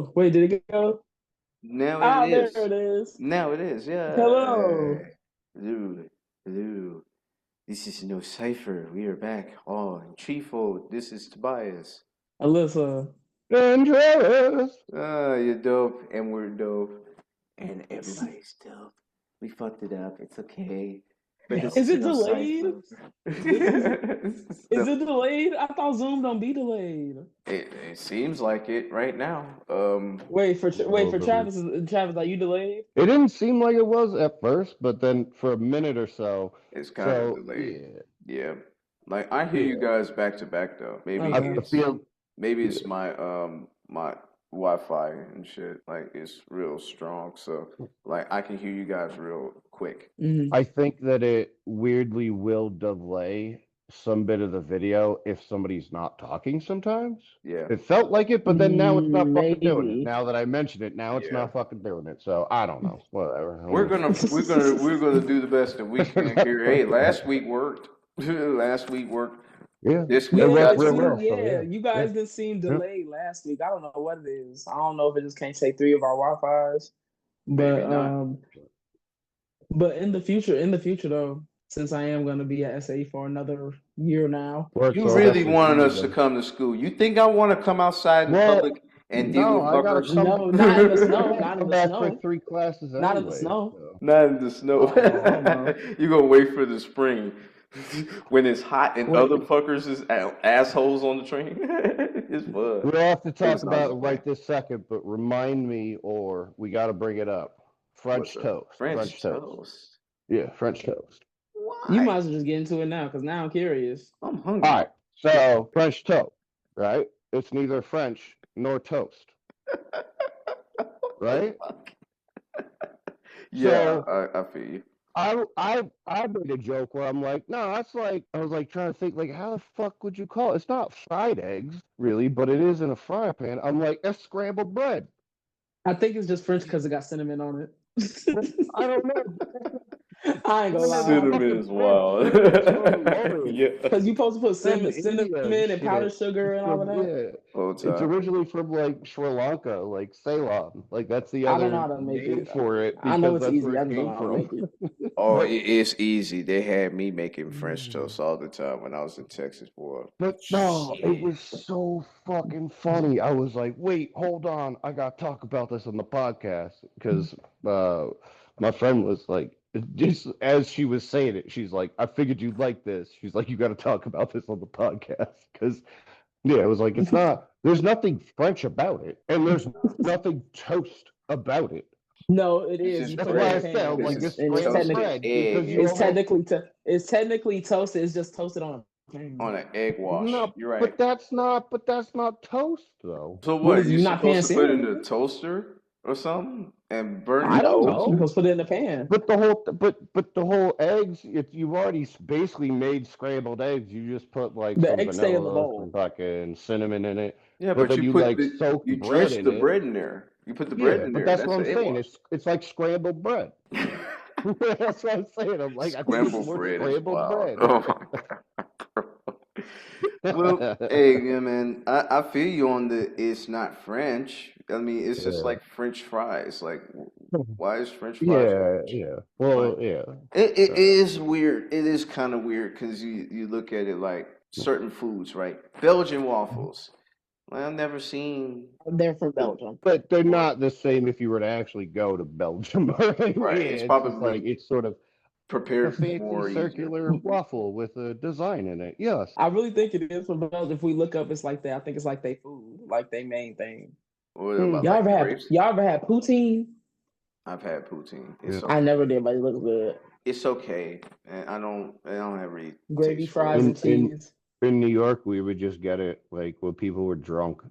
go? Wait, did it go? Now it Ah, there is. it is. Now it is. Yeah. Hello, Hello. Hello. This is no Cypher. We are back. Oh, and threefold. This is Tabias. Alyssa. Dangerous. You're dope, and we're dope, and everybody's dope. We fucked it up. It's okay. But this Is is it no delayed? Cypher. Is it delayed? I thought Zoom don't be delayed. It seems like it right now. Wait for Travis. Travis, are you delayed? It didn't seem like it was at first, but then for a minute or so. It's kind of So delayed. yeah, Yeah. Like I hear you yeah. guys back to back though. I, Okay. I feel Maybe yeah. it's my Wi-Fi and shit. Like it's real strong, so like I can hear you guys real quick. Mhm. I think that it weirdly will delay some bit of the video if somebody's not talking sometimes. Yeah, It felt like it, but then now it's not fucking doing it. Maybe. Now that I mention it, now it's yeah. not fucking doing it. So I don't know. Whatever. We're gonna do the best that we can here. Hey, last week worked. Last week worked. Yeah, This it week Yeah, worked got it real to seemed. well. work. So Yeah, yeah, you yeah, guys didn't seem yeah. delayed last week. I don't know what it is. I don't know if it just can't take three of our Wi-Fi's, but Maybe not. in the future though, since I am going to be at SA for another year now. Works. You So I'll really definitely see wanted you us to then. come to school. You think I want to come outside in Well, public and deal no, with I gotta fuckers? come. No, not in the I snow. gotta Not in come the back for snow. 3 classes Not in the anyway. snow. So Not in the snow. Oh hell no. You gonna wait for the spring when it's hot and Wait. other fuckers is assholes on the train. It's fun. we don't have to talk It's not about it fun. right this second, but remind me, or we got to bring it up. What's French up? toast. French French toast. toast. Yeah, French toast. You Why? might as well just get into it now, because now I'm curious. I'm All hungry. right. So French toast, right? It's neither French nor toast, The right? fuck? Yeah, So I feel you. I made a joke where I'm like, no, that's like I was like trying to think like how the fuck would you call it? It's not fried eggs, really, but it is in a fry pan. I'm like, that's scrambled bread. I think it's just French because it got cinnamon on it. I don't know. I ain't gonna Cinnamon is lie. Cinnamon fucking is French. wild. Cinnamon is from Yeah. Because you supposed to put from cinnamon India and and powdered shit. sugar and It's all of from that. Whole it's time. originally from like Sri Lanka, like Ceylon. Like that's the I don't know other how to make name it. for it I know because it's that's where easy. I it just don't came know how to from. make it. Oh, But it's easy. They had me making French mm, toast all the time when I was in Texas, boy. but no, it Shit. was so fucking funny. I was like, wait, hold on, I gotta talk about this on the podcast because my friend was like, just as she was saying it, she's like, I figured you'd like this. She's like, you got to talk about this on the podcast because yeah, it was like it's not. There's nothing French about it, and there's nothing toast about it. No, it It's is. just You That's put it in why a I bread. said I'm pan, This like is it's and scrambled toasted bread because egg you almost it's technically toasted. It's just toasted on a pan. on an egg wash. no, You're right. but that's not toast though. So What what? is You're you not supposed paying to put it in cereal? the toaster or something and burn I the don't No, know. You toaster? supposed to put it in the pan. but the whole eggs. You've already basically made scrambled eggs. You just put like The some eggs stay in the vanilla, bowl. some fucking cinnamon in it, Yeah, but but then you you put like the soak you bread drench in the it. bread in there. You put the bread Yeah, in but there. that's what That's I'm the egg saying. wash. It's like scrambled bread. That's what I'm saying. I'm like, I think it's Scrambled more bread is scrambled wild. bread. Oh my god. Well, hey, yeah, man, I feel you on the it's not French. I mean, it's just Yeah. like French fries. Like, why is French fries Yeah, French? yeah. Like, Well, yeah. it Uh, is weird. It is kind of weird because you look at it like certain foods, right? Belgian waffles. Like, I've never seen They're from the Belgium. but they're or not the same if you were to actually go to Belgium. Right? Yeah, right. It's it's just like probably it's sort of a prepared fancy more easier. circular waffle with a design in it. Yes. I really think it is from Belgium. If we look up, it's like that. I think it's like they food, like they main thing. What Hmm. about like crepes? Y'all ever had poutine? I've had poutine. Yeah. I never did, but it looks good. It's okay, and I don't have any Gravy, taste for fries, it. and cheese. In New York, we would just get it like when people were drunk.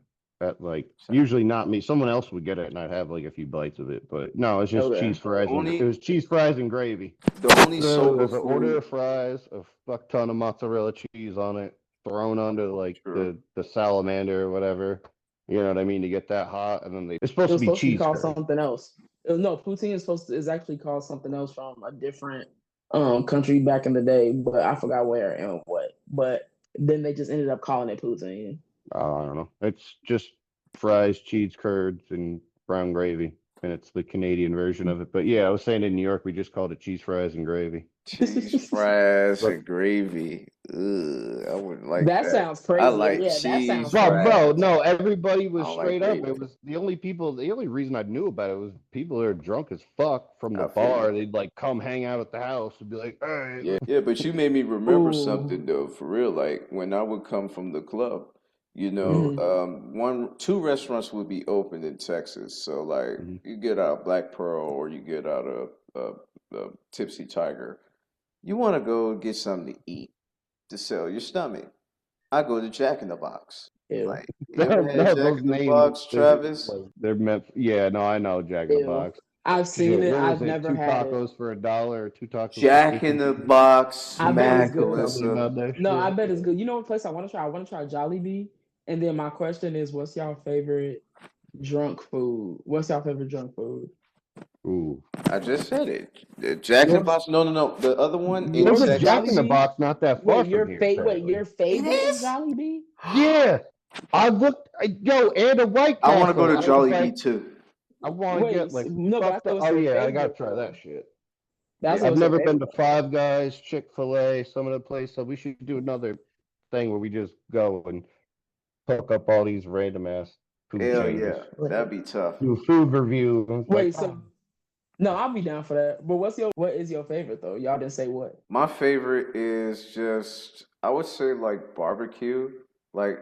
At like So, usually not me. Someone else would get it, and I'd have like a few bites of it. But no, it's just Okay. cheese fries and it only was cheese fries and gravy. the only So sober there's an order food. of fries, a fuck ton of mozzarella cheese on it, thrown onto like True. the salamander or whatever. You know what I mean to get that hot, and then it's It supposed to was be supposed to be cheese called curd. something else. No, poutine is actually called something else from a different country back in the day, but I forgot where and what. But then they just ended up calling it poutine. I don't know. It's just fries, cheese curds, and brown gravy, and it's the Canadian version of it. But yeah, I was saying in New York we just called it cheese fries and gravy. Cheese fries But and gravy. Ugh, I wouldn't like That that. sounds I crazy. like Yeah, that cheese sounds bro, crazy. fries. no, everybody I was don't like straight up. gravy. It was the only reason I knew about it was people that are drunk as fuck from the I feel you. bar. They'd like come hang out at the house and be like, hey. Yeah, but you made me remember Ooh. something though, for real. Like when I would come from the club, Mhm. two restaurants would be open in Texas. So like Mhm. you get out of Black Pearl or you get out of Tipsy Tiger. You want to go get something to eat to sell your stomach. I go to Jack in the Box. Ew. Like, you ever had No, Jack those in the names, Box, they're Travis? like they're meant. Yeah, no, I know Jack in the Ew. Box. I've seen Shit, it. what was I've it? never Two had it. tacos for $1 or two tacos for Jack in the 50 Box, I bet it's smack, good. Tell me Alyssa. about that No, I shit. bet it's good. You know what place I want to try? I want to try Jollibee. And then my question is, what's y'all favorite drunk food? What's y'all favorite drunk food? Ooh. I just said it. Jack in the Yours, Box. No, no, no. The other one in There's yours a is Jack in the Texas. Jollibee. Box not that far from here, Wait, apparently. your It favorite is is? Jollibee? Yeah, I looked. Yo, and a White I want to go Castle. to In Jollibee fact, too. I want to Wait, get like no, but I fuck thought it the. was Oh your yeah, I gotta favorite try that though. shit. That's Yeah. what I've was your never been favorite to though. Five Guys, Chick-fil-A, some of the places. So we should do another thing where we just go and hook up all these random ass food Hell chains. yeah. Wait, That'd be tough. Do a food review. And it's like, so no, I'll be down for that. But what is your favorite though? Y'all didn't say what. My favorite is just, I would say like barbecue. Like,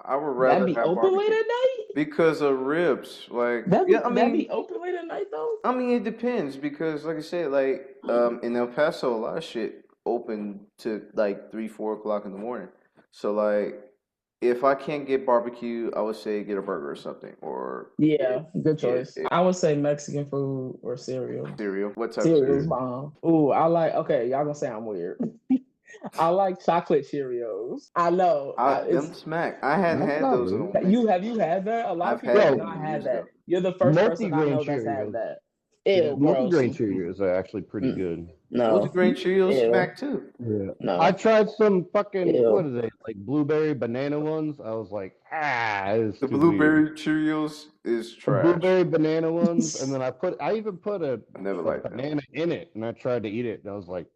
I would That rather be have open late barbecue at night? because of ribs. Like, yeah, That be open late at night though? it depends because, like I said, like in El Paso, a lot of shit open to like 3, 4 o'clock in the morning. So like, if I can't get barbecue, I would say get a burger or something, or Yeah, good yeah, choice. I would say Mexican food or cereal. cereal. What type of Cereal's cereal? mm, bomb. Ooh, okay, y'all gonna say I'm weird. I like chocolate Cheerios. I know. Them smack. I hadn't that's had not those in weird. a minute. Have you had that? A lot of I've people had have Bro, them not had years that. ago. You're the first person I multi-grain know that's had Cheerios. that. Yeah, Ew, gross. multi-grain Cheerios are actually pretty Mm, good. no. Multigrain Cheerios Ew. smack too. Yeah. I No. tried some fucking, what Ew. are they, like blueberry banana ones. I was like, it's The too weird. blueberry Cheerios is The trash. blueberry banana ones, and then I even put I never a liked them. banana in it, and I tried to eat it, and I was like,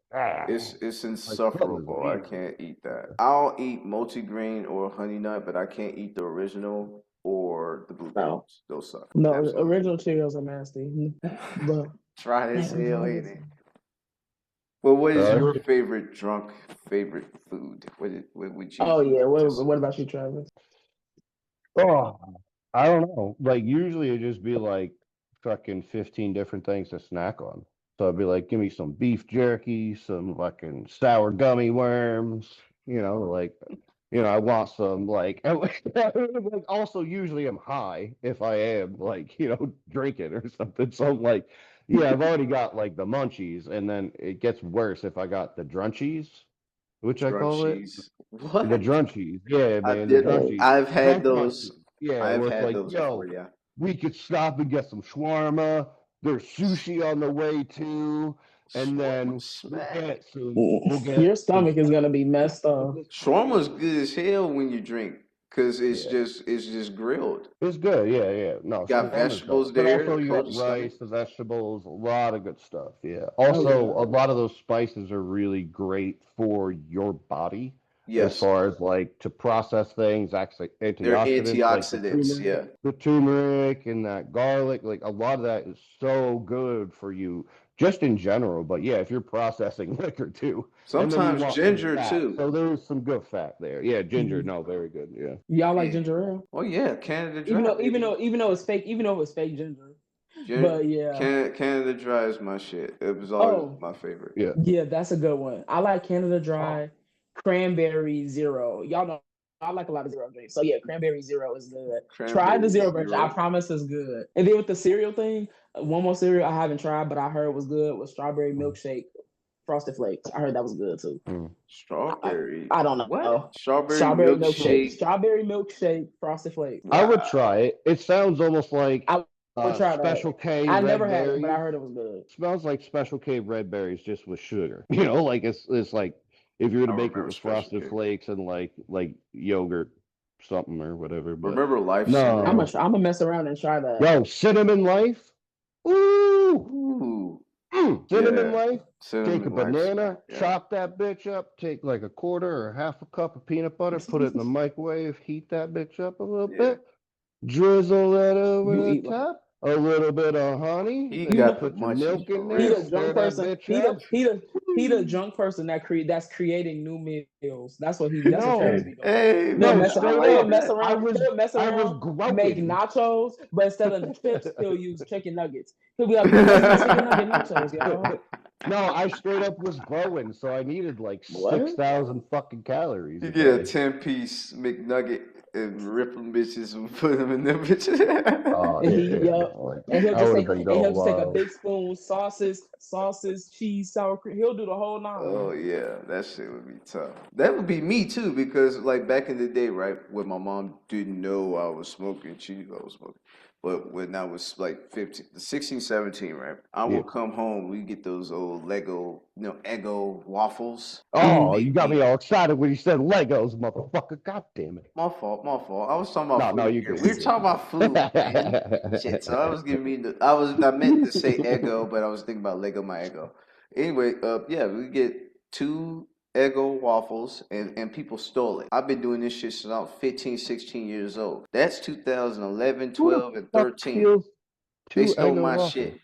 It's like that was insufferable. I weird. can't eat that. I'll eat multigrain or honey nut, but I can't eat the original or the blueberry No. ones. Those suck. No, Absolutely. original Cheerios are nasty. But Try this hell, ain't it? oh Well, what is Uh, your favorite food? What would you yeah, just what say? about you, Travis? oh, I don't know. Like usually it'd just be like fucking 15 different things to snack on. So I'd be like, give me some beef jerky, some fucking sour gummy worms, like, I want some like, like also usually I'm high if I am like, drinking or something. So I'm like, yeah, I've already got like the munchies, and then it gets worse if I got the drunchies, which I call it. Drunchies. The What? drunchies, yeah, I man, the did. drunchies, I've had drunk those. munchies, yeah, I've where it's had like, those before. yo, Yeah. we could stop and get some shawarma. There's sushi on the way too, and Shawarma then smack. we'll Your get some stomach is gonna be messed up. Shawarma's good as hell when you drink, cause yeah, it's just grilled. it's good, yeah, yeah. No, You got shawarma's dope, vegetables but there also to you coat got your stomach. rice, the vegetables, a lot of good stuff. Yeah. Oh Also, yeah. a lot of those spices are really great for your body as Yes, far as like to process things, actually they're antioxidants like antioxidants. Yeah. the turmeric and that garlic. Like a lot of that is so good for you just in general. But yeah, if you're processing liquor too, and then you Sometimes want some ginger fat, too. so there's some good fat there. Yeah, ginger, Mhm. no, very good. Yeah. Y'all like Yeah. ginger ale? Oh yeah, Canada Dry, baby. Even though it's fake, even though it's fake ginger. Gen- But yeah. Canada Dry is my shit. It was always Oh, my favorite. Yeah. yeah, that's a good one. I like Canada Oh. Dry, Cranberry Zero. Y'all know I like a lot of zero drinks. So yeah, Cranberry Zero is good. Try the Cranberry zero version. I zero. promise it's good. And then with the cereal thing, one more cereal I haven't tried, but I heard was good was strawberry milkshake, Frosted Flakes. I heard that was good too. Mm. I, Strawberry. I don't What? know. Strawberry milkshake. Strawberry milkshake, Frosted Flakes. I would Wow. try it. It sounds almost like I would try that. Special K I red never had it, but I berries. heard it was good. Smells like Special K red berries just with sugar. Like it's like if you were to I make it remember with Special Frosted K. Flakes and like yogurt, something or whatever. But Remember Life no, Cinnamon? I'm gonna mess around and try that. yo, cinnamon life. Ooh, Ooh, cinnamon yeah, life. Take a cinnamon life snack. banana, Yeah. chop that bitch up, take like a quarter or half a cup of peanut butter, put it in the microwave, heat that bitch up a little Yeah. bit, drizzle that over You the eat like top, a little bit of honey, He then you you got know the put your munchies milk for in he there, real. the stir drunk that person. bitch up. He the drunk person that's creating new meals. That's what Travis No, be doing. Hey He'll man, no, mess I straight he'll like up. mess that. around I was make growing. nachos, but instead of chips, he'll use chicken nuggets. He'll be like, let's make chicken nugget nachos, y'all. No, I straight up was growing, so I needed like What? 6,000 fucking calories You a get a day. 10-piece McNugget and rip them bitches and put them in them bitches. Oh And he yeah, yup. like, And I would have been he'll going just take a wild. big spoon, sauces, cheese, sour cream. He'll do the whole Oh nine. yeah, that shit would be tough. That would be me too, because like back in the day, right, when my mom didn't know I was smoking, she knew I was smoking. But when I was like 15, 16, 17, right, I Yeah. would come home, we get those old Lego, Eggo waffles. Oh, you Make got me me all excited when you said Legos, motherfucker. God damn it. My fault, my fault. I was talking about No, food you here. good, We you were good. talking about food, man. Shit. So I was giving me I meant to say Eggo, but I was thinking about Lego my Eggo. Anyway, yeah, we get two Eggo waffles and people stole it. I've been doing this shit since I was 15, 16 years old. That's 2011, Who the 12, and fuck 13. steals They 2 stole Eggo my waffles? shit.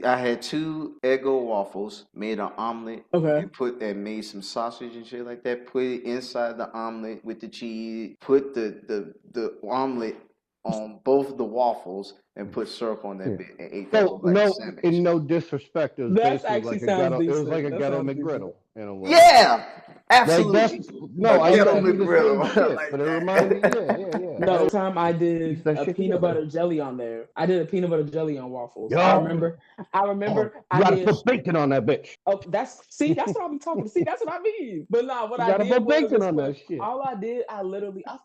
I had two Eggo waffles, made an omelet, Okay. and made some sausage and shit like that. Put it inside the omelet with the cheese. Put the omelet on both of the waffles and put syrup on that Yeah. bit and ate that So whole like a no, sandwich. in no disrespect, it was That's basically actually like a sounds ghetto. It was like decent. a That ghetto sounds decent. McGriddle in a way. Yeah, Like that's absolutely. A no, I used ghetto to do the same McGriddle shit, like but it reminded me. Yeah, that. yeah, yeah. No, I time I pieced did that a shit peanut together. butter jelly on there. I did a peanut butter jelly on waffles. Yo, I oh, remember you I gotta did. put bacon on that bitch. Oh, that's what I be talking. See, that's what I mean. But nah, what You I gotta did put was bacon this on quick. that shit. All I did, I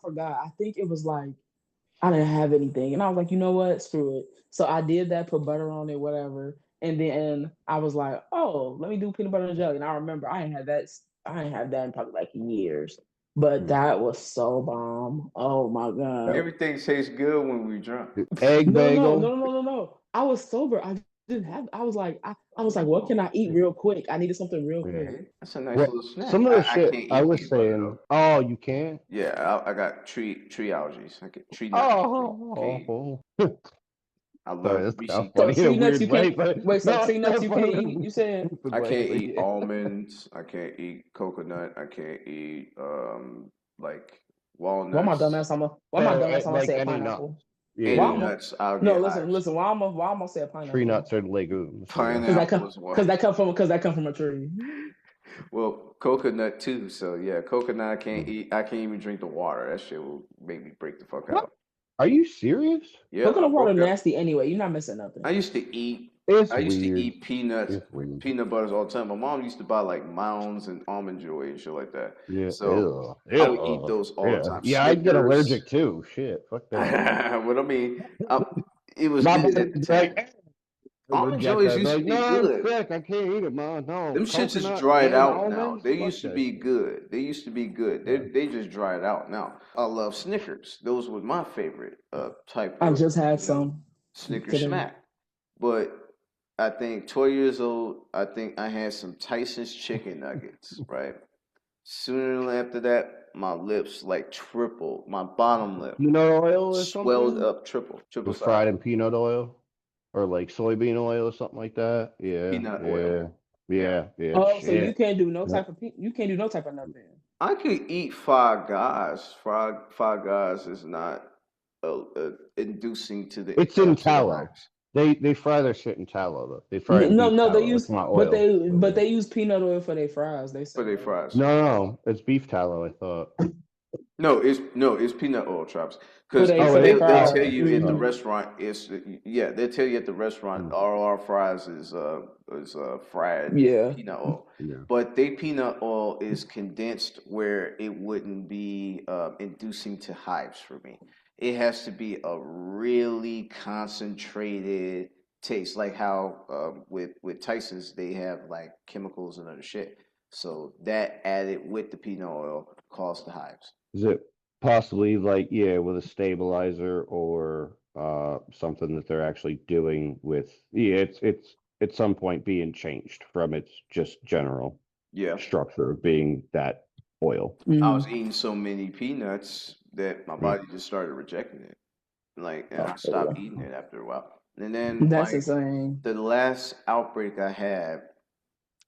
forgot. I think it was like I didn't have anything, and I was like, you know what, screw it. So I did that, put butter on it, whatever, and then I was like, oh, let me do peanut butter and jelly. And I remember I ain't had that in probably like years, but Mm. that was so bomb. Oh my god. Everything tastes good when we drunk. Egg bagel. No. I was sober. I didn't have. I was like, what can I eat real quick? I needed something real Yeah. quick. That's a nice What? little snack. Some of the I shit can't I eat was peanut butter saying. though. Oh, you can. Yeah, I got tree allergies. I get tree nut allergy. Can't eat. Oh, I sorry, love that's kind Reese. of So funny in a tree nuts weird you way, can't but wait. So no, tree it's nuts not you can't funny eat. in You a said stupid I way, can't but eat yeah. almonds. I can't eat coconut. I can't eat like why my walnuts. dumbass? So, I'm gonna like say a any nut. pineapple. Yeah, Any Why am yeah. I? nuts, I'll No, get listen, hives. listen. Why I'm gonna say a Tree pineapple? nuts are legumes. Yeah. Pineapple is one. Because that come from a tree. Well, coconut too. So yeah, coconut I can't eat. I can't even drink the water. That shit will make me break the fuck What? out. Are you serious? Yeah, I Coconut water broke out. nasty anyway. You're not missing I nothing. used to eat. It's I used to weird. eat peanuts, It's weird. peanut butters all the time. My mom used to buy like Mounds and almond joy and shit like that. Yeah. So Ew. I would eat those all the Yeah. time. Yeah, I'd get Snickers. allergic too. Shit. Fuck that. What I mean, I, it was My good mom at the would be time. like, Almond reject joys that. used to Like, be no, I'm good. sick. I can't eat it, mom. No. Them shits is Coconut dried and out now. almonds? They Fuck used to that be shit. good. They used to be good. Yeah. They just dried out now. I love Snickers. Those were my favorite type I of just had some Snickers today. snack. But I think 12 years old, I think I had some Tyson's chicken nuggets, right? Sooner than after that, my lips like tripled. My bottom lip Peanut oil or swelled something? up triple With size. fried in peanut oil? Or like soybean oil or something like that? Yeah. Peanut oil. Yeah. Yeah. Yeah. Yeah. Oh, so Shit. you can't do no type of nothing. I could eat Five Guys. Five Guys is not inducing to It's in to the tallow. hives. They fry their shit in tallow though. They fry it in beef They tallow. It's use not oil. But yeah. they use peanut oil for their fries. They For their say. fries. No, it's beef tallow, I thought. No, it's peanut oil chops. Because Oh, For it they is? they'll Oh, fries. tell okay. you at the Oh. restaurant they'll tell you at the restaurant Mm. our fries is fried Yeah. peanut oil. Yeah. But they peanut oil is condensed where it wouldn't be inducing to hives for me. It has to be a really concentrated taste, like how with Tyson's they have like chemicals and other shit. So that added with the peanut oil caused the hives. Is it Possibly like with a stabilizer or something that they're actually doing with it's at some point being changed from its just general Yeah. structure of being that oil. I was Mm-hmm. eating so many peanuts that my Mm. body just started rejecting it. Like, and Oh, I stopped yeah. eating it after a while. And then, That's like, insane. the last outbreak I had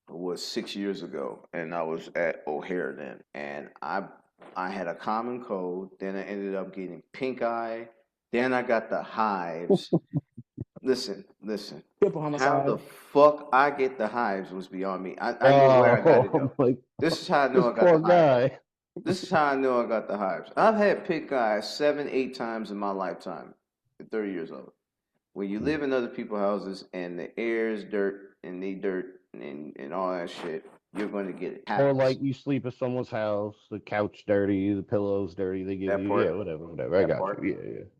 was 6 years ago, and I was at O'Hare then, and I had a common cold. Then I ended up getting pink eye. Then I got the hives. Listen, listen. Triple How the homicide. fuck I get the hives was beyond me. I know where I got it Oh, though. like This is how I know this I got the poor hives. guy. This is how I know I got the hives. I've had pink eye 7, 8 times in my lifetime at 30 years old. When you live in other people's houses and the air is dirt and they dirt and all that shit, you're going to get it. Or Happens. like you sleep at someone's house, the couch dirty, the pillows dirty, they give That you part. whatever. I That got you. part. Yeah.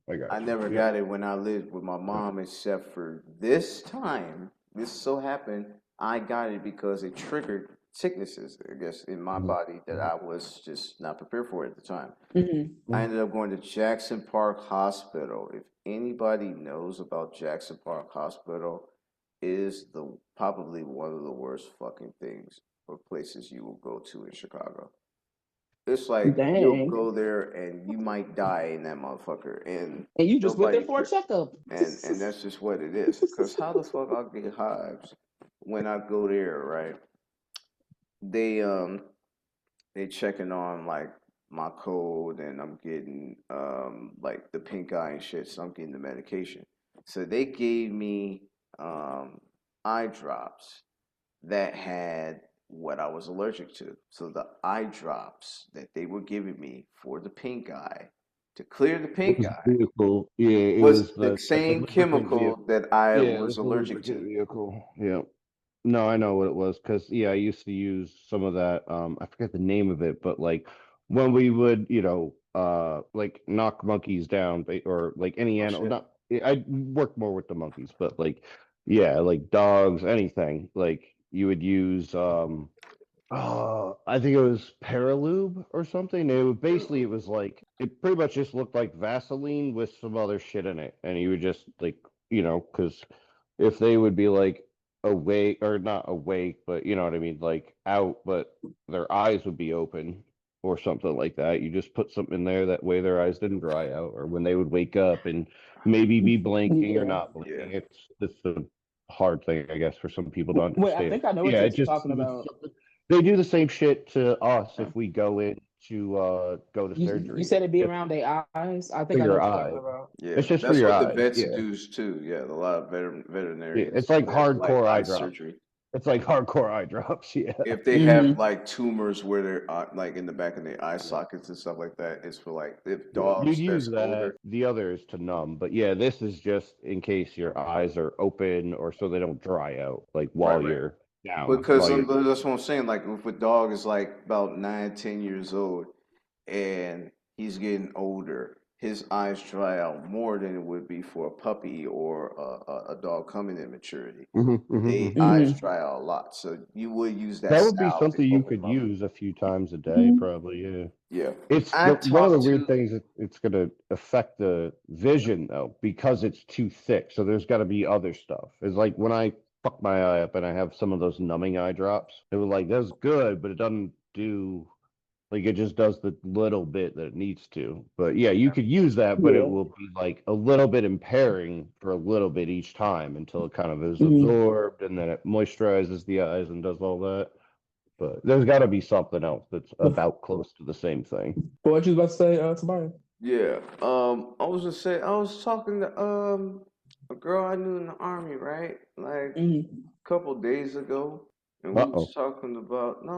I I got you. never Yeah. got it when I lived with my mom, except for this time. This so happened I got it because it triggered sicknesses, I guess, in my Mhm. body that I was just not prepared for at the time. Mm-hmm. I Mhm. ended up going to Jackson Park Hospital. If anybody knows about Jackson Park Hospital, it is the probably one of the worst fucking things or places you will go to in Chicago. It's like you'll Dang. go there and you might die in that motherfucker, and And you just went there nobody for a care. checkup. And that's just what it is. Cause how the fuck I'll get hives when I go there, right? They they checking on like my code and I'm getting like the pink eye and shit, so I'm getting the medication. So they gave me um eye drops that had what I was allergic to. So the eye drops that they were giving me for the pink eye to clear the It pink was eye vehicle. Yeah, it was was the the same lubricant chemical vehicle. that I Yeah, it was was the allergic lubricant to. vehicle. Yeah. No, I know what it was because I used to use some of that. I forget the name of it, but like when we would, like knock monkeys down or like any Oh animal. shit. Not, I work more with the monkeys, but like, yeah, like dogs, anything. Like you would use, I think it was Paralube or something. It was like it pretty much just looked like Vaseline with some other shit in it, and you would just like because if they would be like awake or not awake, but you know what I mean, like out, but their eyes would be open or something like that. You just put something in there that way their eyes didn't dry out, or when they would wake up and maybe be blinking or Yeah. not Yeah. blinking. It's a hard thing, I guess, for some people to Wait, I understand. think I know what Yeah, you're it talking was about. something they do the same shit to us if we go in to go to You surgery. said it'd be If around their eyes. I for think I know your what you're talking eye. about. It's Yeah. just for That's your what the eyes. vets Yeah. do too. Yeah. A lot of Yeah. veterinarians It's like that like hardcore eye eye drops. surgery. It's like hardcore eye drops. Yeah. If they have Mm-hmm. like tumors where they're like in the back of their eye sockets and stuff like that, it's for like if Yeah. You'd dogs use that's that. older. The other is to numb. But yeah, this is just in case your eyes are open or so they don't dry out, like Right, while right. you're down, Because while you're that's what I'm saying. Like if a dog is like about 9, 10 years old and he's getting older, his eyes dry out more than it would be for a puppy or a dog coming in maturity. They eyes Mm-hmm. dry out a lot. So you would use that that would be salve to something you open could them up. use a few times a day, probably. Yeah. Yeah. It's I one of the talked weird to things. It's going to affect the vision though because it's too thick. So there's got to be other stuff. It's like when I fuck my eye up and I have some of those numbing eye drops. It was like that's good, but it doesn't do like it just does the little bit that it needs to. But yeah, you could use that, but it Yeah. will be like a little bit impairing for a little bit each time until it kind of is Mm-hmm. absorbed and then it moisturizes the eyes and does all that. But there's got to be something else that's about close to the same thing. What you about to say, Tobias? yeah. I was gonna say I was talking to a girl I knew in the army, right? Like Mm-hmm. a couple days ago, and we was Uh-oh. talking about no.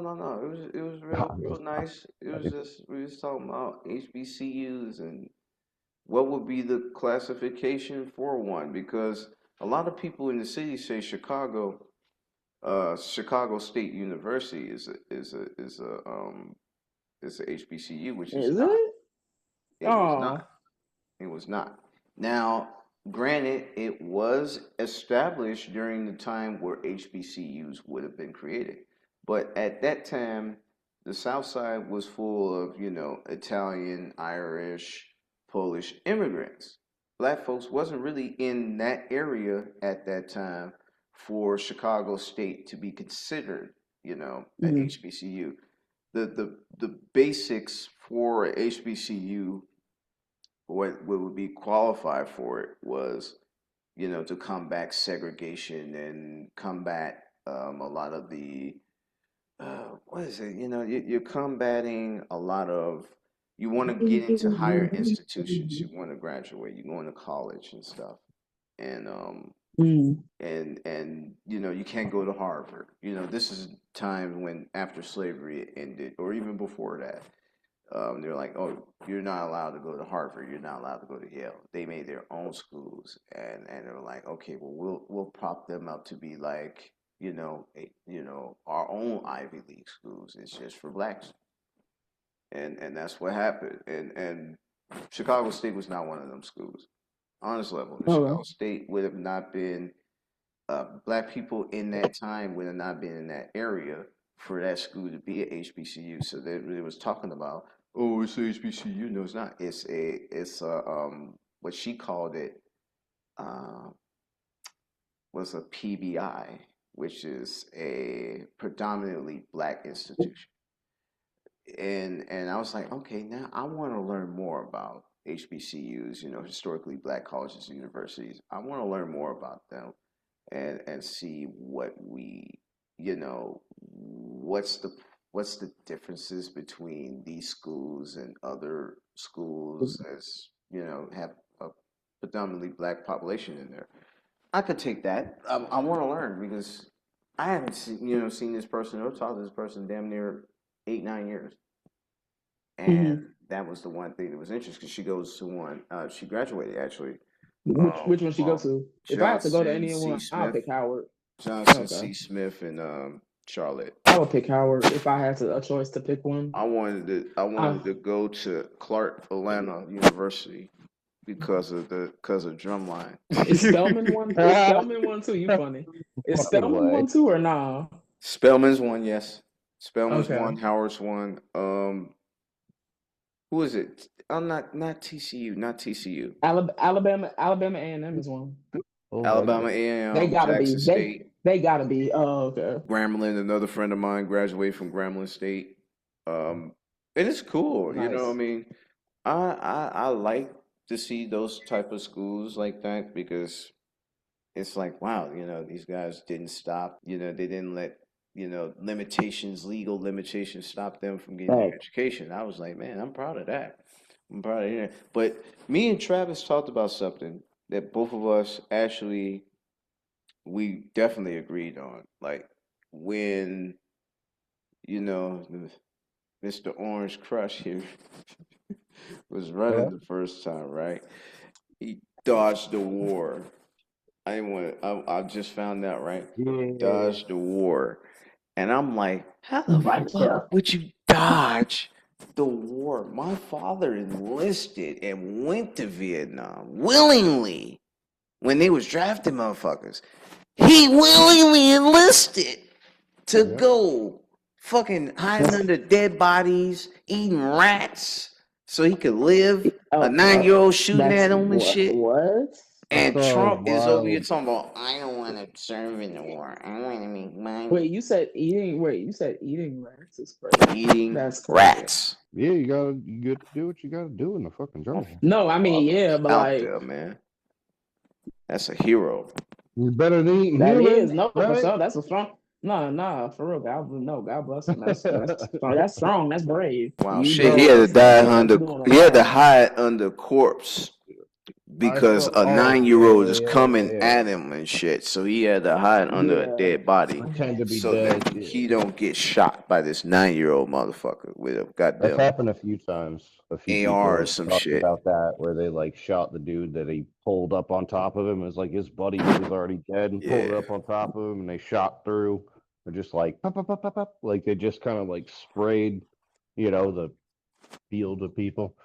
It was real nice. It was just we was talking about HBCUs and what would be the classification for one because a lot of people in the city say Chicago State University is a HBCU, which is Is not. it? It was not. Oh. It was not. Now, granted, it was established during the time where HBCUs would have been created, but at that time, the South Side was full of, Italian, Irish, Polish immigrants. Black folks wasn't really in that area at that time for Chicago State to be considered, an Mm-hmm. HBCU. The basics for a HBCU, what would be qualified for it was, to combat segregation and combat a lot of the what is it? You're combating a lot of. You want to get into higher institutions. You want to graduate. You're going to college and stuff, and Mm-hmm. you can't go to Harvard. This is time when after slavery ended, or even before that. They're like, oh, you're not allowed to go to Harvard. You're not allowed to go to Yale. They made their own schools, and they're like, okay, well, we'll prop them up to be like, our own Ivy League schools. It's just for blacks, and that's what happened. And Chicago State was not one of them schools. Honest level, the Okay. Chicago State would have not been black people in that time would have not been in that area for that school to be a HBCU. So they was talking about, oh, it's a HBCU. No, it's not. It's what she called it uh, was a PBI, which is a predominantly black institution. And I was like, okay, now I want to learn more about HBCUs, historically black colleges and universities. I want to learn more about them and see what we what's the differences between these schools and other schools as have a predominantly black population in there. I could take that. I want to learn because I haven't seen this person or talked to this person damn near 8 9 years, and Mm-hmm. that was the one thing that was interesting because she goes to one. She graduated actually Which one she go from to? If I have to go to Johnson any C. one, I'll Smith, pick Howard. Johnson Okay. C. Smith, and Charlotte. I would pick Howard if I had a choice to pick one. I I, wanted to go to Clark Atlanta University because of drumline. is Spelman one? Is Spelman one too? You funny. Is Fucking Spelman way. one too or nah? Spelman's one, yes. Spelman's Okay. one. Howard's one. Who is it? I'm not TCU, not TCU. Alabama A&M is one. Oh my Alabama god. They A&M, gotta be. Jackson State, They gotta be. Oh, okay. Grambling. Another friend of mine graduated from Grambling State. Um, and it's cool. I Nice. mean, I like to see those type of schools like that because it's like, wow, these guys didn't stop. They didn't let, legal limitations stop them from getting their Right. education. I was like, man, I'm proud of that. I'm proud of that. But me and Travis talked about something that both of us actually, we definitely agreed on. Like when, Mr. Orange Crush here was Yeah. running the first time, right? He dodged the war. I didn't want to. I just found out, right? Yeah. Dodge the war, and I'm like, how the Right fuck there. would you dodge the war? My father enlisted and went to Vietnam willingly when they was drafting motherfuckers. He willingly enlisted to Yeah. go fucking hiding under dead bodies, eating rats, so he could live. A Oh, 9-year-old shooting that's at him and what? shit. What? I And saw a Trump is over here wild. talking about, I don't want to serve in the war. I want to make money. Wait, you said eating. Wait, you said eating rats is crazy. Eating That's crazy. rats Yeah, you get to do what you gotta do in the fucking on jungle. No, I mean, yeah, fathers but out like there, man. That's a hero. You better than eating that is humans, no for right? sure. That's a strong. No, no, for real. God, no, God bless him. That's strong. That's strong. That's brave. Wow, You shit. He bro, had to that's die what you under. doing on He had to that? hide under corpse I because saw. a Oh 9-year-old is yeah, coming yeah, yeah. at him and shit. So he had to hide under a Yeah, dead body Pretend to be so that dead. he Yeah. don't get shot by this 9-year-old motherfucker with a That's goddamn happened a few times. A few people AR or have some talked shit. about that, where they like shot the dude that he pulled up on top of him. It was like his buddy was already dead and pulled Yeah. it up on top of him, and they shot through. They're just like pop, pop, pop, pop, pop. Like they just kind of like sprayed, the field of people.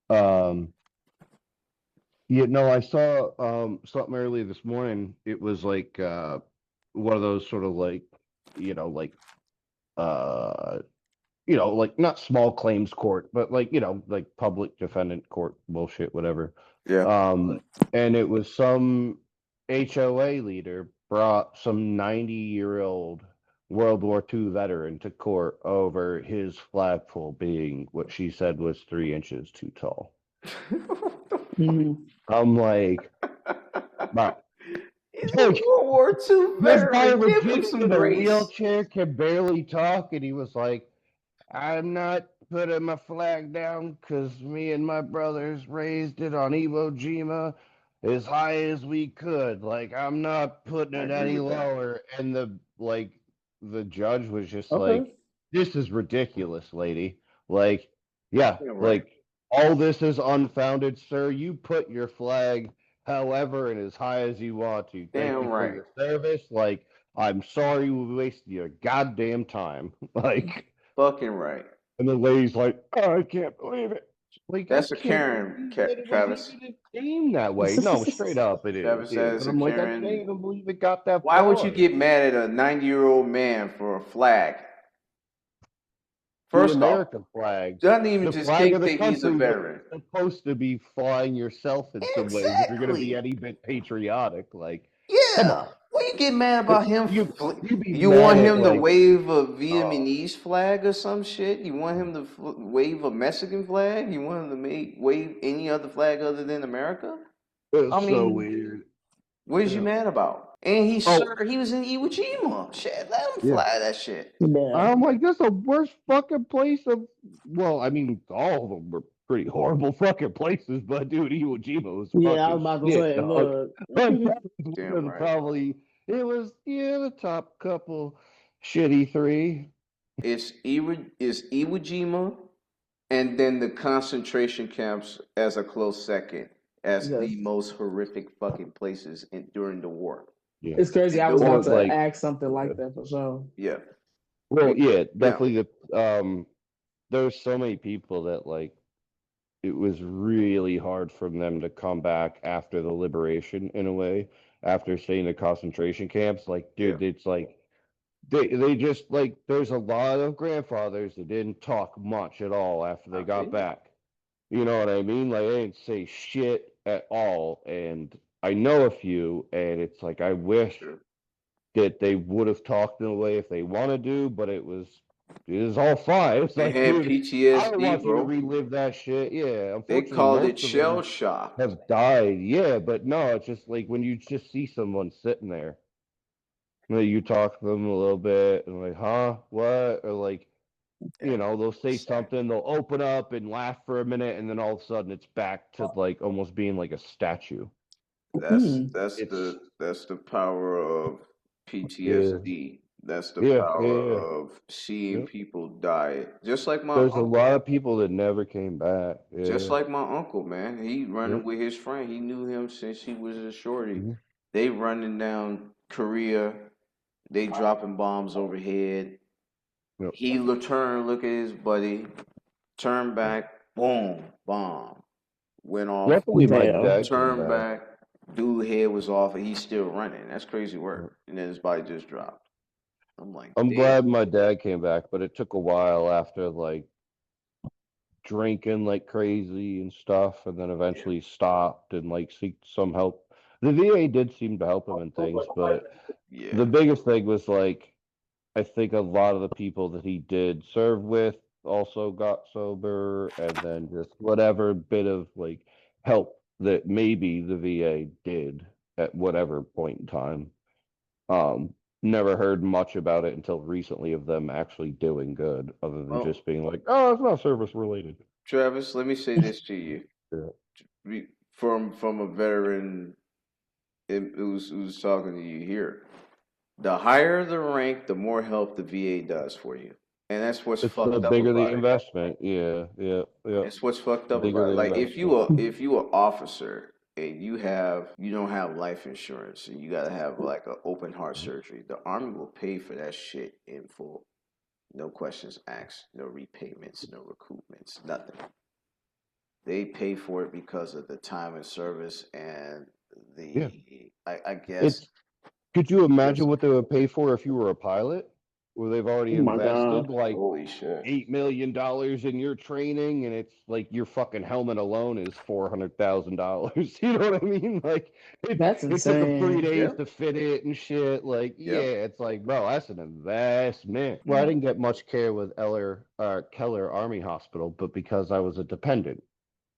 Um, I saw something earlier this morning. It was like one of those sort of like, like uh like not small claims court, but like, like public defendant court bullshit, whatever. Yeah. And it was some HOA leader brought some 90-year-old World War II veteran to court over his flagpole being what she said was 3 inches too tall. Mhm. I'm like, my, He's a World War II this guy veteran. Give him legit some in a grace. wheelchair can barely talk, and he was like, I'm not putting my flag down because me and my brothers raised it on Iwo Jima as high as we could. Like, I'm not putting I it agree any with that. lower. And the judge was just like, Okay. this is ridiculous, lady. Like, yeah, Yeah, right. like all this is unfounded, sir. You put your flag however and as high as you want to. Thank Damn you for right. your service. Like, I'm sorry we wasted your goddamn time. Like, Fucking right. and the lady's like, oh, I can't believe it. Like, I That's a can't Karen, believe that it was Travis. even a game that way. No, straight up it is. Travis, Yeah. that is But a I'm like, I can't Karen. even believe it got that Why would you far. get mad at a 90-year-old man for a flag? The First off, American flag, doesn't even the just flag of the dictate he's a country that's veteran. supposed to be flying yourself in some ways if you're going to be Exactly. any bit patriotic. Like, come Yeah. on. What you get mad about him? You be You mad want at, him to like, wave a oh, Vietnamese flag or some shit? You want him to wave a Mexican flag? You want him to wave any other flag other than America? I it's so mean, weird. what is you Yeah. mad about? And Oh, he was in Iwo Jima. Shit, let him yeah. fly that shit. Yeah. I'm like, that's the worst fucking place of. Well, I mean, all of them were pretty horrible fucking places, but dude, Iwo Jima was Yeah, I fucking was about to shit, say, dog. look. Like, that was one Damn of the right. probably it was the top couple shitty three. It's Iwo Jima, and then the concentration camps as a close second as Yes. the most horrific fucking places during the war. Yeah. It's crazy. And I was those, Or about to like, ask something yeah. like that for sure. yeah. Well, yeah, Now, definitely there's so many people that like it was really hard for them to come back after the liberation in a way, after staying in concentration camps. Like, yeah, dude, it's like they just like there's a lot of grandfathers that didn't talk much at all after they I got feel you. back. You know what I mean? Like they didn't say shit at all. And I know a few, and it's like I wish Sure. that they would have talked in a way if they want to do, but it was all fine. It's They like, had dude, I don't PTSD, want you to bro. relive that shit. Yeah, They unfortunately, called it most of shell them shock. have died. Yeah, but no, it's just like when you just see someone sitting there, you talk to them a little bit and like, huh, what? Or like, Yeah, they'll say exactly. something, they'll open up and laugh for a minute, and then all of a sudden it's back to like almost being like a statue. Mm. It's That's the power of yeah, PTSD. That's the yeah, yeah, power yeah. of seeing Yeah. people die. Just like my There's a uncle. lot of people that never came back. Just Yeah, like my uncle, man. He yeah, running with his friend. He knew him since he was a shorty. mhm, They running down Korea. They dropping bombs overhead. yeah. He turn, look at his buddy, turn back, boom, bomb. Went off, Luckily, my Damn. dad came turn back. back, dude head was off, and he's still running. That's crazy Yeah. work. And then his body just dropped. I'm like, I'm damn. glad my dad came back, but it took a while after like drinking like crazy and stuff, and then Yeah, eventually stopped and like seek some help. The VA did seem to help him in things, but the yeah. biggest thing was like I think a lot of the people that he did serve with also got sober, and then just whatever bit of like help that maybe the VA did at whatever point in time. Um, Never heard much about it until recently of them actually doing good, other than Well, just being like, "Oh, it's not service related." Travis, let me say this to you. Yeah. From a veteran who's talking to you here. The higher the rank, the more help the VA does for you. And that's what's It's the fucked up bigger the about it. investment. Yeah, yeah, yeah. That's what's fucked The up bigger about the it. Like investment. if you an officer and you don't have life insurance and you gotta have like an open heart surgery, the army will pay for that shit in full. No questions asked, no repayments, no recoupments, nothing. They pay for it because of the time and service and Yeah. I guess It's Could you imagine just what they would pay for if you were a pilot? where they've already Oh my god. invested like Holy shit. $8 million in your training, and it's like your fucking helmet alone is $400,000. You know what I mean? Like That's it took them 3 insane. days Yeah. to fit it and shit. Like, yeah, Yeah. it's like, bro, that's an investment. Well, I didn't get much care with Keller Army Hospital, but because I was a dependent,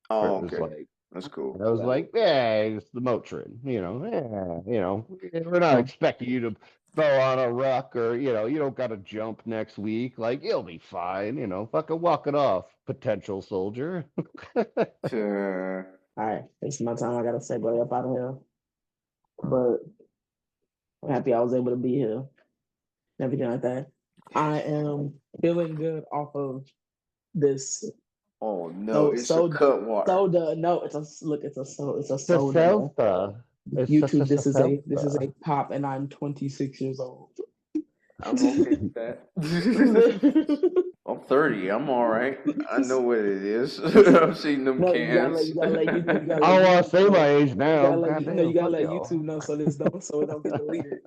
Oh, it was okay. like That's cool. I was like, yeah, it's the Motrin, we're not expecting you to throw on a ruck or, you don't got to jump next week. Like, you'll be fine, fucking walk it off, potential soldier. Sure. All right, it's my time. I gotta segue up out of here. But I'm happy I was able to be here. Everything like that. I am feeling good off of this Oh no, so it's a cut water. soda. No, it's a The soda. No. Seltzer. It's YouTube. a This is Seltzer. a pop, and I'm 26 years old. I'm okay with that. I'm 30. I'm all right. I know what it is. I've seen them No, cans. you gotta let you know, you gotta let I don't want to YouTube say know. my age You now. gotta let you know, Goddamn, you gotta fuck let y'all. YouTube know so it don't get deleted.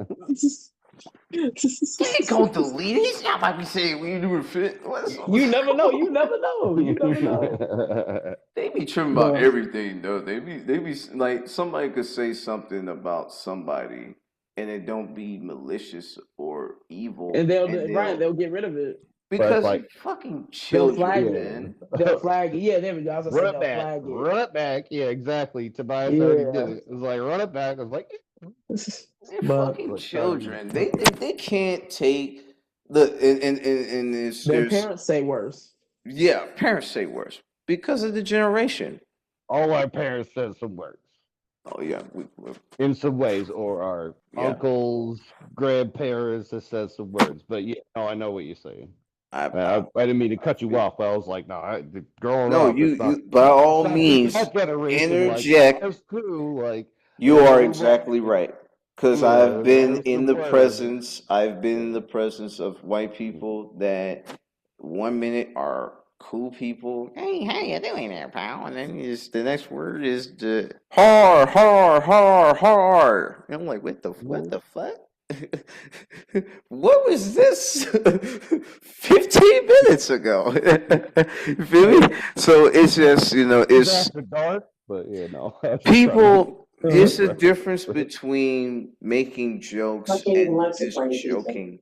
He ain't gonna delete it. He's not about to be saying we do it fit. You never know. You never know. You never know. They be tripping about But everything though. They be like somebody could say something about somebody and it don't be malicious or evil, and and they'll get rid of it. But it's because they like, fucking They'll children, flag it. man. They'll flag it. Yeah, there we go. I was gonna say run it they'll back, flag it. run it back. Yeah, exactly. Tobias already did Yeah. it. It was like, run it back. I was like, They're But fucking like trying to be children. They stupid. they can't take the and their there's parents say worse. yeah, parents say worse because of the generation. All our parents said some words Oh yeah, in some ways, or our yeah. uncles, grandparents that said some words. But yeah, no, I know what you're saying. I I didn't mean to I cut you feel off, but I was like, no, growing no. up, You by all it's not just means that generation. Like, interject. there's two, like, You are there was, exactly right. Because yeah, there's some words. I've been in Yeah. the presence of white people that 1 minute are cool people. Hey, how you doing there, pal? And then the next word is the har. And I'm like, what the fuck? What was this 15 minutes ago? You feel me? So it's just, It's it's after dark, but yeah, no, I was just trying to be people, it's a difference reference. between making I jokes can't even and like just Supreme pizza. joking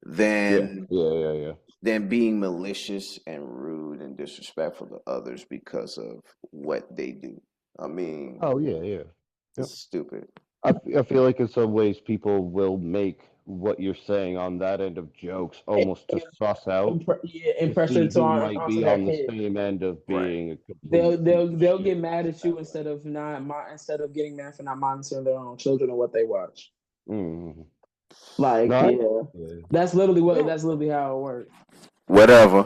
Yeah, than yeah. being malicious and rude and disrespectful to others because of what they do. I mean, Oh yeah. Yep. it's stupid. I feel like in some ways people will make what you're saying on that end of jokes almost to suss out to Impress see it to who might onto be their on the kid. same end of Right. being a complete piece of They'll shit. get mad at you instead of getting mad for not monitoring their own children and what they watch. Mm. Like, No, yeah, yeah. that's literally how it works. Whatever.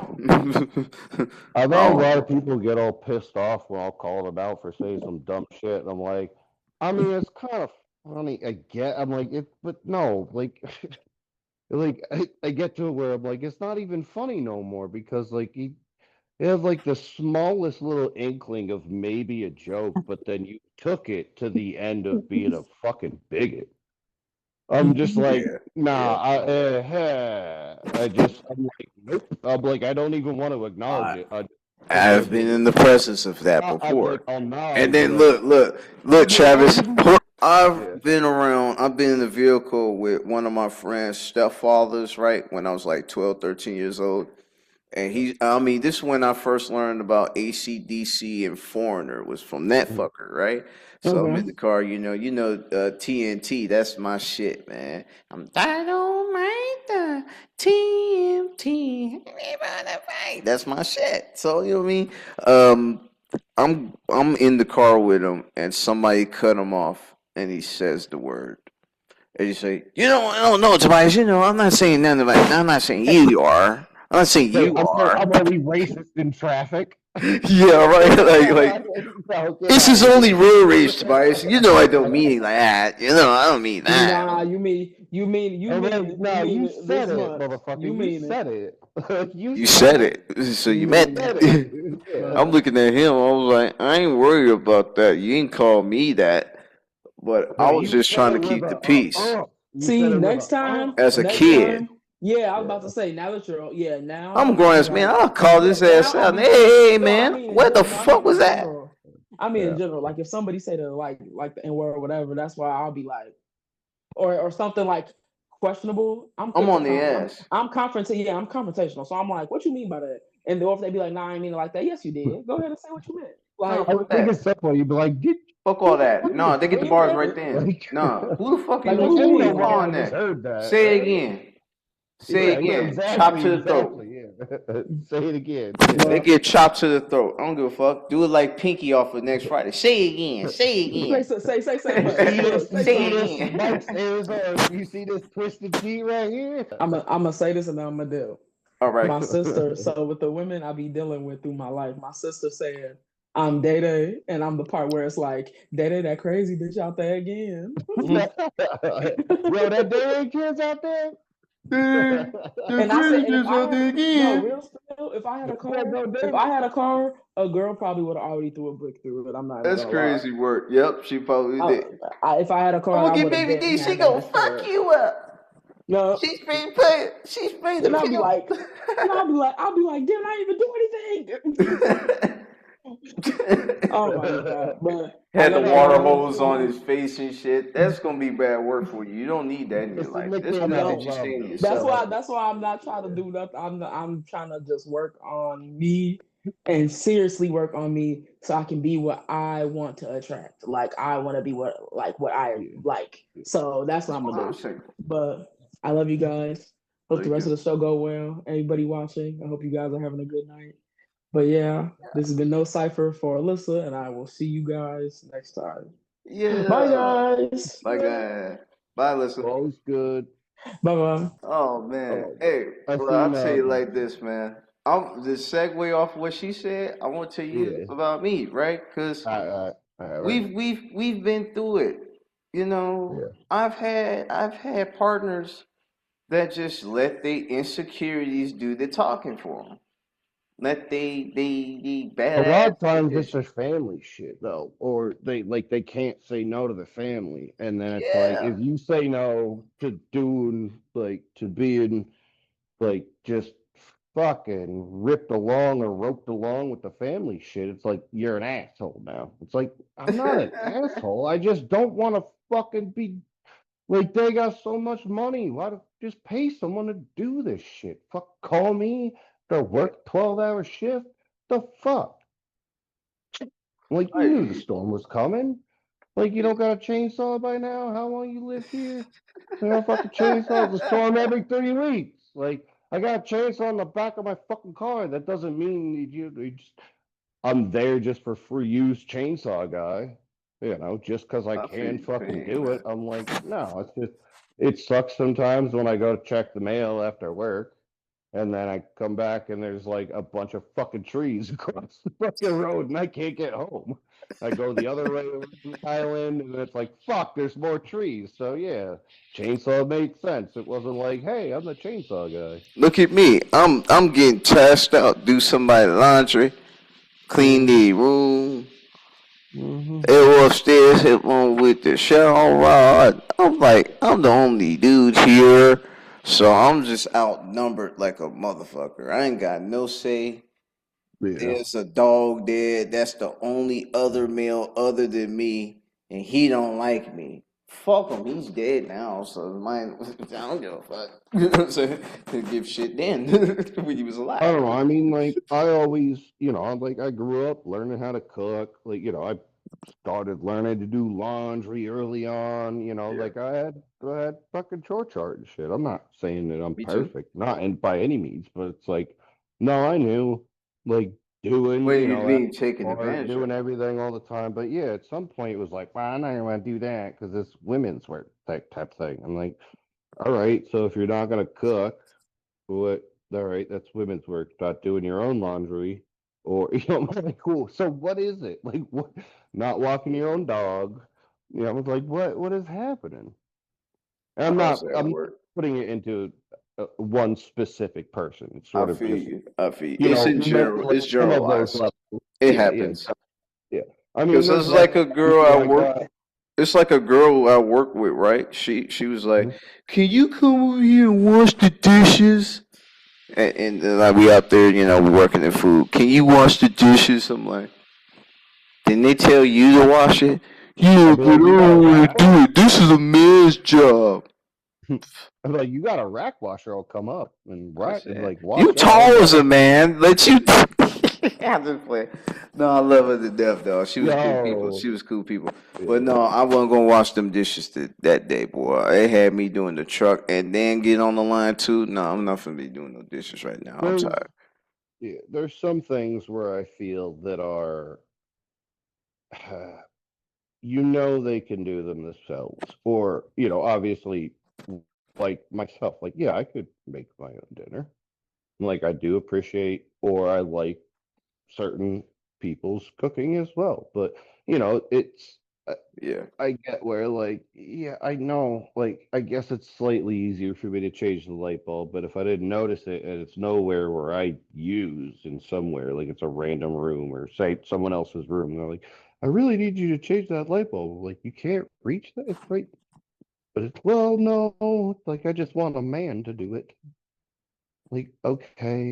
I've had a lot Oh, of people get all pissed off when I'll call them out for saying some dumb shit. And I'm like, I mean, it's kind of funny. I'm like, but no, like, like I get to where I'm like, it's not even funny no more because like you have like the smallest little inkling of maybe a joke, but then you took it to the end of being a fucking bigot. I'm just like, yeah. nah, Yeah. I'm like, nope. I'm like, I don't even want to acknowledge I, it. I just want to I've be been like, in the presence of that I'm like, before. I'll And nod, but then like, look, I'll Travis. even, yeah. I've been in the vehicle with one of my friend's stepfathers, right? When I was like 12, 13 years old. And I mean, this is when I first learned about ACDC and Foreigner was from that fucker, right? So I'm in the Okay. car, TNT, that's my shit, man. I don't mind the TNT. That's my shit. So, you know what I mean? I'm in the car with him and somebody cut him off and he says the word. And you say, I don't know, Tobias, I'm not saying nothing about it. I'm not saying you are. I'm not saying Say, you are. I'm only racist in traffic. Yeah, right. Like No, get this out is of only here. real rage, Tobias. I don't mean it like that. I don't mean that. Nah, And then, you no, mean you it this said it, much. You motherfucker. You mean it. said it. You You said said it. it, so You you You meant mean said it. it. it. Yeah. I'm looking at him. I was like, I ain't worried about that. You ain't call me that, but I No, was you just said trying it to with keep a the peace You said See, it with a as a next kid. time, Yeah, I was Yeah. about to say now that you're I'm a now grown I'm ass man. like I'll call yeah this now ass I'll out. be saying Hey, no I man, mean in what the general no I fuck mean was in that? general I mean in Yeah. general like if somebody say the like the N word or whatever that's why I'll be like or something like questionable I'm I'm quick to on the ass. I'm confrontational so I'm like what you mean by that and then if they be like nah I ain't mean it like that yes you did go ahead and say what you meant No, like I fuck would think that. at some point you'd be like, Fuck all who the that. fuck is No, they get the what you bars mean right then. like, No, who the fuck you? like what like you Who ain't you no mean way I calling like just that? heard that, Say it right? again. Say it Yeah, yeah, again. Chop exactly, to the throat. exactly, yeah. Say it again. They well get chopped to the throat. I don't give a fuck. Do it like Pinky off of next Friday. Say it again. Say say it say You what see say this? look You say see again. something this? Say it Mike's again. Arizona. You see this twisted T right here? I'm gonna say this and then I'm gonna do All right. my sister. So with the women I be dealing with through my life, my sister said, I'm Day and I'm the part where it's like, Day that crazy bitch out there again. Mhm. Yo, that dairy kids out there? The And I said, crazy and if bitch I out had there no again. real spill, Yeah, go if there. I had a car, a girl probably would have already threw a brick through it. I'm not even That's gonna lie. crazy work. Yep, she probably did. If I had a I'm car, gonna I get would have Baby been D. She had that gonna bitch fuck for it. you up. No, She's been paying. She's been the and pimp. I'll be like, didn't I even do anything? Oh my god! But I Had the love you water guys. hose on his face and shit. That's gonna be bad work for you. You don't need that in your It's a life. This nickname good out No, of that you love, stay to though. that's yourself. why I'm not trying to do nothing. I'm trying to just work on me and seriously work on me so I can be what I want to attract. Like I want to be what I Yeah. like. So that's what That's I'm what gonna I'm do. saying. But I love you guys. Hope Love the you rest of too. the show go well. Everybody watching, I hope you guys are having a good night. But yeah, this has been No Cipher for Alyssa, and I will see you guys next time. Bye Yeah. guys. Like that. Bye, listen. All's good. Bye bye. Oh man. Oh, Hey, I well, I'll seen, tell you like this, man. I'm the segue off what she said. I want to tell you yeah. about me, right? Because Right. we've been through it. You know, Yeah. I've had partners that just let their insecurities do the talking for them. Let they A lot of badass times it's position. just family shit though, or they can't say no to the family, and then it's like Yeah. if you say no to doing to being just fucking ripped along or roped along with the family shit, it's like you're an asshole now. It's like I'm not an asshole. I just don't want to fucking be like they got so much money. Why don't just pay someone to do this shit? Fuck, call me to work 12-hour shift. The fuck. Like you I knew the storm was coming. Like you don't got a chainsaw by now? How long you lived here? You know, fucking chainsaws a storm every 3 weeks. Like I got a chainsaw in the back of my fucking car. That doesn't mean you just I'm there just for free use chainsaw guy. You know, just because I I feel can your fucking pain, do it. man. I'm like, no, it's just it sucks sometimes when I go to check the mail after work. And then I come back and there's like a bunch of fucking trees across the fucking road and I can't get home. I go the other way around the island and it's like, fuck, there's more trees. So yeah, chainsaw made sense. It wasn't like, hey, I'm the chainsaw guy. Look at me. I'm getting tasked out. Do somebody laundry, clean Mm-hmm. the room. Mm-hmm. They were upstairs, hit one with the shower rod. I'm like, I'm the only dude here, so I'm just outnumbered like a motherfucker. I ain't got no say. Yeah. There's a dog there. That's the only other male other than me, and he don't like me. Fuck him. He's dead now, so mine. I don't give a fuck. You know what I'm saying? To give shit then when he was I alive. don't know. I mean, like, I always, I grew up learning how to cook. I started learning to do laundry early on. Yeah, I had fucking chore chart and shit. I'm not saying that I'm me too. perfect, not in by any means, but it's like, no, I knew, like, doing, When you that being taken part, advantage of. doing everything all the time. But yeah, at some point it was like, well, I'm not gonna want to do that because it's women's work type thing. I'm like, all right, so if you're not gonna cook. What? All right, that's women's work. Not doing your own laundry, or I'm like, cool. So what is it? Like, what? Not walking your own dog. I was like, what is happening? And I I'm was not. at I'm work. putting it into one specific person. It's I sort of feel just, you. I feel you. It's in general. mentally It's some of those generalized. levels. It Yeah, yeah, happens. yeah. I mean, Because there's there's like levels a girl where I I work. got. it's like a girl I work with, right? She was like, Mhm. "Can you come over here and wash the dishes?" And like we out there, we working the food. Can you wash the dishes? I'm like, didn't they tell you to wash it? Yeah, I'd be but I like, you got a don't rack want to washer? do it. This is a man's job. I'd be like, you got a rack washer? I'll come up and I rack and said, like "You wash that. I tall as got a it. man. Let you." I'm just playing. No, I love her to death, though. She was cool people. Yo, She was cool people. But yeah. no, I wasn't gonna wash them dishes that day, boy. They had me doing the truck and then get on the line too. No, I'm not gonna be doing no dishes right now. I'm There's tired. there's some things where I feel that are, they can do them themselves, or obviously, like myself, like yeah, I could make my own dinner. Like I do appreciate, or I like certain people's cooking as well. But it's I Yeah, I get where like yeah, I know like I guess it's slightly easier for me to change the light bulb, but if I didn't notice it and it's nowhere where I use in somewhere, like it's a random room or say someone else's room, and they're like, I really need you to change that light bulb. Like you can't reach that, it's right. But it's well, no, like I just want a man to do it. Like,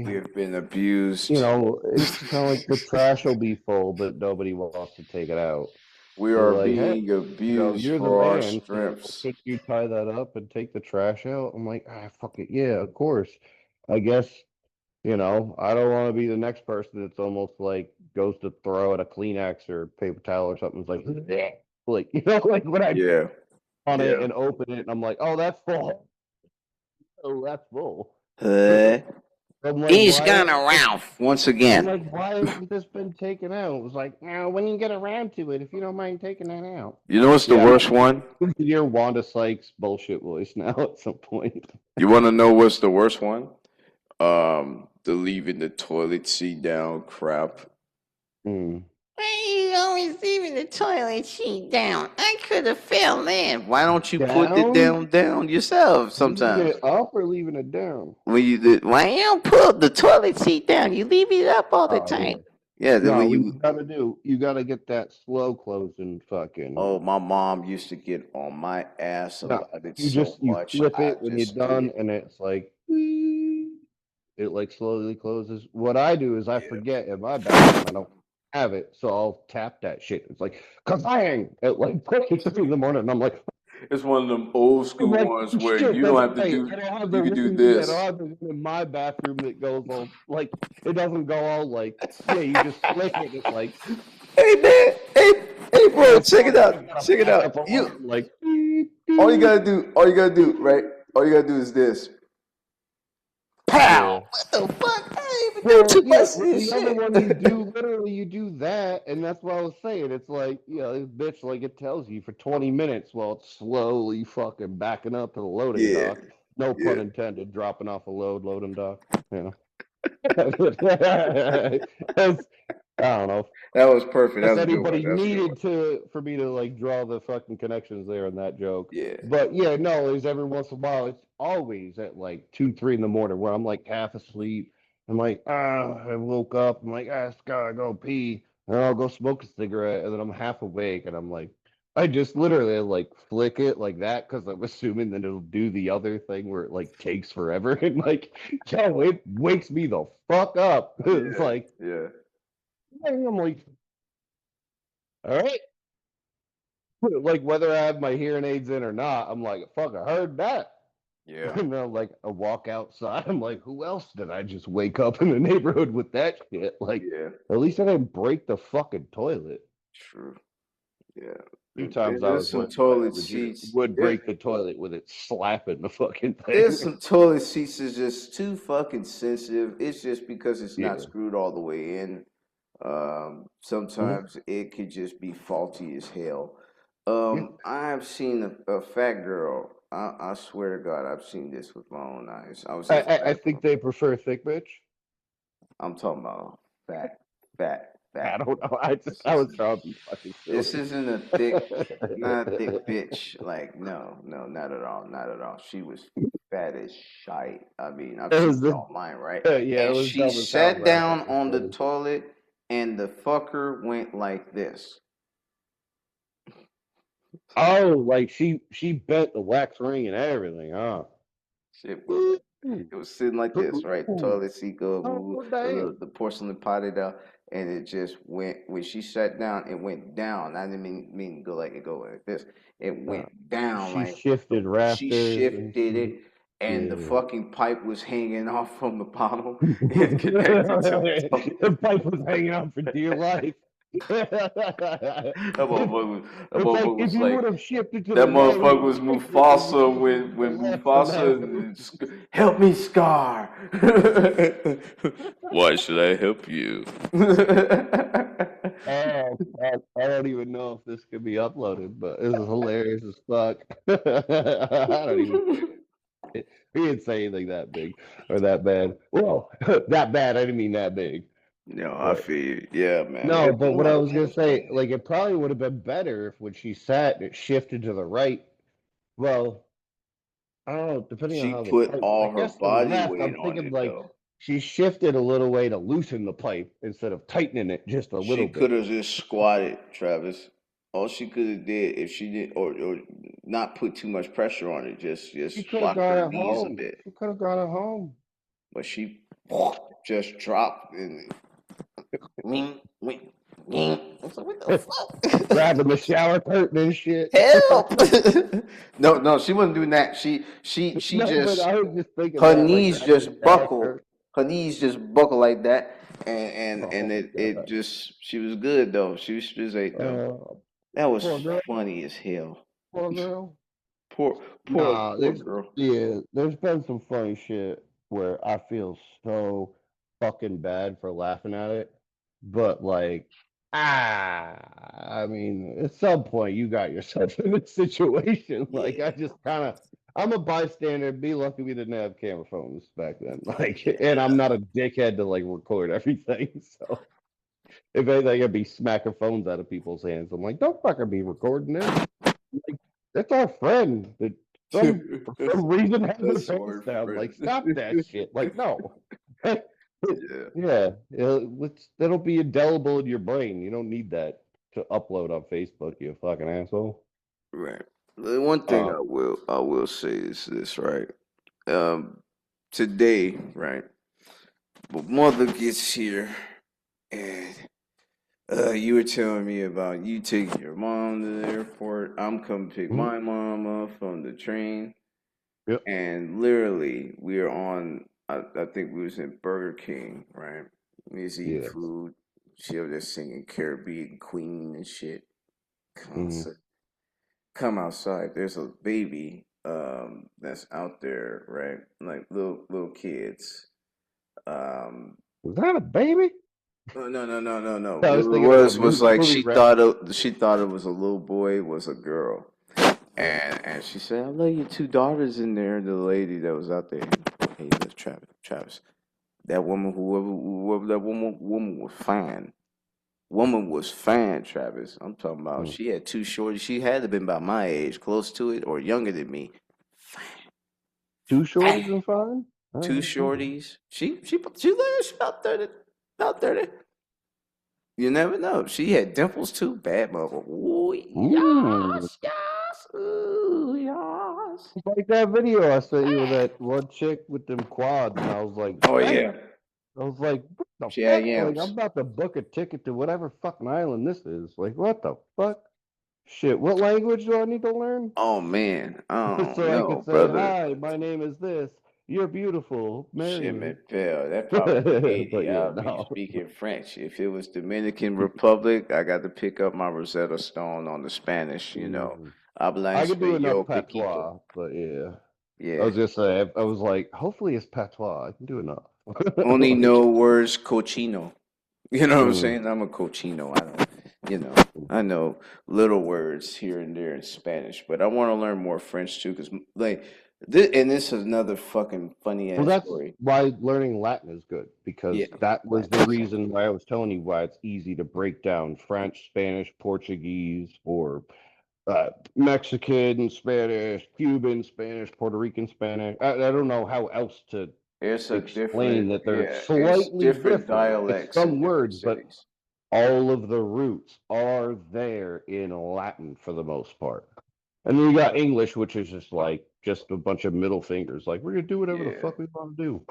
we okay. have been abused. It's kind of like the trash will be full, but nobody wants to take it out. We So are like, hey, being abused you're the for our man, so strengths. could you tie that up and take the trash out? I'm like, fuck it, yeah, of course. I guess, I don't want to be the next person that's almost like goes to throw at a Kleenex or paper towel or something. It's like, "Bleh." Like, like when I Yeah, on it yeah. and open it, and I'm like, oh, that's full. Oh, that's full. Uh, I'm like, he's why gonna isn't this Ralph once I'm again. like, why hasn't this been taken out? It was like, now when you get around to it, if you don't mind taking that out. You know what's the Yeah, I'm worst one? gonna hear Wanda Sykes bullshit voice now at some point. You want to know what's the worst one? The leaving the toilet seat down crap. Mm. Why are you always leaving the toilet seat down? I could have fell in. Why don't you put it Down? down yourself Leaving sometimes? it up or leaving it down? Why you don't put the toilet seat down? You leave it up all the Oh time. yeah. Yeah, then No, when what you you gotta do, you gotta get that slow closing oh, fucking. my mom used to get on my ass No, about it you so just you much. flip I it when you're just did done, it. and it's like it like slowly closes. What I do is I Yeah. forget in my bathroom I don't have it, so I'll tap that shit. It's like kabang at like 3 in the morning, and I'm like, It's one of them old I'm school like, ones where shit, you don't that's have to right. do. I don't have the You could do room. Yeah, I don't this. have the room in my bathroom that goes all like it doesn't go all like yeah. You just flick it. It's like Hey man, hey bro, yeah, check it fuck. I've out, got a check it backup out. You alarm. Like all you gotta do, right? All you gotta do is this. Pow! yeah. What the fuck? I didn't even do Well, too yeah, much of this the other shit. one you do literally you do that, and that's what I was saying. It's like, this bitch like it tells you for 20 minutes while it's slowly fucking backing up to the loading Yeah, dock. No yeah. pun intended, dropping off a loading dock. You know. That's- I don't know That was perfect. That if was a good one. anybody That's a good one. needed to for me to like draw the fucking connections there in that joke. Yeah, But yeah, no, there's every once in a while. It's always at like 2, 3 in the morning where I'm like half asleep. I'm like, I woke up. I'm like, I just gotta go pee, and I'll go smoke a cigarette, and then I'm half awake, and I'm like, I just literally like flick it like that because I'm assuming that it'll do the other thing where it like takes forever, and like, yo, it wakes me the fuck up. It's yeah, like, yeah, I'm like, all right. Like whether I have my hearing aids in or not, I'm like, fuck, I heard that. yeah, Like a walk outside. I'm like, who else did I just wake up in the neighborhood with that shit? Like, yeah. at least I didn't break the fucking toilet. True. Yeah. A few times I There's was some where I toilet legit seats. would break the toilet with it slapping the fucking There's thing. some toilet seats that's just too fucking sensitive. It's just because it's not Yeah. screwed all the way in. Mhm. Sometimes it could just be faulty as hell. Yeah. I've seen a fat girl. I swear to God, I've seen this with my own eyes. I was I, in the I, I think bathroom. they prefer thick bitch. I'm talking about fat, fat, I fat. don't know. This I is was trying to be fucking this silly. isn't a thick, not a thick bitch. Like no, no, not at all, not at all. She was fat as shite. I mean, I've It seen was it the online, right? yeah, it And was she dumb as hell sat back in down the on the day. toilet, and the fucker went like this. Oh, like she bent the wax ring and everything, huh? Shit, bro. Ooh, It was sitting like this, right? The ooh. toilet seat go, Oh damn. the porcelain potted out, and it just went. When she sat down, it went down. I didn't mean to go like this. It Uh, went down she like shifted she rafters and shifted shit. it, and the Yeah. fucking pipe was hanging off from the bottom. It connected to the toilet. The pipe was hanging out for dear life. That It's like motherfucker if was you like would have shifted to that the right, it motherfucker would was have taken it. If you Mufasa shifted to the when left, somehow it would help me, Scar. Why should I help you? Oh, fuck. I don't even know if this could be uploaded, but this is hilarious as fuck. I don't even care. He didn't say anything that big or that bad. Well, that bad. I didn't mean that big. No, I But feel you. Yeah, man. no, but what I was It gonna was funny. say, like, it probably would have been better if when she sat, it shifted to the right. Well, I don't know, depending on She how the put pipe. I all her guess the body left. weight I'm on thinking it like though. she shifted a little way to loosen the pipe instead of tightening it just a She little bit. could have just squatted, Travis. All she could have did if she did, or not put too much pressure on it, She just could have lock gone her at knees a home. bit. She could have gone at home. But she just dropped and wing, wing, wing. I was like, what the fuck? Grabbing the shower curtain and shit. Help! No, she wasn't doing that. She No, but just I was just thinking her that, like knees grabbing the just shower buckled. curtain. Her knees just buckled like that, and Oh it god. just she was good though. She was just ate though. Uh, That was poor girl. funny as hell. Poor girl. Poor Nah, poor there's girl. yeah, there's been some funny shit where I feel so fucking bad for laughing at it. But like, I mean, at some point you got yourself in a situation. Like Yeah, I just kind of, I'm a bystander. Be lucky we didn't have camera phones back then. Like, and yeah. I'm not a dickhead to like record everything. So if anything, I'd be smacking phones out of people's hands. I'm like, don't fucking be recording this. Like, that's our friend that some for some reason has their That's pants our down. Like, friend. stop that shit. Like, no. Yeah, Yeah, let's that'll be indelible in your brain. You don't need that to upload on Facebook, you fucking asshole. right. The one thing Uh, I will say is this, right? Um, today, right? My mother gets here, and you were telling me about you taking your mom to the airport. I'm coming to pick mhm, my mom up from the train, yep, and literally we are on. I think we was in Burger King, right? We was eating yes, food. She was just singing Caribbean Queen and shit. mhm. Concert. Come outside. There's a baby that's out there, right? Like little kids. Um, Was that a baby? no. I What was it thinking of a was like movie reference. she thought it was a little boy, it was a girl. And she said, I love your two daughters in there. The lady that was out there. Hey, look, Travis. That woman, whoever that woman was fine. Woman was fine, Travis. I'm talking about Mm. she had two shorties. She had to have been about my age, close to it, or younger than me. Fine. Two Fine. shorties and fine. All Two right, okay. shorties. She about 30. About 30. You never know. She had dimples too. Bad mother. Ooh, Mm. yes, yes. Ooh, yes. It's like that video I sent you with that one chick with them quads, and I was like, Oh that. yeah. I was like, what the She had fuck? Like, I'm yams. about to book a ticket to whatever fucking island this is. Like, what the fuck? Shit, what language do I need to learn? Oh man. I don't So I could know, say, brother. hi, my name is this. You're beautiful. Marry Shit, me. man, Phil, that probably be But Haiti. yeah, I'll be no. speaking French. If it was Dominican Republic, I got to pick up my Rosetta Stone on the Spanish, you know. Mhm. Habla I could do enough español poquito. patois, but yeah. I Yeah. was just say, I was like, hopefully it's patois. I can do enough. Only Like, know words cochino. You know what I'm mm, saying? I'm a cochino. I don't, you know, I know little words here and there in Spanish, but I want to learn more French too, because like, and this is another fucking funny well, ass that's story. why learning Latin is good Yeah, because that was the Latin. reason why I was telling you why it's easy to break down French, Spanish, Portuguese, or Mexican Spanish, Cuban Spanish, Puerto Rican Spanish. I don't know how else to It's a explain different, that they're yeah, it's slightly different different. It's dialects in some different words, but cities. all of the roots are there in Latin for the most part. And then you got English, which is just a bunch of middle fingers. Like, we're gonna do whatever the fuck we want to do.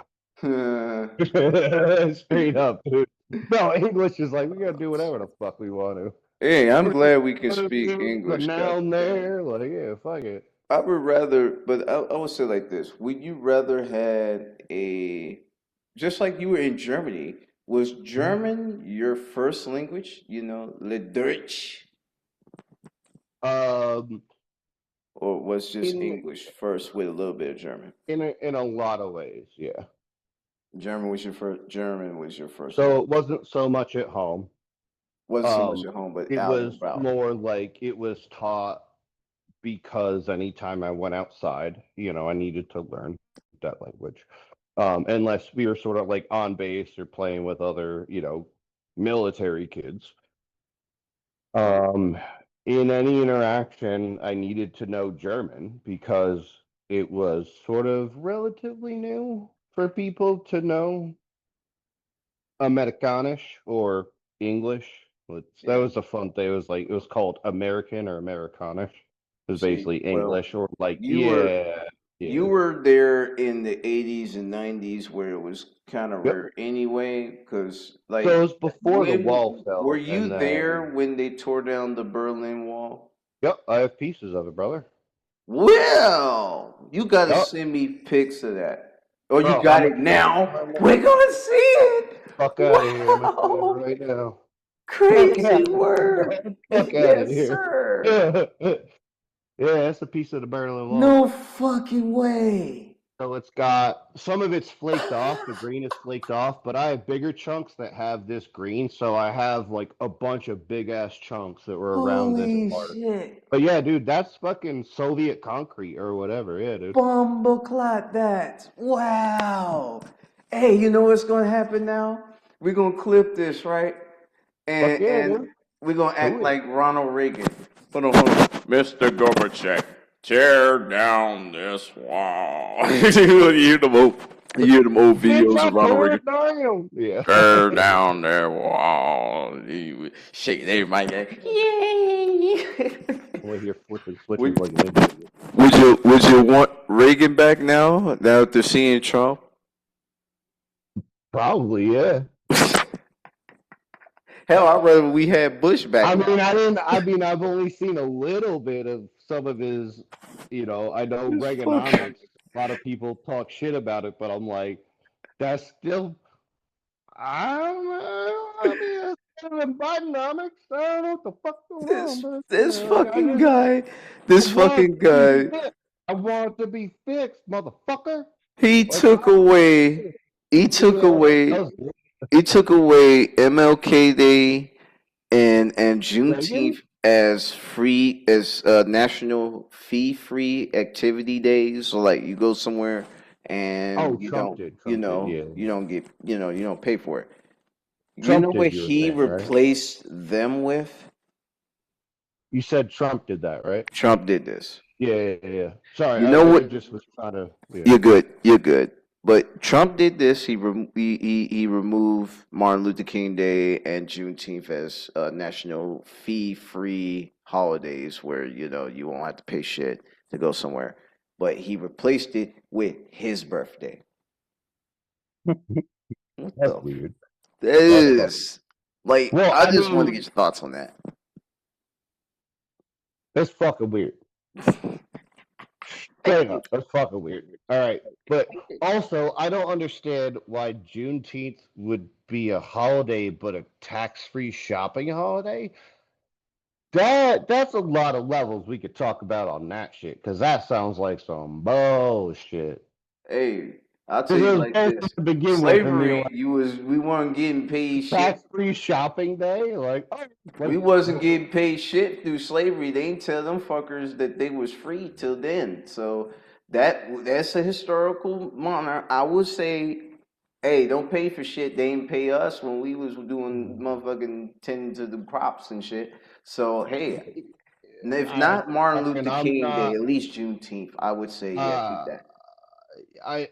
Straight up, dude. No, English is like, we gotta do whatever the fuck we want to. Hey, I'm We're glad we can gonna speak do the English. God noun damn. there. Like, yeah, fuck it. I would rather, but I would say like this: would you rather had a, just like you were in Germany, was German your first language? You know, le Deutsch, Um, or was just in English first with a little bit of German? in a lot of ways, yeah. German was your first So language. it wasn't so much at home. Wasn't so much Um, at home, but it out and was about. more like it was taught because anytime I went outside, I needed to learn that language. Unless we were sort of like on base or playing with other, military kids. Um, in any interaction, I needed to know German because it was sort of relatively new for people to know Americanish or English. That Yeah. was a fun thing. It was called American or Americanish. It was See, basically well, English or like you were yeah, you yeah. were there in the 80s and 90s where it was kind of Yep. rare anyway, because So it like was before the wall when were fell, you and then there when they tore down the Berlin Wall? yep, I have pieces of it, brother. Well, you gotta Yep, send me pics of that. Or you bro, got it now? We're gonna see it. fuck out of here. I'm gonna do it Wow. right now. Fuck Crazy out of here, word. man. Fuck out of Yes, here. sir. Yeah, that's a piece of the Berlin Wall. No fucking way. So it's got some of it's flaked off, the green is flaked off, but I have bigger chunks that have this green, so I have like a bunch of big ass chunks that were around this Holy part. shit. But yeah, dude, that's fucking Soviet concrete or whatever. Yeah, dude. Bumbleclot that. Wow. Hey, you know what's gonna happen now? We're gonna clip this, right? Fuck yeah, And dude. we're gonna Do act it. like Ronald Reagan. Hold on. Mr. Gorbachev, tear down this wall. You hear them old Bitch, videos I of Ronald tore Reagan. it down. Yeah. Tear down their wall. He was shaking everybody. Yay! Only hear flipping switches would, like an idiot. would you want Reagan back now? Now that they're seeing Trump? Probably, yeah. Hell, I'd rather we had Bush back I mean, now. I didn't. I mean, I've only seen a little bit of some of his. I know This fucking Reaganomics. A lot of people talk shit about it, but I'm like, that's still. I mean, it's better than Bidenomics. I don't know what the fuck's going on, this but this I fucking just guy, I this want fucking it to be guy. fixed. I want it to be fixed, motherfucker. He Let's took go. away. He took Yeah, away. that was He took away MLK Day and Reagan. Juneteenth as free as national fee-free activity days. So like you go somewhere Oh, and you Trump don't, did. Trump did. Yeah, you don't get, you don't pay for it. You know Trump what did. You were he saying, right? replaced them with? You said Trump did that, right? Trump did this. Yeah, yeah, yeah. Sorry, You know I what? just was trying to. Yeah. You're good. You're good. But Trump did this. He removed Martin Luther King Day and Juneteenth as national fee-free holidays where you won't have to pay shit to go somewhere. But he replaced it with his birthday. What That's the? weird. That That's fucking. is like Well, I I just wanted to mean, get your thoughts on that. that's fucking weird. Straight up, that's fucking weird. All right, but also, I don't understand why Juneteenth would be a holiday, but a tax-free shopping holiday. That's a lot of levels we could talk about on that shit, because that sounds like some bullshit. Hey, I'll tell Because you it was like bullshit this. to begin with, and Slavery, we weren't getting paid shit. tax-free shopping day, like, oh, We like, wasn't getting paid shit through slavery. They ain't tell them fuckers that they was free till then. So that's a historical honor. I would say, hey, don't pay for shit. They ain't pay us when we was doing motherfucking tending to the crops and shit. So hey, if I, not Martin and Luther I'm King Day, not. at least Juneteenth, I would say, yeah, keep Uh, that.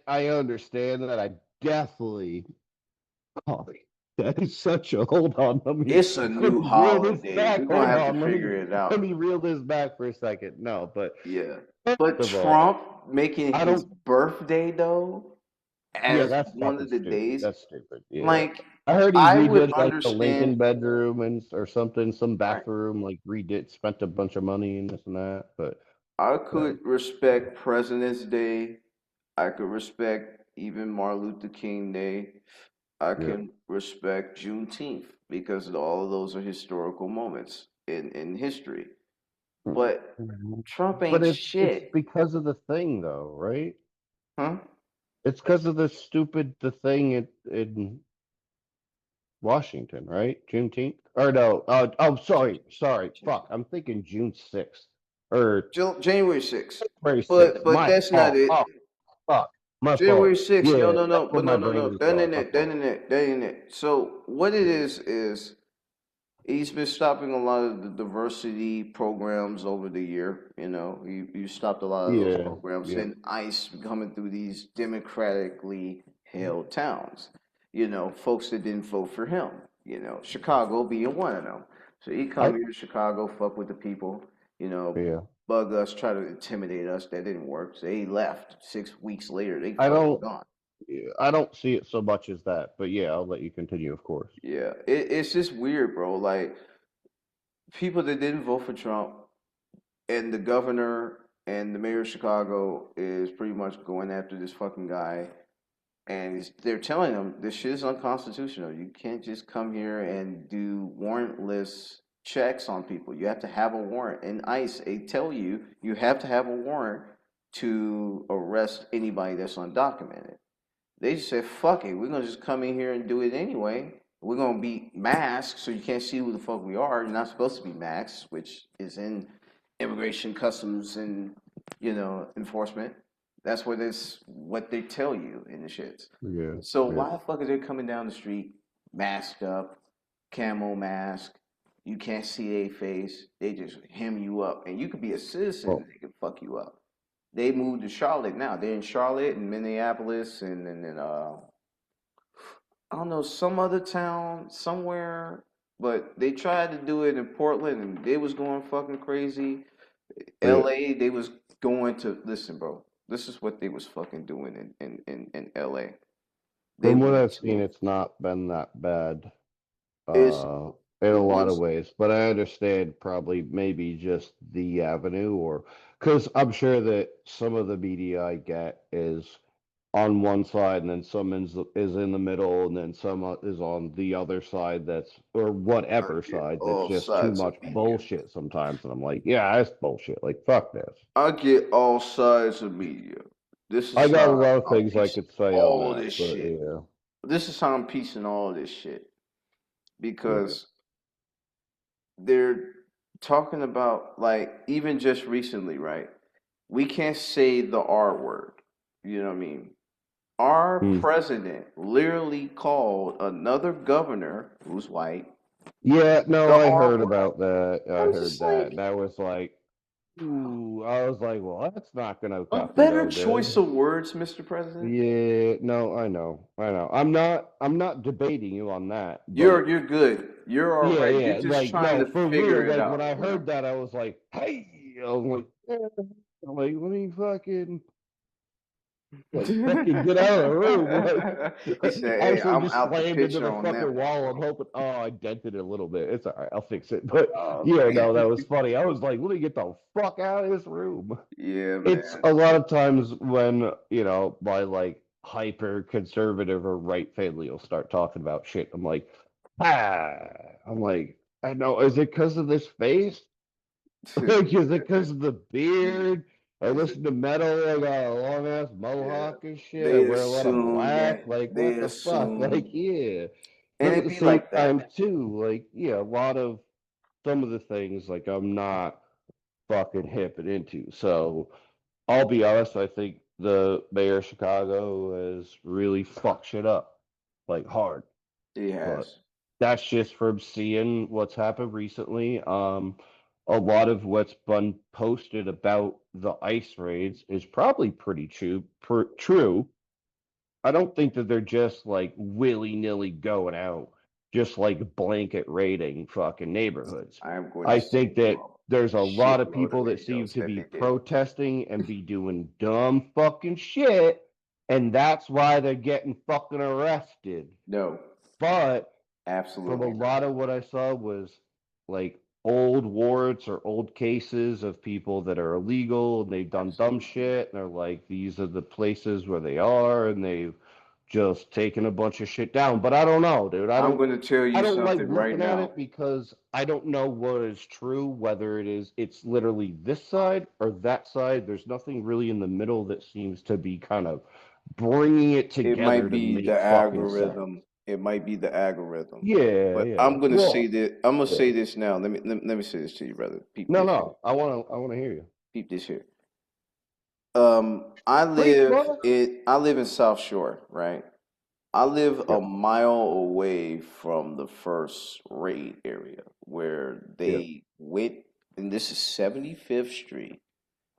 I understand that. I definitely. Oh, That is such a hold on. It's a Let new me reel this holiday. back. We're gonna Hold have to on. figure it Let out. me reel this back for a second. No, but Yeah. first But of all, Trump making I his don't. birthday though Yeah, as that's one fucking of the stupid. days, That's stupid. Yeah, like I heard he I would redid like the understand. Lincoln bedroom and or something, some Right. bathroom, like redid, spent a bunch of money and this and that. But I uh, could respect President's Day. I could respect even Martin Luther King Day. I yeah. can respect Juneteenth because all of those are historical moments in history. But Mhm. Trump But ain't it's shit, because of the thing though, right? huh? It's because of the thing in Washington, right? Juneteenth? Or no, sorry. Fuck. I'm thinking June 6th. Or January 6th. February But 6th. but My that's not fault. it. Oh, fuck. My January fault. 6th. No, Yeah, no, that's no. where But my no, no, brain no. is That going. ain't My it. That fault. ain't it. That ain't it. So what it is he's been stopping a lot of the diversity programs over the year. You know, you stopped a lot of those Yeah, programs, yeah. and ICE coming through these democratically held towns. You know, folks that didn't vote for him. You know, Chicago being one of them. So he I come here to Chicago, fuck with the people. You know, yeah. bug us, try to intimidate us. That didn't work. So he left. 6 weeks later, they I fucking don't gone. yeah, I don't see it so much as that. But yeah, I'll let you continue, of course. Yeah, it's just weird, bro. Like people that didn't vote for Trump and the governor and the mayor of Chicago is pretty much going after this fucking guy, and they're telling him this shit is unconstitutional. You can't just come here and do warrantless checks on people. You have to have a warrant. And ICE, they tell you you have to have a warrant to arrest anybody that's undocumented. They just said, fuck it, we're gonna just come in here and do it anyway. We're gonna be masked so you can't see who the fuck we are. You're not supposed to be masked, which is in immigration, customs, and enforcement. That's what they tell you in the shits. Yeah, So yeah. why the fuck are they coming down the street masked up, camo mask? You can't see their face. They just hem you up, and you could be a citizen. Well, They can fuck you up. They moved to Charlotte now. They're in Charlotte and Minneapolis and I don't know, some other town somewhere. But they tried to do it in Portland and they was going fucking crazy. yeah. LA, they was going to listen, bro. This is what they was fucking doing in LA. They From what went I've seen, to it's not been that bad. it's uh, in the a lot of ones ways. But I understand probably maybe just the avenue, or because I'm sure that some of the media I get is on one side, and then some is in the middle, and then some is on the other side that's or I whatever get side that's all just too sides of much media. bullshit sometimes, and I'm like, yeah, that's bullshit. Like fuck this. I get all sides of media. This I is got a how lot of I'm things I piecing could say on all that, this but shit. yeah, This is how I'm piecing all this shit yeah. because they're talking about like even just recently, right? We can't say the R word. You know what I mean? Our Hmm. president literally called another governor who's white Yeah, no, the I R heard word. about that. I I'm heard just that. like That was like, ooh, I was like, well, that's not gonna a fucking better go choice good. of words, Mr. President. Yeah, no, I know. I'm not debating you on that, You're but you're good. You're all yeah, right. You're yeah, just like trying no, to for real. figure it Like when out, I you know. heard that, I was like, hey, I was like, I'm like, let me fucking get out of the room. He Like, said, I "Hey, actually I'm just out the slammed into picture the on fucking that one, wall. I'm bro." hoping, oh, I dented it a little bit. It's all right. I'll fix it. But Oh yeah, man. no, that was funny. I was like, let me get the fuck out of this room. Yeah, It's man. a lot of times when, my like hyper conservative or right family will start talking about shit. I'm like, ah, I'm like, I know. Is it because of this face? Like, is it because of the beard? I Is it? listen to metal. I got a long ass Yeah. mohawk and shit. I They wear a lot of assume black. that Like, they what the fuck? Like, assume, yeah. and But at it the be same like that. time, too, like, yeah, a lot of some of the things, like, I'm not fucking hip and into. So I'll be honest, I think the mayor of Chicago has really fucked shit up, like hard. He But has. that's just from seeing what's happened recently. A lot of what's been posted about the ice raids is probably pretty true. I don't think that they're just like willy nilly going out. just like blanket raiding fucking neighborhoods. I'm going to I send think you that a there's a lot of shitload of people that seem radios to that be they did. protesting and be doing dumb fucking shit, and that's why they're getting fucking arrested. No, But from a absolutely not. lot of what I saw was like old warrants or old cases of people that are illegal and they've done dumb Absolutely not. shit, and they're like, these are the places where they are, and they've just taken a bunch of shit down. But I don't know, dude. I'm going to tell I you don't like something right looking at now. it because I don't know what is true, whether it's literally this side or that side. There's nothing really in the middle that seems to be kind of bringing it It together might to be the make fucking sense. algorithm. It might be the algorithm. Yeah, But yeah. I'm gonna say Well, that. I'm gonna yeah. say this now. Let me say this to you, brother. Peep No, this here. no. I wanna hear you. Peep this here. Preach, brother. I live in South Shore, right? I live a Yep, mile away from the first raid area where yep, they went, and this is 75th Street.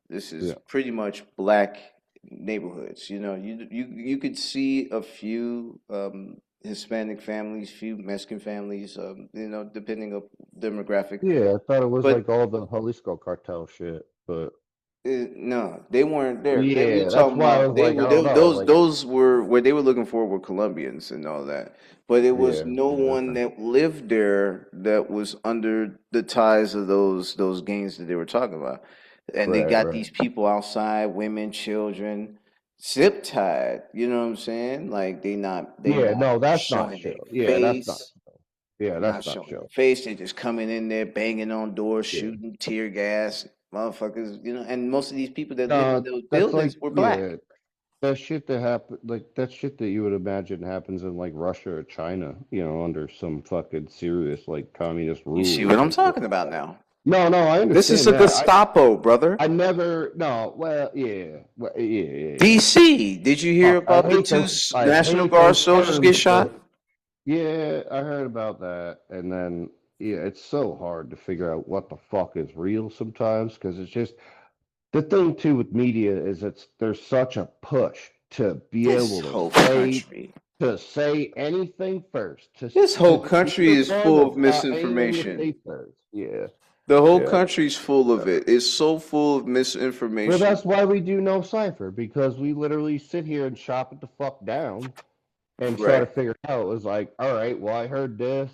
This is yeah. pretty much black neighborhoods. You could see a few Hispanic families, few Mexican families. Depending on demographic. Yeah, I thought it was But like all the Jalisco cartel shit, but no, they weren't there. We yeah, that's talking why I about was like, I don't know, like, those were where they were looking for were Colombians and all that. But it was yeah, no yeah, one okay, that lived there that was under the ties of those gangs that they were talking about. And they right, got right. these people outside, women, children, zip tied. You know what I'm saying? Like they Yeah, not no, that's not showing their chill. Yeah, that's not. face. Yeah, They're not that's not showing their chill. face. They're just coming in there, banging on doors, Yeah, shooting tear gas, motherfuckers. And most of these people that live in no, those that's like, buildings were black. yeah, that shit that happen, like that shit that you would imagine happens in like Russia or China, under some fucking serious like communist You see rule. what I'm Like, talking about now? no, no, I This is understand a that. Gestapo, brother. I never, no, well, yeah, yeah, yeah. DC. Did you hear I about the hate two those. I National hate Guard those soldiers get terms, shot? but yeah, I heard about that. And then, yeah, it's so hard to figure out what the fuck is real sometimes because it's just the thing too with media is there's such a push to be This able whole country. to say anything first This to whole be country the is one full of that's got anything to misinformation. say first. Yeah, The whole yeah. country's full of it. It's so full of Well, misinformation. that's why we do no cipher because we literally sit here and chop it the fuck down and try to Right. figure it out. It was like, all right, well, I heard this,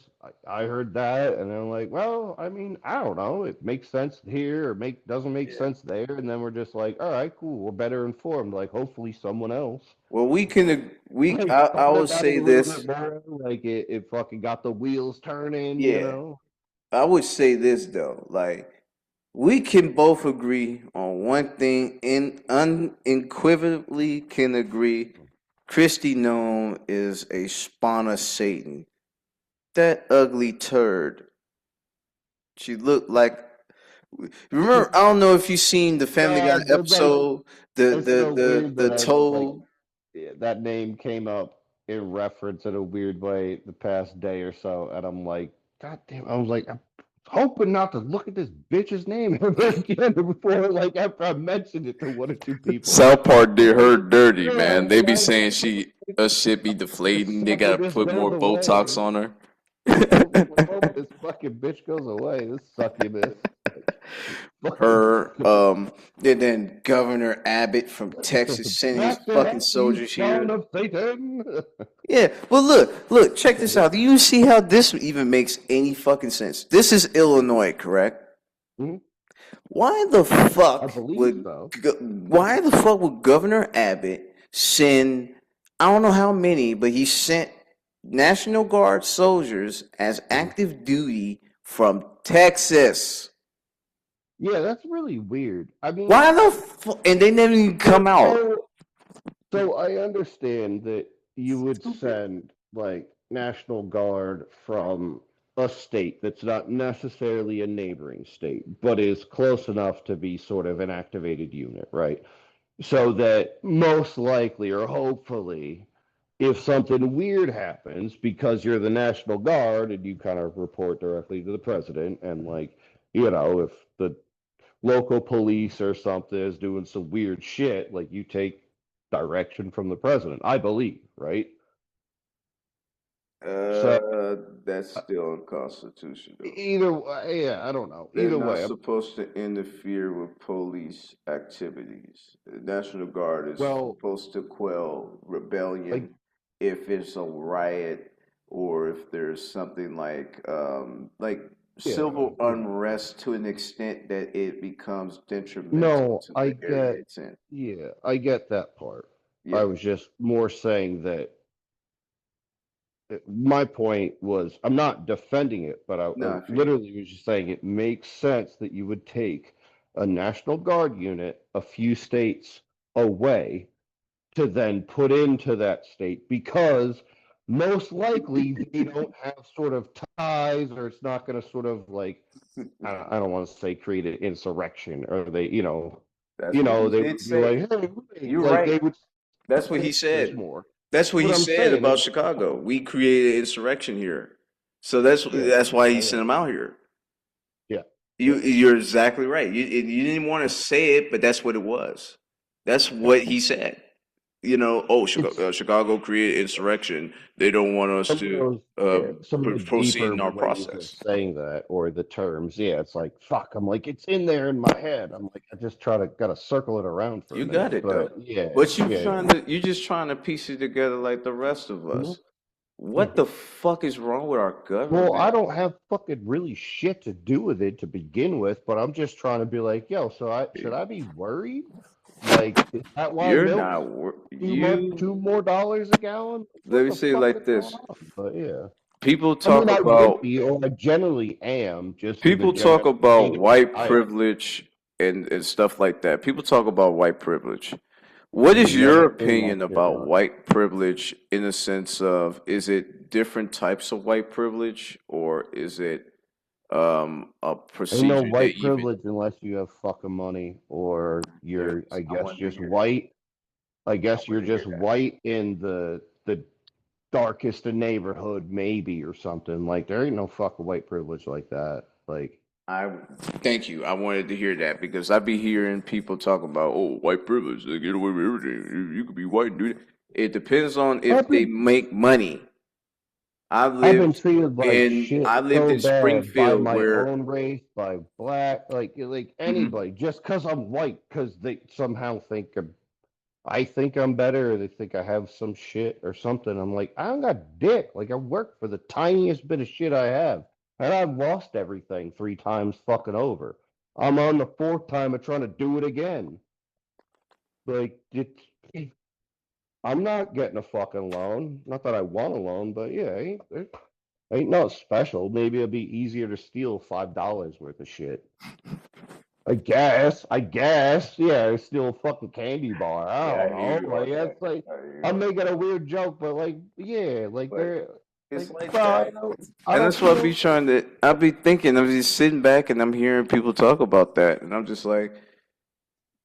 I heard that, and then I'm like, well, I mean, I don't know, it makes sense here or doesn't make Yeah. sense there, and then we're just like, all right, cool, we're better informed. Like, hopefully, someone else Well, we can like I thought will about it say a little bit this. more, like it fucking got the wheels turning, you Yeah. know? I would say this though. Like we can both agree on one thing and unequivocally can agree Christy Nome is a spawn of Satan. That ugly turd. She looked like remember I don't know if you seen the Family Guy No, but like, episode the it's so weird the that I like toe. that name came up in reference in a weird way the past day or so, and I'm like, God damn! I was like, I'm hoping not to look at this bitch's name ever again before, like after I mentioned it to one or two people. South Park did Like, her dirty, yeah, man. They be I was saying she her shit be the deflating. They gotta succubus put goes more Botox away. on her. I was like, the moment this fucking bitch goes away, this succubus, like, fucking Her, and then Governor Abbott from Texas sending his back to fucking hell, you soldiers son here. of Satan. Yeah, well, look, check this out. Do you see how this even makes any fucking sense? This is Illinois, correct? Mhm. Why the I fuck believe would so. why the fuck would Governor Abbott send I don't know how many, but he sent National Guard soldiers as Mhm. active duty from Texas. Yeah, that's really weird. I mean, Why the fuck? And they never even so come out. so so I understand that you would Stupid. send like National Guard from a state that's not necessarily a neighboring state, but is close enough to be sort of an activated unit, right? So that most likely or hopefully, if something weird happens because you're the National Guard and you kind of report directly to the president, and like, if the local police or something is doing some weird shit, like you take direction from the president, I believe, right? So That's uh, still unconstitutional. either way, yeah, I don't know. They're Either not way, supposed to interfere with police activities. The National Guard is well, supposed to quell like rebellion if it's a riot or if there's something like yeah, civil yeah. unrest to an extent that it becomes detrimental No, to I the area get, it's in. yeah, I get that part. I Yeah, was just more saying that my point was I'm not defending it, but I no, I feel you. literally was just saying it makes sense that you would take a National Guard unit a few states away to then put into that state because most likely they don't have sort of ties or it's not going to sort of like I don't want to say create an insurrection or they That's what he they did would be like say. hey wait, You're like right. they would That's what he this said. more. That's what What he I'm said saying about is Chicago. We created insurrection here. So that's why he yeah sent him out here. yeah yeah You're exactly right. You didn't want to say it, but that's what it was. That's yeah. what he said. It's Chicago created insurrection. They don't want us some of to those, yeah, some of the proceed deeper in our ways of process. saying that or the terms. Yeah, it's like fuck. I'm like, it's in there in my head. I'm like, I just gotta circle it around for a You got minute. it though, But yeah, but yeah, you're just trying to piece it together like the rest of mhm, us. What mhm. the fuck is wrong with our Well, I government? don't have fucking really shit to do with it to begin with, but I'm just trying to be like, yo, so I should I be worried? Like, is that why You're milk's not two more dollars a gallon? let What me the say it fuck is like going this. on? But yeah. People I mean, talk I would about be, or I generally am, just in the people talk general about state of where white I am. privilege and stuff like that. People talk about white privilege. What I've is your never seen that opinion shit about done. white privilege in the sense of is it different types of white privilege or is it a Ain't no procedure that white even privilege unless you have fucking money, or there you're, is? I I guess, wanted to just hear that. white. I I guess you're wanted to just hear that. white in the darkest of neighborhood, maybe, or something. Like, there ain't no fucking white privilege like that. Like, I thank you. I wanted to hear that because I be hearing people talk about white privilege. They get away with everything. You could be white and do that. It depends on I've if they been make money. I've been treated like I shit lived so in bad by Springfield my where own race, by black, like Mhm. anybody, just because I'm white, because they somehow think I think I'm better, or they think I have some shit or something. I'm like, I don't got dick. Like I work for the tiniest bit of shit I have, and I've lost everything 3 times fucking over. I'm on the fourth time of trying to do it again. Like I'm not getting a fucking loan. Not that I want a loan, but yeah, ain't not special. Maybe it'll be easier to steal $5 worth of shit. I guess. Yeah, steal a fucking candy bar. I Yeah, don't I hear know. you Like on that's that. like I hear you I'm on making a weird joke, but like yeah, like But they're it's like like bro, that. I And don't that's what I be feel trying to I be thinking, I'm just sitting back and I'm hearing people talk about that and I'm just like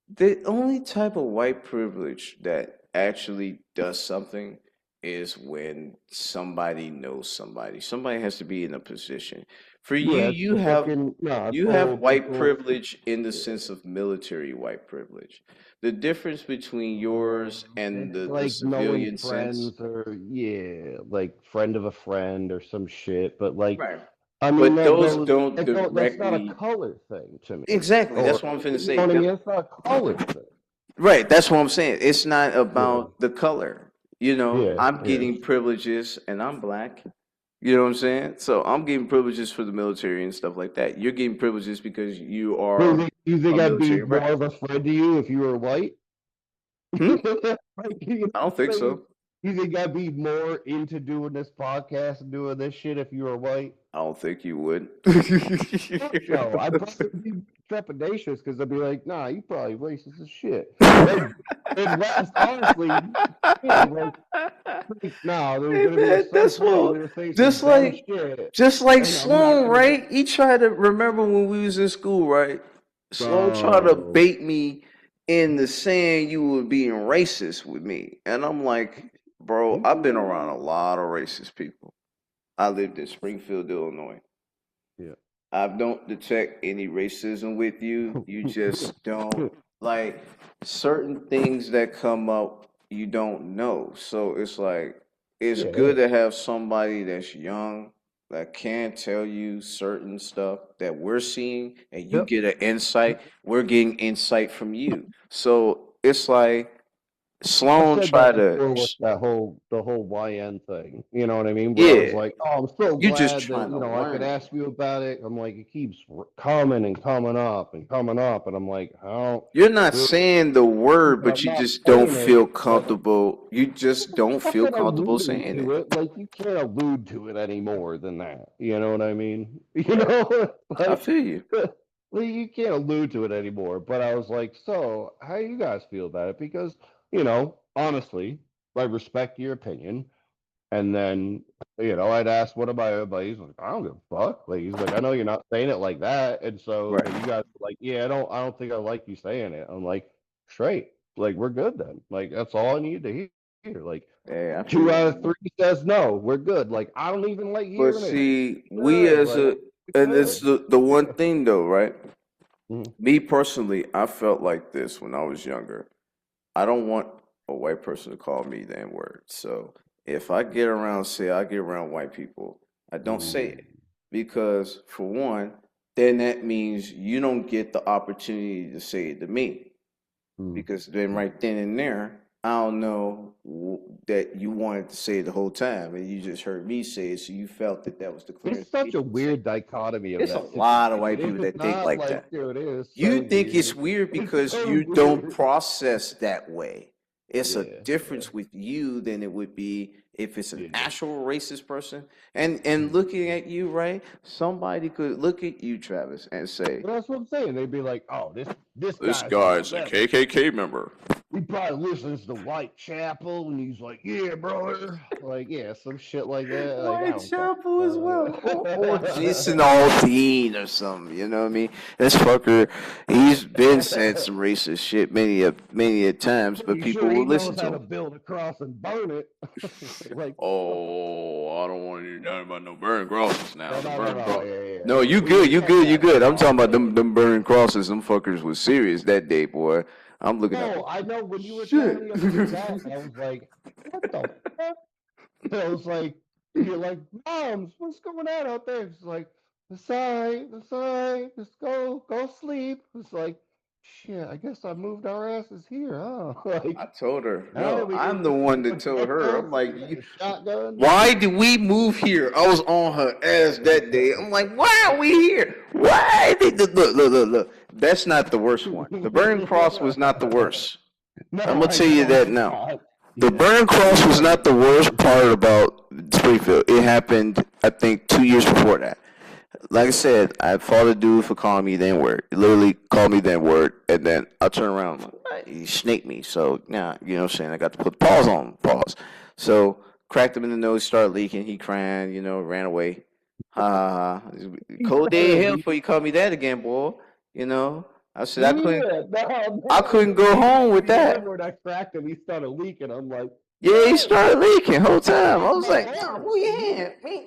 the only type of white privilege that actually does something is when somebody knows somebody. Somebody has to be in a position. For you, yeah, it's the fucking no, it's you have it's white all privilege in the yeah. sense of military white privilege. The difference between yours and It's the like knowing civilian sense, friends or yeah, like friend of a friend or some shit. But like, right? I mean, But those don't that's not a directly color thing to me. exactly. Or That's what I'm finna you know say. what I mean? It's not a color thing. Right, that's what I'm saying. It's not Yeah, about the color. yeah, I'm yeah. getting privileges and I'm black. You know what I'm saying? So I'm getting privileges for the military and stuff like that. You're getting privileges because you Do are you think a I'd be military more brat. of a friend to you if you were white? Hmm? Like, you know I what don't I'm think saying? so. You think I'd be more into doing this podcast and doing this shit if you were white? I don't think you would. Fuck no, I'd probably be trepidatious because I'd be like, nah, you probably racist as shit. And unless, honestly, yeah, like, no, there was Hey gonna be at man, some that's point you're what gonna say some just dumb like shit, just like and I'm not Sloan, gonna be, right? He tried to remember when we was in school, right? Sloan tried to bro. bait me into saying you were being racist with me. And I'm like, bro, I've been around a lot of racist people. I lived in Springfield, Illinois. Yeah. I don't detect any racism with you. You just don't like certain things that come up you don't know. So it's like it's Yeah, good to have somebody that's young that can tell you certain stuff that we're seeing, and you yep. get an insight. We're getting insight from you. So it's like I've Sloan said that tried to, before with the whole YN thing. You know what I mean? Where I was yeah, like, oh, I'm so you just glad that trying to I could learn. ask you about it. I'm like, it keeps coming and coming up and coming up, and I'm like, I don't You're not really, saying the word, but but I'm you not just don't saying it. feel But comfortable. You just don't feel fucking comfortable alluding saying to it. it, like you can't allude to it any more than that. You know what I mean? You know, I like, feel you. well, you can't allude to it anymore. But I was like, so how do you guys feel about it? Because honestly, I respect your opinion. And then, I'd ask one of my other buddies, like, I don't give a fuck. Like, he's like, I know you're not saying it like that. And so Right. then you guys were like, yeah, I don't think I like you saying it. I'm like, straight. Like, we're good then. Like, that's all I need to hear. Like, Yeah, I feel two you. out of three says no, we're good. Like, I don't even like But hearing it. see, we Good. as Like, a, and we're it's good. the one thing though, right? Mhm. Me personally, I felt like this when I was younger. I don't want a white person to call me the N word. So if I get around, say I get around white people, I don't say Ooh. it because for one, then that means you don't get the opportunity to say it to me Mm. because then right then and there, I don't know that you wanted to say it the whole time and you just heard me say it, so you felt that that was the It's clearest way such a to say it. weird dichotomy of It's a that lot of situation. white If people it's that think not like like, that. dude, it is so You think it's weird. weird It's because so you don't weird. process that way. It's a Yeah, yeah, difference with you than it would be if it's an yeah. actual racist person. And looking at you, right? Somebody could look at you, Travis, and say, But that's what I'm saying. They'd be like, "Oh, this "This guy's guy's a upset. KKK member." He probably listens to Whitechapel, and he's like, yeah, brother, like, yeah, some shit like that. Like, I don't fucking Whitechapel as well, or Jason know." Aldean or something. You know what I mean? This fucker, he's been said some racist shit many a times, but Pretty people sure he will listen knows how to to him. build a cross and burn it. Like, Oh, I don't want to hear nothing about no burning crosses now. no, The no, no, burning no, cross. yeah, yeah, No, yeah. you We good, you respect good, you that. good. I'm talking Oh about yeah, them burning crosses. Them fuckers was serious that day, boy. I'm looking at no, like, I know when you were shit. telling me about that, I was like, what the fuck? I was like, you're like, Moms, what's going on out there? It's like, it's all right, just go sleep. It's like, shit, I guess I moved our asses here, huh? I Like, told her, all right, no, we I'm get the you one some that told her. I'm projectiles, like, you got a shotgun. why did we move here? I was on her ass that day. I'm like, why are we here? Why? Look. That's not the worst one. The burning cross was not the worst. I'm No, gonna I tell you know that it's now. not. The Yeah, burn cross was not the worst yeah. part about Springfield. It happened, I think, 2 years before that. Like I said, I fought a dude for calling me the N word. He literally called me the N word, and then I turn around, I'm like, "What?" He snaked me. So now, you know what I'm saying? I got to put the pause on him. Pause. So cracked him in the nose, started leaking. He crying, ran away. Ha ha ha. He Cold day started in hell before you leaking. call me that again, boy. You know. I said Yeah, no, I no, couldn't you go gave home me with the that. N word. I cracked him. He started leaking. I'm like, Yeah, he no, started leaking whole time. I crack was my like, "Nah, arm. move your hand. Me.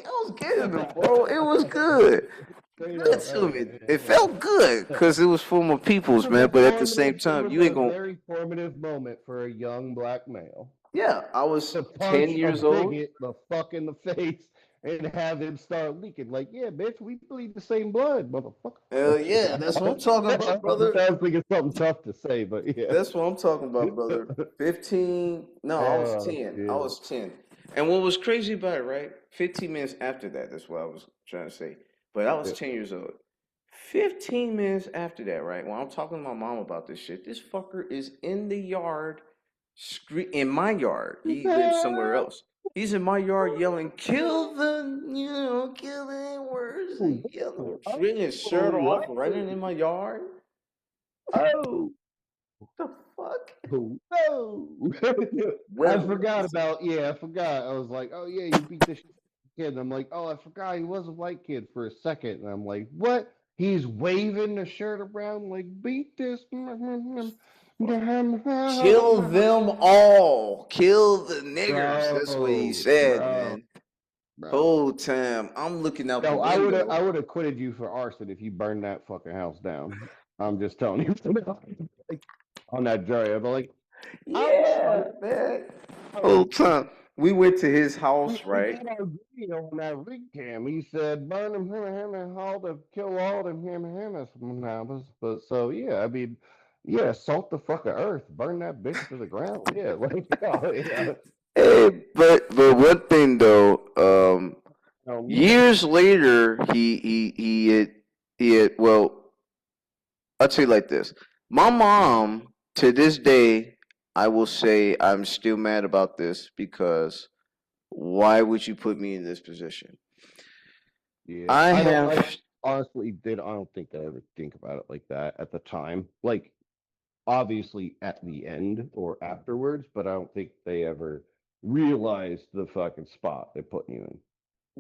I was getting him, bro. It was good. Straight Good up. to Hey, me. hey, It felt good hey. because it was for my peoples, man. But at the same It time, was you ain't a gonna. very formative moment for a young black male Yeah, I was to 10 punch a years old. bigot the fuck in the face and have him start leaking. Like, yeah, bitch, we bleed the same blood, motherfucker. Hell yeah, that's what I'm talking about, brother. Sounds like it's something tough to say, but yeah. That's what I'm talking about, brother. 15. No, I was Oh 10. I shit. was 10. And what was crazy about it, right? 15 minutes after that, that's what I was trying to say. But I was Yeah. 10 years old. 15 minutes after that, right? When I'm talking to my mom about this shit, this fucker is in the yard, in my yard. He lives somewhere else. He's in my yard yelling, kill kill the N-words, and yelling, bringing his shirt off, running in my yard. Oh, The fuck? oh, no. I Well, forgot about, yeah, I forgot. I was like, oh, yeah, you beat the shit out of the kid. And I'm like, oh, I forgot he was a white kid for a second. And I'm like, what? He's waving the shirt around like, beat this. kill them all. Kill the niggers. That's what he Bro, said, bro, man. bro. Whole time I'm looking out the No, I window. would have quitted you for arson if you burned that fucking house down. I'm just telling you. Like, on that jury, I'm like, Yeah, man. Whole time we went to his house, We right? got our video on that rig cam. He said, "Burn them him, all to kill all them him now." But so yeah, I mean, yeah, salt the fucking earth, burn that bitch to the ground. Yeah, like yeah. Hey, but one thing though, Yeah. years later, he had well, I'd say like this. My mom, to this day, I will say I'm still mad about this because why would you put me in this position? Yeah, I I have, honestly did. I don't think I ever think about it like that at the time. Like, obviously at the end or afterwards, but I don't think they ever realized the fucking spot they're putting you in.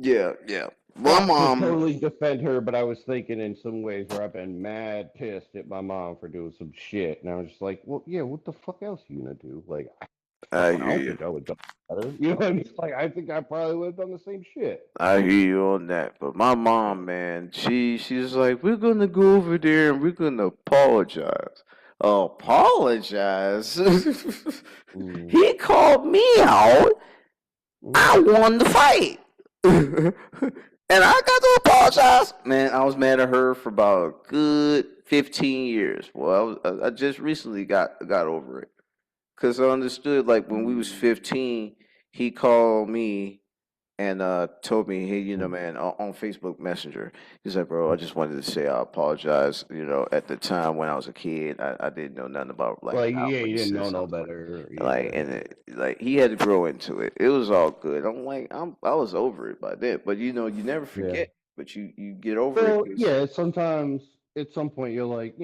yeah, yeah. My Not to mom, totally defend her, but I was thinking in some ways where I've been mad pissed at my mom for doing some shit, and I was just like, well, yeah, what the fuck else are you gonna do? Like, I I hear don't you. think I would have done better. You know what I mean? Like, I think I probably would have done the same shit. I hear you on that. But my mom, man, she's like, we're gonna go over there and we're gonna apologize. Apologize? Mm, He called me out. I mm, won the fight. And I got to apologize. Man, I was mad at her for about a good 15 years. Well, I just recently got over it. Cause I understood like when we was 15, he called me and told me, hey, mm. man, on Facebook Messenger, he's like, bro, I just wanted to say I apologize. At the time when I was a kid, I didn't know nothing about like Like, how yeah, when you he didn't said know no something better. like, Yeah. and like he had to grow into it. It was all good. I'm like, I was over it by then, but you never Yeah. forget, but you get over it Well, because yeah, sometimes at some point you're like,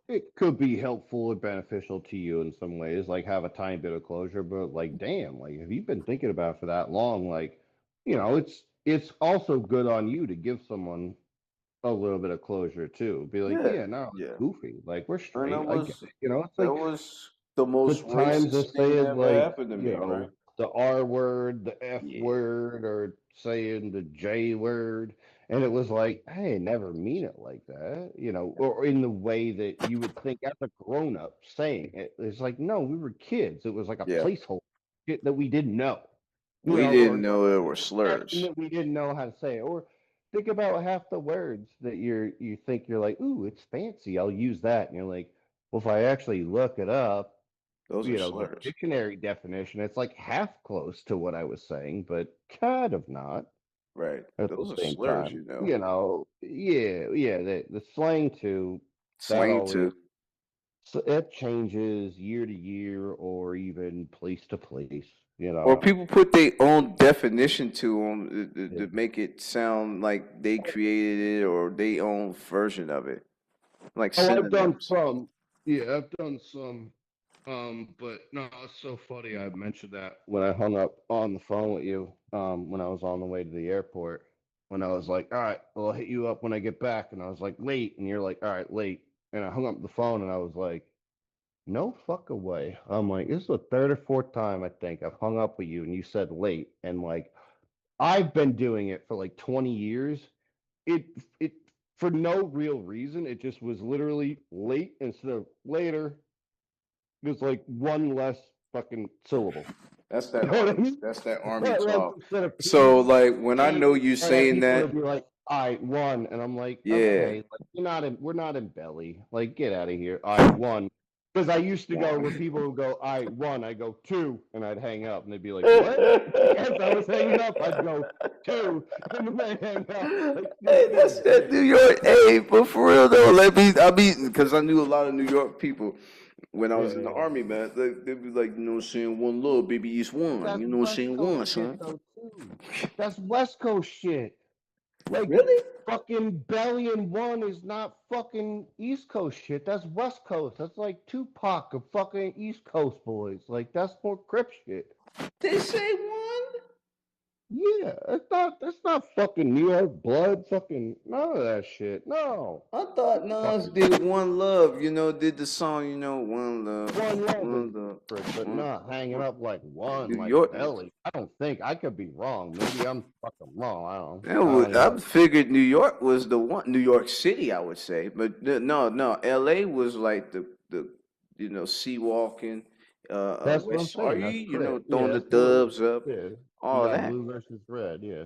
it could be helpful and beneficial to you in some ways, like have a tiny bit of closure, but like, damn, like if you've been thinking about it for that long, like, it's also good on you to give someone a little bit of closure too. Be like, yeah, yeah, no, it's yeah, goofy. Like we're and straight. I get it. It's that like was the the most times of racist thing that saying ever like happened to me, right? the R word, the F Yeah, word, or saying the J word, and it was like I ain't never mean it like that, or in the way that you would think as a grown up saying it. It's like no, we were kids. It was like a yeah. placeholder shit that we didn't know, We or didn't know there were expression slurs. that we didn't know how to say, or think about half the words that you think you're like, ooh, it's fancy. I'll use that, and you're like, well, if I actually look it up, Those are the slurs, dictionary definition, it's like half close to what I was saying, but kind of not right? at the Those are same slurs, time. Yeah, the slang too, that Slang always, too. so it changes year to year or even place to place, Or people put their own definition to them Yeah. to make it sound like they created it or their own version of it, like Oh, I've done synonyms. some. Yeah, I've done some. But no, it's so funny. I mentioned that when I hung up on the phone with you, when I was on the way to the airport, when I was like, all right, well, I'll hit you up when I get back. And I was like, late. And you're like, all right, late. And I hung up the phone and I was like, no fuck away. I'm like, this is the third or fourth time I think I've hung up with you and you said late. And like, I've been doing it for like 20 years. It for no real reason. It just was literally late instead of later. There's like one less fucking syllable. That's You that know what I army. mean? That's that army But like talk. instead of So P, like when I A, know you I have saying people to that, be like, I won, and I'm like, yeah, okay, like we're not in belly. Like, get out of here. I won. Because I used to go when one. people would go, I won, I go two, and I'd hang up, and they'd be like, what? Like, as I was hanging up, I'd go two, and then I'd hang up. Like, Hey, be a that's that dick. New York. Hey, but for real though, I mean, because I knew a lot of New York people when I was in the Yeah. army, man. They'd be like, saying one love, baby, it's one. That's West Saying Coast one, shit son. though too. That's West Coast shit. Like Really? fucking Belly and One is not fucking East Coast shit. That's West Coast. That's like Tupac of fucking East Coast boys. Like that's more Crip shit. They say one? Yeah, that's not fucking New York blood. Fucking none of that shit. No. I thought Nas Fucking did one love, did the song, one One love, Love is one love, different, but one, not hanging one. up like one New like York. Belly. I don't think I could be wrong. Maybe I'm fucking wrong. That I don't even I know. figured New York was the one. New York City, I would say, but no, no. L.A. was like the sea walking. That's what I'm West, are saying. you? That's You correct. know, Yeah, throwing the that's blue. dubs up, Yeah, you all got that. blue versus red. Yeah,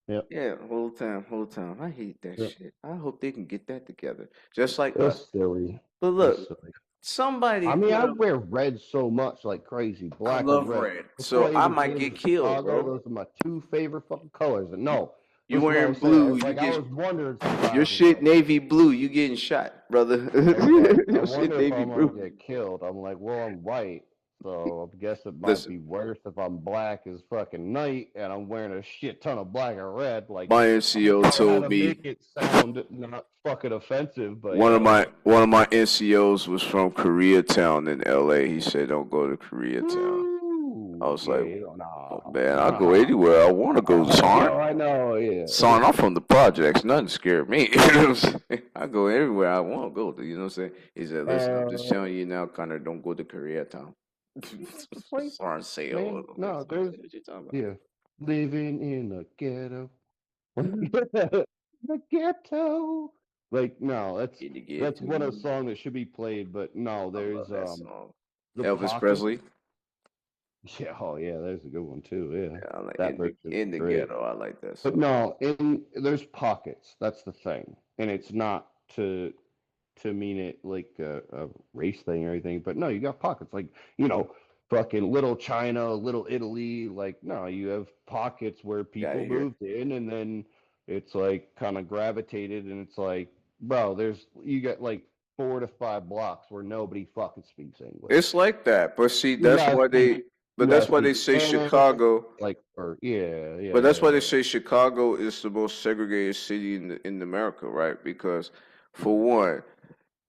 yep, Yeah, whole time. I hate that yep. shit. I hope they can get that together, just like us. That's silly. But That's look, silly. somebody I mean, put I up. wear red so much, like crazy, I black or love red. red, Before so I I even might came get to killed, Chicago, bro. those are my two favorite fucking colors. And no, You this is what I wearing was saying. blue, It's you like I get was wondering your sometimes. It's shit like, navy blue. You getting shot, brother. it's like I Your shit wonder if navy I'm gonna blue. get killed. I'm like, well, I'm white, so I guess it might Listen, be worse if I'm black as fucking night and I'm wearing a shit ton of black or red. Like, my I don't NCO know how told to me make it sound not fucking offensive, but one of yo, my one of my NCOs was from Koreatown in LA. He said, "Don't go to Koreatown." I woo, was yeah, like, you know, "Oh nah, man, I go nah. anywhere I want to go, son. Yo, I know, yeah. Son, I'm from the projects. Nothing scared me. You know what I'm saying? I go everywhere I want to go to. You know what I'm saying?" He said, "Listen, I'm just Uh, telling you now, Connor. Don't go to Koreatown." it's like, Sorry, sale. man, no, there's, What you talking about? yeah, living in the ghetto. The ghetto. Like, no, In the that's one of ghetto. the songs that should be played, but no, I love there's that song. the Elvis pockets. Presley. Yeah, oh yeah, there's a good one too. Yeah, Yeah, I like that version is in the great. ghetto. I like that But song. no, in there's pockets. That's the thing, and it's not to mean it like a race thing or anything. But no, you got pockets like fucking little China, little Italy. Like no, you have pockets where Got people here. moved in, and then it's like kind of gravitated, and it's like, bro, you got like 4 to 5 blocks where nobody fucking speaks English. It's like that, but see, You gotta speak, you that's gotta why they speak say Spanish, Chicago. like or yeah, But yeah, that's yeah, why they yeah. say Chicago is the most segregated city in America, right? Because for one,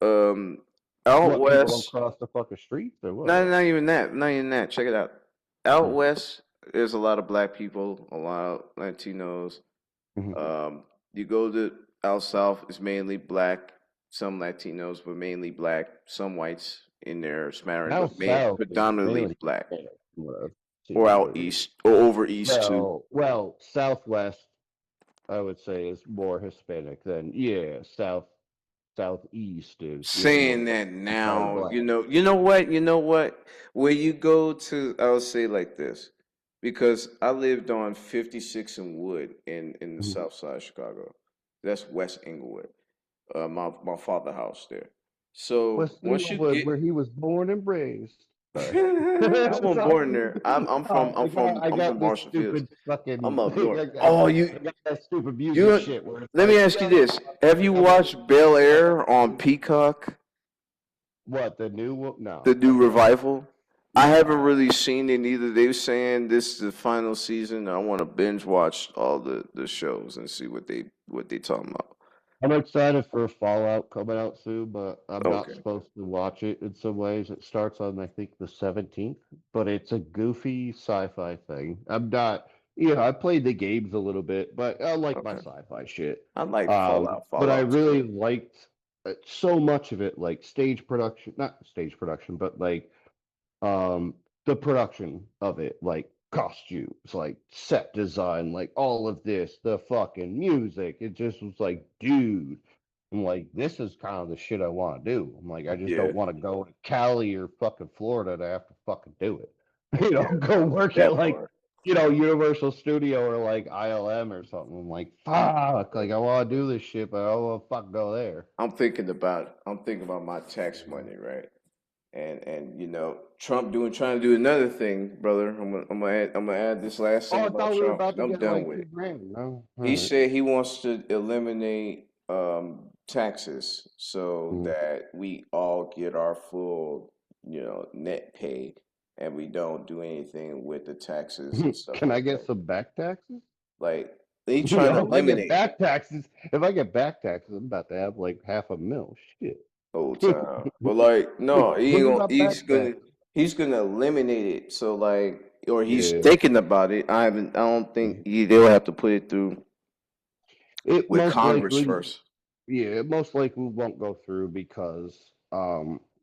um, out What people don't west, cross the fucking streets or what? not even that, not even that. Check it out. Out Hmm. west, there's a lot of black people, a lot of Latinos. Hmm. You go to out south, it's mainly black, some Latinos, but mainly black, some whites in there, smattering, Down but south is predominantly mainly black. Hispanic, from what I've Or seen, out but yeah. east, or over east too. Well, Southwest, I would say, is more Hispanic than yeah. Southeast is more Saying that entirely now, black. you know what? Where you go to, I would say like this, because I lived on 56 and Wood in the Mhm. South Side of Chicago. That's West Inglewood. My father house there. So West once you Inglewood, get, where he was born and raised. Sorry. I wasn't born Sorry. there. I I'm from got this Marshall Fields. stupid fucking I'm up north. I got, Oh, I got that stupid music you. shit where it's Let me like, ask you yo, this: Have you I'm from watched Bel Air on fucking Peacock? what the new one? The No, new I've not. revival. I haven't Nah. really seen it either. They're saying this is the final season. I want to binge watch all the shows and see what they talking about. I'm excited for Fallout coming out soon, but I'm not Okay, supposed to watch it in some ways. It starts on, I think, the 17th, but it's a goofy sci-fi thing. I'm not, I played the games a little bit, but I like my okay. sci-fi shit. I like Fallout. But I Fallout's really good. liked so much of it, like stage production, not stage production, but like um the production of it, like costumes, like set design, like all of this, the fucking music. It just was like, dude, I'm like, this is kind of the shit I want to do. I'm like, I just Yeah, don't want to go to Cali or fucking Florida to have to fucking do it. yeah, Go work at that like, part. Universal Studio or like ILM or something. I'm like, fuck, like I want to do this shit, but I don't want to fucking go there. I'm thinking about my tax money, right? And Trump trying to do another thing, brother. I'm gonna add this last thing Oh, I about thought we were Trump, about and to I'm get done like with two it. grand. No, all He right. said he wants to eliminate taxes so Mhm. that we all get our full, net pay, and we don't do anything with the taxes and stuff Can I like get that. some back taxes? Like they trying to If I get eliminate back taxes, I'm about to have like half a mil. Shit. old time, but like no, Like, give me my back taxes. he's gonna eliminate it. So like, or he's Yeah. thinking about it. I don't think they'll have to put it through It with most Congress likely, first. yeah, it most likely won't go through because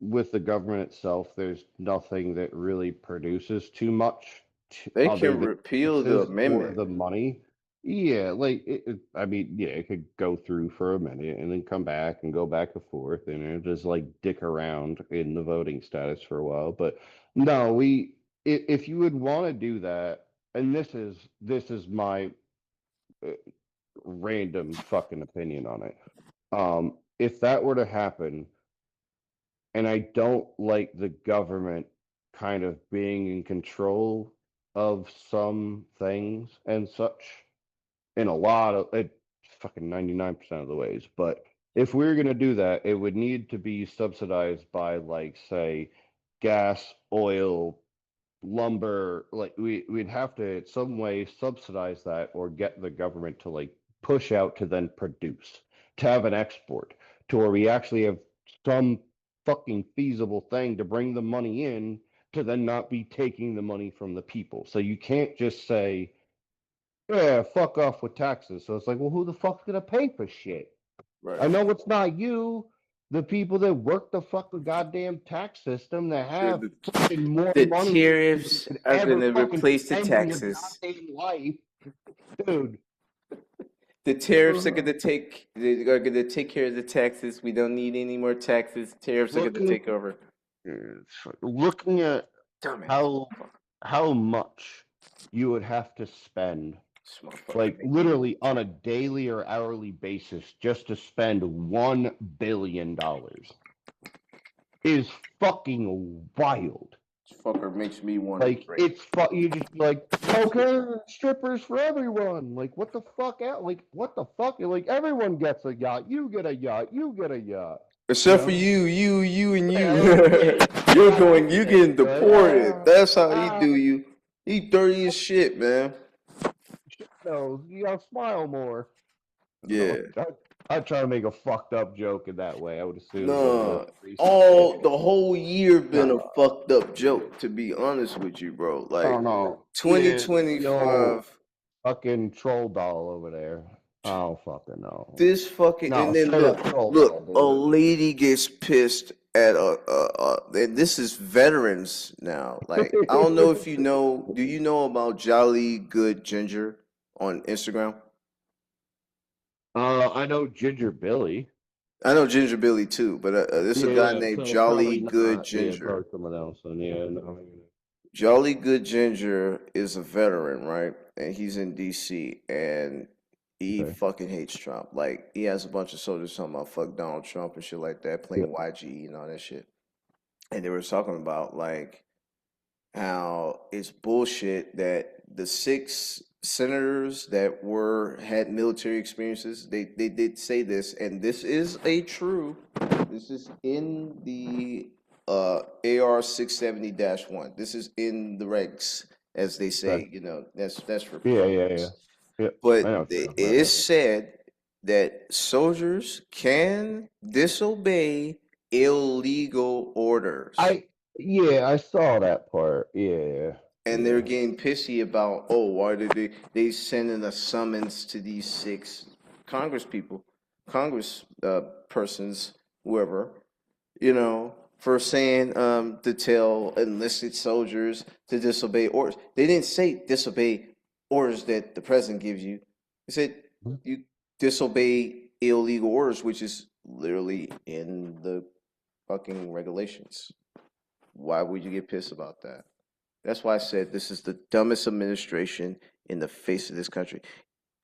with the government itself, there's nothing that really produces too much They other can than repeal the taxes for amendment. the money. Yeah, like I mean, yeah, it could go through for a minute and then come back and go back and forth and just like dick around in the voting status for a while. But no, if you would want to do that, and this is my uh, random fucking opinion on it. If that were to happen, and I don't like the government kind of being in control of some things and such in a lot of it, fucking 99% of the ways. But if we were going to do that, it would need to be subsidized by, like, say, gas, oil, lumber. Like, we'd have to, in some way, subsidize that or get the government to, like, push out to then produce, to have an export, to where we actually have some fucking feasible thing to bring the money in to then not be taking the money from the people. So you can't just say, yeah, fuck off with taxes. So it's like, well, who the fuck's gonna pay for shit? Right. I know it's not you, the people that work the fucking goddamn tax system that have The, fucking more the money than you tariffs could are ever gonna fucking replace the spend in your taxes. goddamn life, dude. The tariffs are gonna take. They are gonna take care of the taxes. We don't need any more taxes. Tariffs are gonna Looking, take over. looking at Dumbass. how how much you would have to spend, This motherfucker like make me. literally on a daily or hourly basis, just to spend $1 billion is fucking wild. This fucker makes me want to Like break. it's you just be like, okay, strippers for everyone. Like what the fuck out? Like what the fuck? Like everyone gets a yacht. You get a yacht. You get a yacht. You Except for know? you, and you. Yeah, like, yeah. You're Gotta going. get You it. getting You're like, deported. That's how he do ah, you. He dirty as shit, man. shit, no, you gotta smile more. Yeah. No, I try to make a fucked up joke in that way. I would assume, but No, yeah, all the whole year been a no, fucked up joke. To be honest with you, bro. I Like don't know. Yeah, the old 2025. fucking troll doll over there. I don't fucking know. This fucking No, and then straight up troll doll, look, a dude. lady gets pissed at and this is veterans now. Like I don't know if you know. Do you know about Jolly Good Ginger on Instagram? I know Ginger Billy. I know Ginger Billy too, but there's a guy Yeah, named so Jolly probably Good not. Yeah, Ginger. probably someone else. And yeah, no. Jolly Good Ginger is a veteran, right? And he's in DC and he Okay. fucking hates Trump. Like he has a bunch of soldiers talking about fuck Donald Trump and shit like that, Yeah. playing YG and all that shit. And they were talking about like how it's bullshit that the six senators that were had military experiences, they did say this, and this is a true. This is in the AR 670-1. This is in the regs, as they Okay. say. You know, that's for Yeah, yeah, yeah. facts. Yeah. I know But what you're it talking is about. said that soldiers can disobey illegal orders. Yeah, I saw that part. Yeah, And they're yeah. getting pissy about, oh, why did they sending a summons to these six Congress people, Congress persons, whoever, for saying to tell enlisted soldiers to disobey orders. They didn't say disobey orders that the president gives you. They said you disobey illegal orders, which is literally in the fucking regulations. Why would you get pissed about that? That's why I said this is the dumbest administration in the face of this country.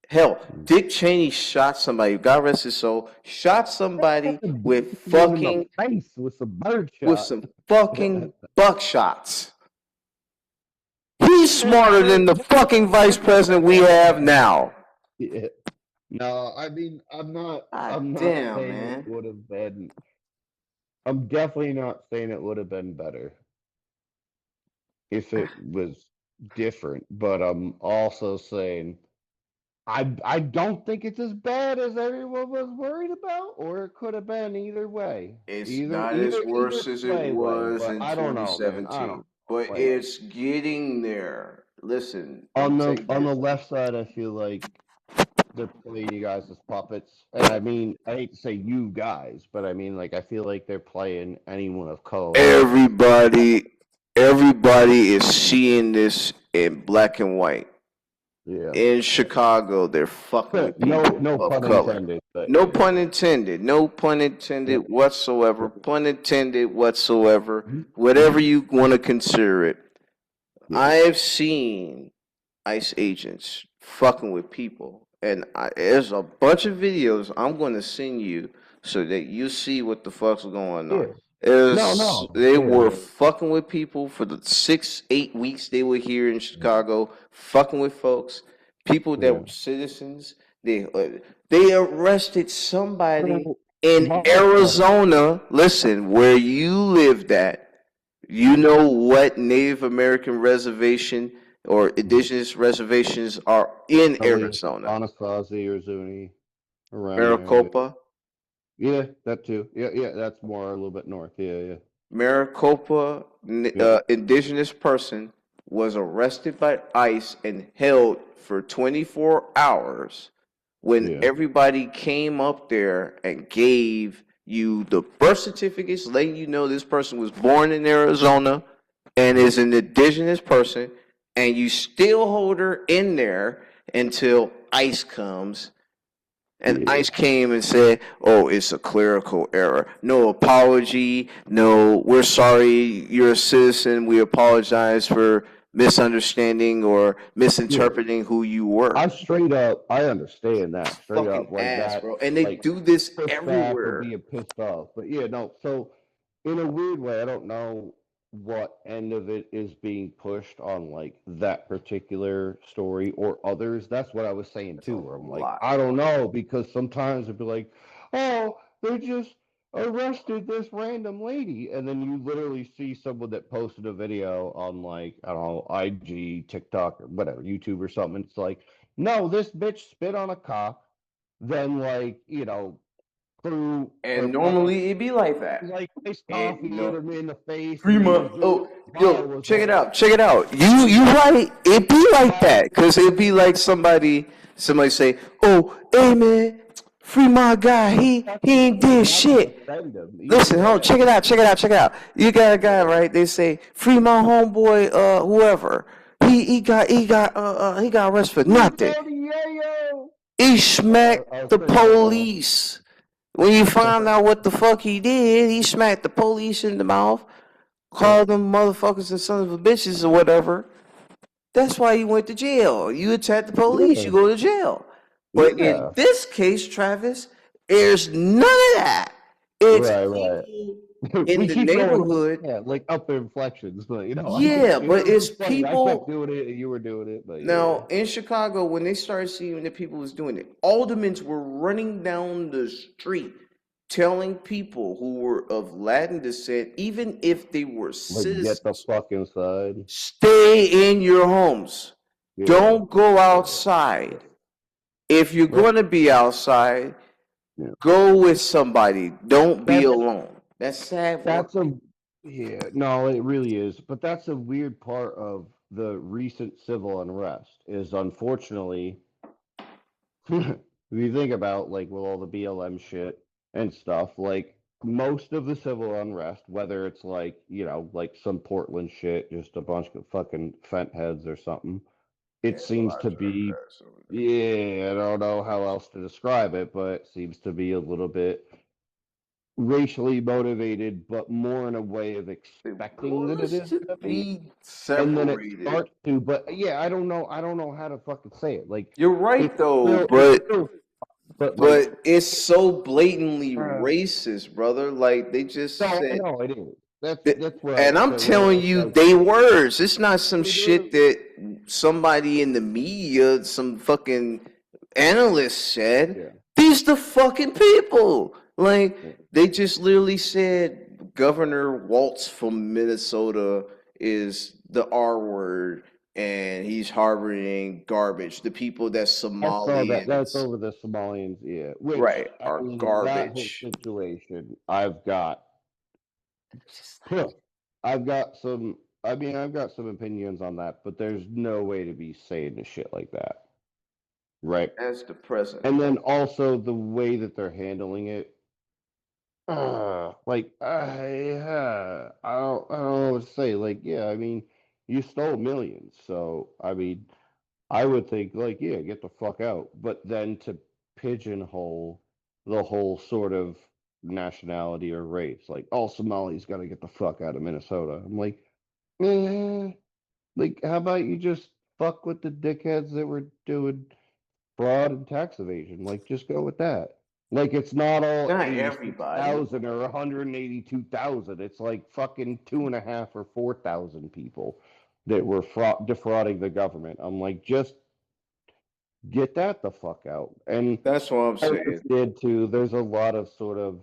Hell, Dick Cheney shot somebody. God rest his soul. Shot somebody with In the fucking face with some bird with shot. some fucking buckshots. He's smarter than the fucking vice president we have now. Yeah. No, I mean, God I'm not damn, saying it man. would have been. I'm definitely not saying it would have been better if it was different, but I'm also saying I don't think it's as bad as everyone was worried about, or it could have been either way. It's Either not either as either worse as it way, was but in I don't know, man. I don't 2017, but like it's getting there. Listen, let me on tell the you on the this. left side, I feel like they're playing you guys as puppets. And I mean, I hate to say you guys, but I mean, like, I feel like they're playing anyone of color as Everybody, everybody is seeing this in black and white. Yeah. In Chicago, they're fucking with No, people no of pun color. intended, but No yeah, pun intended. No pun intended yeah, whatsoever. Pun intended whatsoever. yeah. Whatever you want to consider it. Yeah. I've seen ICE agents fucking with people, and there's a bunch of videos I'm going to send you so that you see what the fuck's going on. Yeah. No, Is no. they Yeah. were fucking with people for the 6, 8 weeks they were here in Chicago, fucking with folks, people that Yeah. were citizens. They arrested somebody So in my Arizona. Listen, where you lived at. You know what Native American reservation or indigenous reservations are in Ellie, Arizona? Anasazi or Zuni around there. Yeah. Maricopa, Yeah, that too. Yeah, yeah, that's more a little bit north. Yeah, yeah. Maricopa, Yep. indigenous person was arrested by ICE and held for 24 hours when Yeah. everybody came up there and gave you the birth certificates, letting you know this person was born in Arizona and is an indigenous person, and you still hold her in there until ICE comes. And Yeah. ICE came and said, "Oh, it's a clerical error. No apology. No, we're sorry. You're a citizen. We apologize for misunderstanding or Yeah. misinterpreting who you were." I understand It's that straight fucking up like ass, that, bro. And they like do this pushback or everywhere. being pissed off. But yeah, no. So in a weird way, I don't know what end of it is being pushed on like that particular story or others. That's what I was saying It's a too, where I'm like, lot. I don't know, because sometimes it'd be like, oh, they just arrested this random lady, and then you literally see someone that posted a video on like, I don't know, IG, TikTok, or whatever, YouTube or something. It's like, no, this bitch spit on a cop, then like, threw her And fucking normally it be like that. like iced And coffee at him in the face, and he Fremont. was doing Oh, it. The yo, bottle was check it on. out. Check it out. You right. It be like Fire. that because it be like somebody say, "Oh, hey man, free my guy. That's He ain't to did not to shit." defend him. Listen, hold on, Yeah, check it out, check it out, check it out. You got a guy, yeah. right? They say, "Free my homeboy, whoever." He got arrested for Free nothing. Tony Yayo. He I, smacked I was the thinking that song. police. When you find out what the fuck he did, he smacked the police in the mouth, Yeah, called them motherfuckers and sons of bitches or whatever. That's why you went to jail. You attack the police, yeah, you go to jail. But in yeah. this case, Travis, there's none of that. It's Right, right. people in We the keep going, neighborhood. yeah, like up inflections, but I get Yeah, you. but It was it's just funny. I kept people doing it, and you were doing it, but yeah, now in Chicago when they started seeing that people was doing it. Aldermen were running down the street telling people who were of Latin descent, even if they were like get the citizens, fuck inside. stay in your homes. Yeah, Don't go yeah, outside. If you're yeah, going to be outside, yeah. go with somebody. Don't be That's alone. That's sad for That's a Yeah, no, it really is. But that's a weird part of the recent civil unrest is, unfortunately, if you think about like with all the BLM shit and stuff, like most of the civil unrest, whether it's like, like some Portland shit, just a bunch of fucking fent heads or something, it There's a seems lot to of be, jackass over there. yeah, I don't know how else to describe it, but it seems to be a little bit racially motivated, but more in a way of It expecting that it wants is to to be, be and then it separated. starts to. But yeah, I don't know how to fucking say it. Like You're right though, it's but still, but like, but it's so blatantly uh, racist, brother. Like they just no, I said know it is. That's that, that's what I and I'm said. What telling I you, said. they words. It's not some It is. shit that somebody in the media, some fucking analyst said. Yeah, These the fucking people. Like yeah. they just literally said Governor Waltz from Minnesota is the R word and he's harboring garbage. The people that I saw that. That's Somalians, over the Somalians. Yeah, which right, I are mean, that whole garbage. situation, Huh. I've got some. I mean, I've got some opinions on that, but there's no way to be saying a shit like that, right? That's the president. And then also the way that they're handling it, like I don't know what to say. Like, yeah, I mean, you stole millions, so I mean, I would think like, yeah, get the fuck out. But then to pigeonhole the whole sort of nationality or race, like all Somalis got to get the fuck out of Minnesota. I'm like, eh, like how about you just fuck with the dickheads that were doing fraud and tax evasion? Like, just go with that. Like, it's not all Not everybody. 86,000 or 182,000. It's like fucking 2.5 or 4,000 people that were defrauding the government. I'm like, just get that the fuck out. And That's what I'm I saying. did too. There's a lot of sort of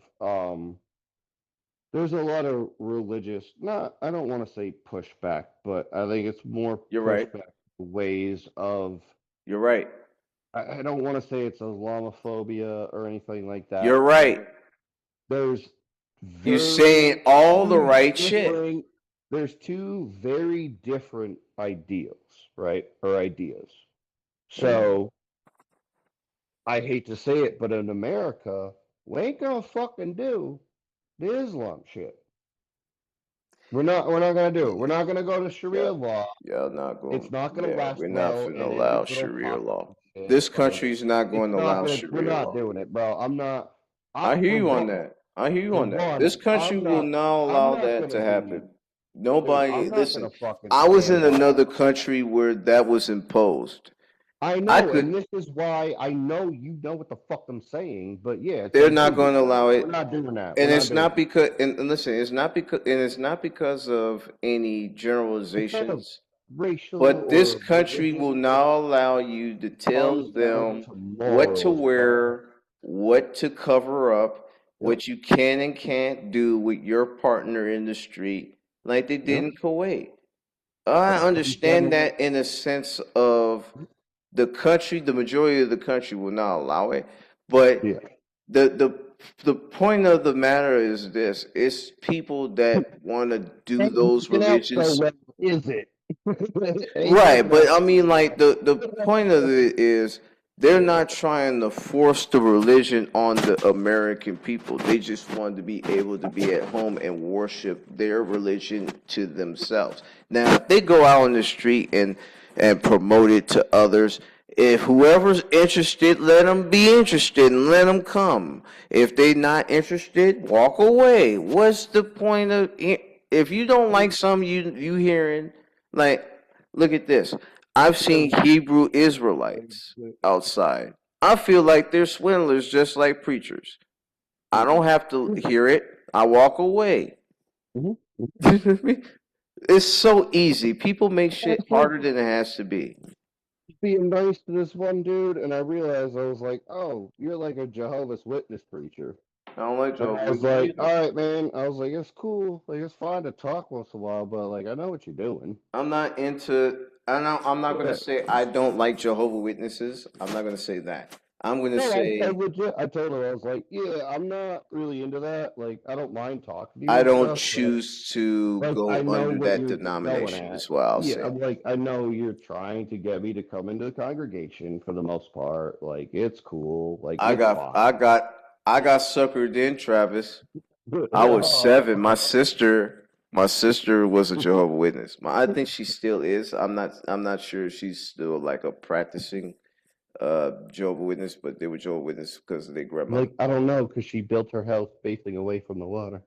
there's a lot of religious, not I don't want to say pushback, but I think it's more You're right. pushback ways of You're right. I don't want to say it's Islamophobia or anything like You're that, but right. there's You saying all the two right shit. different there's two very different ideals, right? Or ideas. So I hate to say it, but in America, we ain't gonna fucking do the Islam shit. We're not gonna do it. We're not gonna go to Yeah. Sharia law. Y'all not It's going. not gonna Yeah, last we're not well finna in any allow little Sharia pocket law. of shit. This Like country's not going it's to not allow gonna. We're Sharia not law. doing it, bro. I'm not. I hear For you on one, that. I hear you for on that. one, This country will not I'm allow not that gonna to be, happen. dude. Nobody, I'm not listen, gonna fucking I was in stand up. another country where that was imposed. I I know, and could, this is why I know you know what the fuck I'm saying. But yeah, it's they're like, not dude, going to allow it. we're not doing that. We're And not it's doing not that. because, and listen, it's not because of any It's not a generalizations, racial but this or country religious. will It not allow you to tell comes down them to what to morals, bro. wear, what to cover up, Yep. what you can and can't do with your partner in the street, like they did Yep. in Kuwait. I It comes down understand to that in a sense of the country, the majority of the country will not allow it, but yeah. the the the point of the matter is this: it's people that want to do Ain't those working out so religions. well, is it? It ain't Right, working but out I so mean, like well. the point of it is they're not trying to force the religion on the American people. They just want to be able to be at home and worship their religion to themselves. Now, if they go out on the street and promote it to others, if whoever's interested, let them be interested and let them come. If they not interested, walk away. What's the point of if you don't like something you hearing? Like, look at this. I've seen Hebrew Israelites outside. I feel like they're swindlers just like preachers. I don't have to hear it. I walk away. Mhm. It's so easy. People make shit Actually, harder than it has to be. being nice to this one dude, and I realized I was like, "Oh, you're like a Jehovah's Witness preacher." I don't like And I Jehovah's was Witnesses like, either. "All right, man." I was like, "It's cool. Like, it's fine to talk once in a while, but like, I know what you're doing." I'm not into. I'm not gonna Yeah. say I don't like Jehovah Witnesses. I'm not gonna say that. I'm gonna No, I say legit. I told her I was like, "Yeah, I'm not really into that. Like, I don't mind talking to you I and don't stuff, but choose to like, I go know under what that you're going denomination. at." Is what I'll Yeah, say. I'm like, I know you're trying to get me to come into the congregation for the most part. Like, it's cool. Like, I it's got fine. I got I got suckered in, Travis. I was Oh, 7. My sister was a Jehovah Witness. I think she still is. I'm not sure if she's still like a practicing Jehovah Witness, but they were Jehovah Witness because of their grandmother. like, I don't know, because she built her house facing away from the water.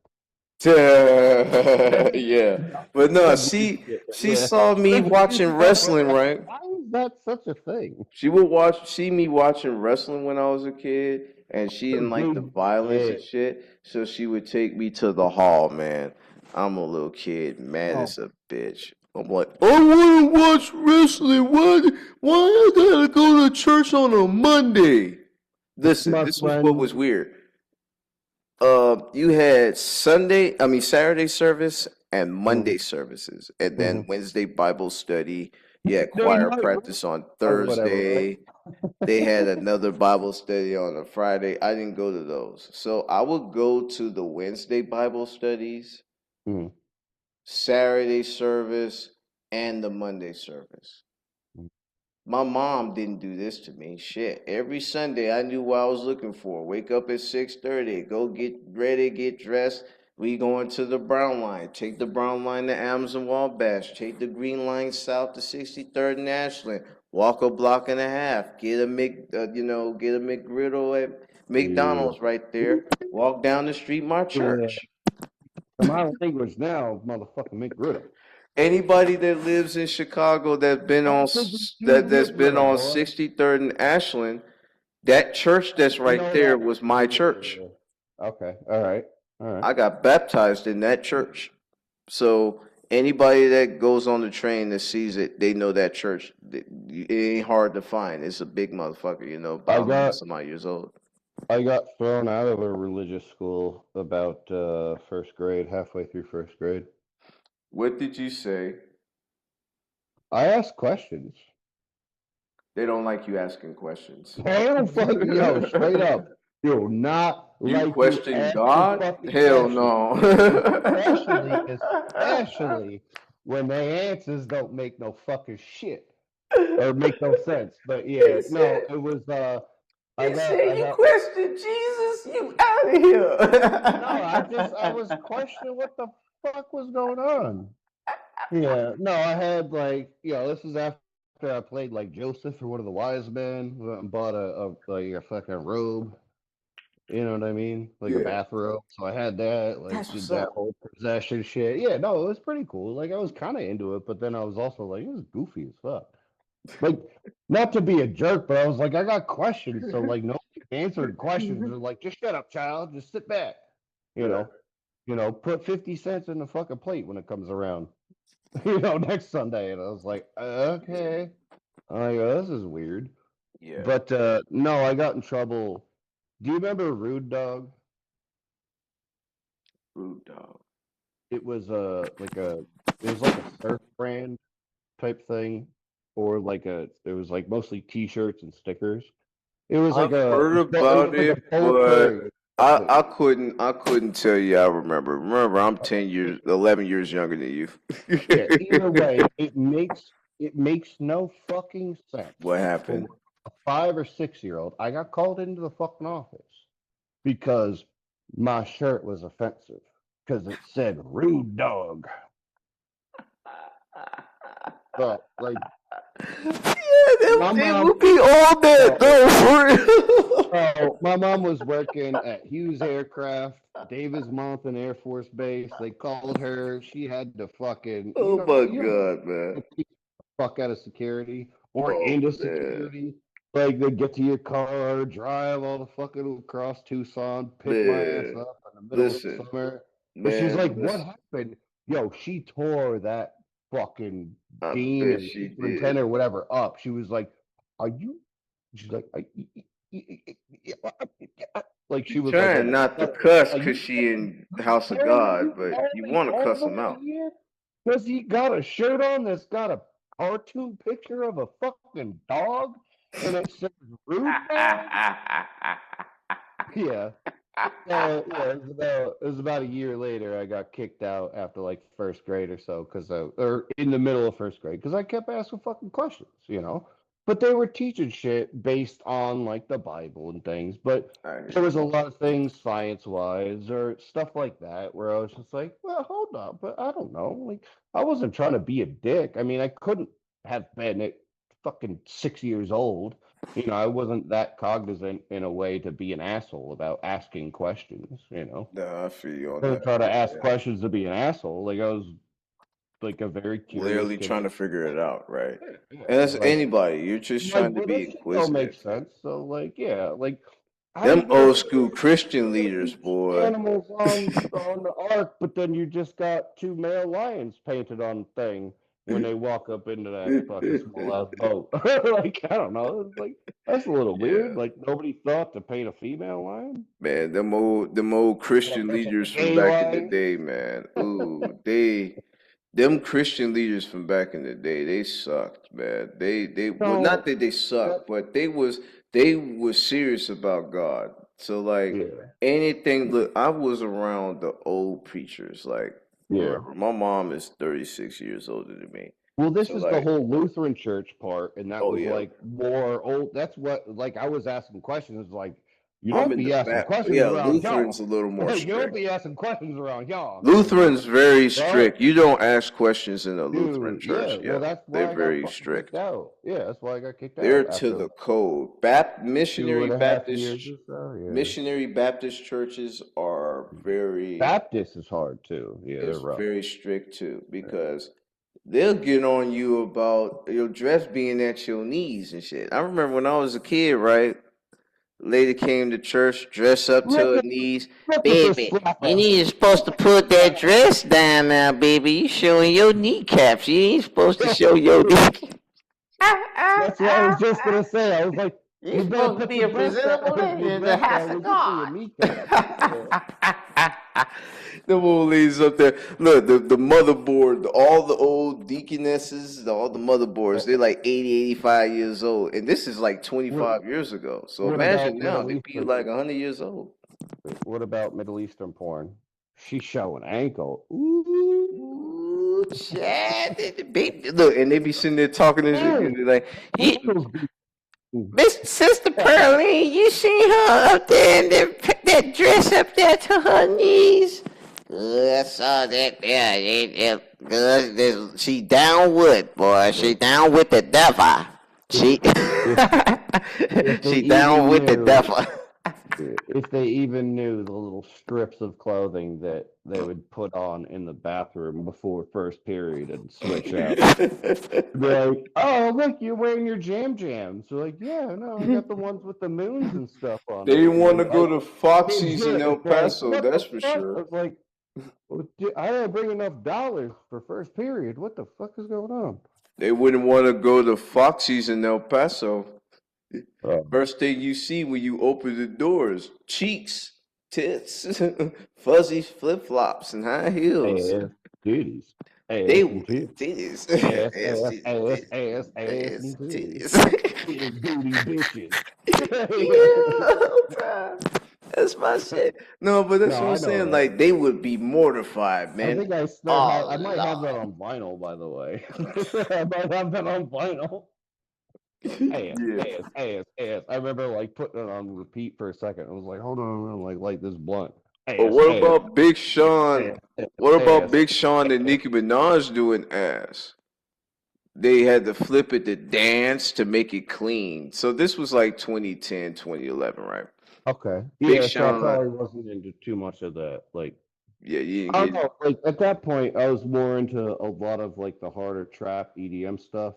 Yeah. But no, Some weird she shit, but she yeah. saw me That's weird watching stuff. I'm wrestling, like, right? why is that such a thing? She would see me watching wrestling when I was a kid, and she didn't like the Dude, violence yeah. and shit. So she would take me to the hall, man. I'm a little kid, mad Oh, as a bitch. I'm like, I want to watch wrestling. Why I gotta go to church on a Monday? Listen, my this was what friend. was weird. You had Saturday service and Mhm, Monday services, and then mhm. Wednesday Bible study. You had Dude, choir practice on or whatever, right? Thursday. They had another Bible study on a Friday. I didn't go to those. So I would go to the Wednesday Bible studies, Mhm. Saturday service, and the Monday service. My mom didn't do this to me. Shit. Every Sunday I knew what I was looking for. Wake up at 6:30, go get ready, get dressed. We going to the brown line. Take the brown line to Amazon Wabash. Take the green line south to 63rd and Ashland. walk a block and a half, get a get a McGriddle at Yeah. McDonald's right there. Walk down the street, my Yeah. church. My language now, motherfucking McGriddle. Anybody that lives in Chicago I don't think we do that's been McGriddle, on boy. 63rd and Ashland, that church that's I right know there that. was my church. Okay. All right. All right. I got baptized in that church. So anybody that goes on the train that sees it, they know that church. It ain't hard to find. It's a big motherfucker, I about 100 got some odd years old. I got thrown out of a religious school about first grade, halfway through first grade. What did you say? I asked questions. They don't like you asking questions. They don't fucking straight up. Do not You like you question asking God? fucking Hell questions. no. Especially when their answers don't make no fucking shit or make no sense. But yeah, He no, said, it was he said, I you got question Jesus? You out of here. no, I was questioning what the fuck was going on. Yeah, no, I had this was after I played like Joseph or one of the wise men. Went and bought a fucking robe. You know what I mean? Like a Yeah, bathrobe. So I had that, like that's what's did that up. whole possession shit. Yeah, no, it was pretty cool. Like I was kind of into it, but then I was also like, it was goofy as fuck. Like, not to be a jerk, but I was like, I got questions. So like no answering questions. They're like, just shut up, child. Just sit back. You Right. know, put 50 cents in the fucking plate when it comes around. Next Sunday. And I was like, okay. I'm like, oh, this is weird. Yeah. But no, I got in trouble. Do you remember Rude Dog? Rude dog. It was it was like a surf brand type thing, or it was like mostly T-shirts and stickers. It was like I've heard it about was like a it, full but parade. I couldn't tell you I remember. Remember, I'm 11 years younger than you. Yeah, either way, it makes no fucking sense What for happened? a 5 or 6 year old. I got called into the fucking office because my shirt was offensive because it said "rude dog." But like Yeah, my they mom, would be all that so, though, for real. so my mom was working at Hughes Aircraft, Davis Mountain Air Force Base. They called her. She had to fucking, Oh my God, man. fuck out of security or Oh into man, security. Like they get to your car, drive all the fucking across Tucson, pick my ass man. up in the middle of Listen, summer. But she's man. like, "What Listen. happened?" Yo, she tore that fucking I dean bet or she did. superintendent or whatever up. She was like, "Are you?" She's like, like she She's was like trying almost not to stuttering. cuss Are because you she in the house of telling me God, you but called you me want to cuss him over out. here? Because he got a shirt on that's got a cartoon picture of a fucking dog and it says rude dog? Yeah. So yeah, it was about a year later I got kicked out after like first grade or so or in the middle of first grade because I kept asking fucking questions. But they were teaching shit based on like the Bible and things. But I there hear was a you. lot of things science wise or stuff like that where I was just like, well, hold up, but I don't know. Like I wasn't trying to be a dick. I mean, I couldn't have been at fucking 6 years old. I wasn't that cognizant in a way to be an asshole about asking questions. No, I feel you I on wasn't that. trying to ask Yeah. questions to be an asshole. Like I was like a very curious Literally kid. trying to figure it out, right? Yeah, yeah. And that's Like anybody. You're just I'm like, trying to well, be this shit don't make inquisitive. sense. So like, yeah, like how you Them gonna old put school Christian leaders, two boy. animals on the ark, but then you just got two male lions painted on the thing when they walk up into that fucking small ass boat? Like I don't know. It's like that's a little weird. Yeah, Like nobody thought to paint a female lion. man. Them old A Christian fucking leaders from gay back in the lion. day, man. Ooh, them Christian leaders from back in the day, they sucked, man. They well, not So that they that sucked, but they was serious about God. So like yeah, anything, look, I was around the old preachers. Like, yeah. remember, my mom is 36 years older than me. Well, this So is the like, whole Lutheran church part, and that oh was yeah, like more old. That's what like I was asking questions like, You I'm don't in be the asking back. questions Yeah, around Lutheran's y'all. a little more You don't strict. be asking questions around y'all. Lutheran's very Well, strict. You don't ask questions in a Lutheran dude, yeah. church. Well, Yeah, that's they're why I got very fucking kicked strict. out. Yeah, that's why I got kicked They're out to after the code. two and a half years or so. Yeah. Missionary Baptist churches are very Baptist is hard too. Yeah, they're is rough. very strict too because they'll get on you about your dress being at your knees and shit. I remember when I was a kid, right? Lady came to church dressed up to Look her at knees. look at this Baby, slap you ass. ain't supposed to put that dress down now, baby. You showing your kneecaps. You ain't supposed to show your kneecaps. That's what I was just gonna say. I was like, You're you better supposed to put be your a dress down, presentable lady your in the dress house down of where you see your God. kneecaps. Yeah. The old ladies up there. Look, the motherboard, all the old deaconesses, all the motherboards, they're like 80, 85 years old. And this is like What 25 years ago. So what imagine about now, Middle they'd be Eastern? like 100 years old. What about Middle Eastern porn? She's showing ankle. Ooh. Ooh, Chad. Look, and they be sitting there talking this shit. Hey, They're like, ankles be. Miss Sister Pearline, you seen her up there in that dress up there to her knees? I saw that. She down with, boy. She down with the devil. She, If if they she down even with the knew, devil. if they even knew the little strips of clothing that they would put on in the bathroom before first period and switch out. They're like, oh, look, you're wearing your jams. They're like, yeah, no, I got the ones with the moons and stuff on They them. didn't And want to then, go to Foxy's in legit, El it's like, Paso, what the that's for fuck? I sure. was like, well, I didn't bring enough dollars for first period. What the fuck is going on? They wouldn't want to go to Foxy's in El Paso. Um, First thing you see when you open the doors, cheeks, tits, fuzzy flip flops, and high heels. ass, titties, They ass and titties, titties, ass, ass, ass, titties, ass, titties, ass, ass ass, and titties, titties. big booty bitches. Yeah, bro. That's my shit. No, but that's No, what I'm I know saying. that. Like they would be mortified, I man. think I still have. Oh I might have that Lord. on vinyl, by the way. I might have that on vinyl. Ass, Yeah. ass, ass, ass. I remember like putting it on repeat for a second. I was like, hold on, I'm gonna like light this blunt. Or Ass, what ass, about Big Sean? ass, ass, What about ass, Big Sean and ass. Nicki Minaj doing ass? They had to flip it to dance to make it clean. So this was like 2010, 2011, right? Okay. Big Yeah, so I Sean, probably wasn't into too much of that. Like, yeah, you didn't I don't get. know. Like at that point, I was more into a lot of like the harder trap EDM stuff.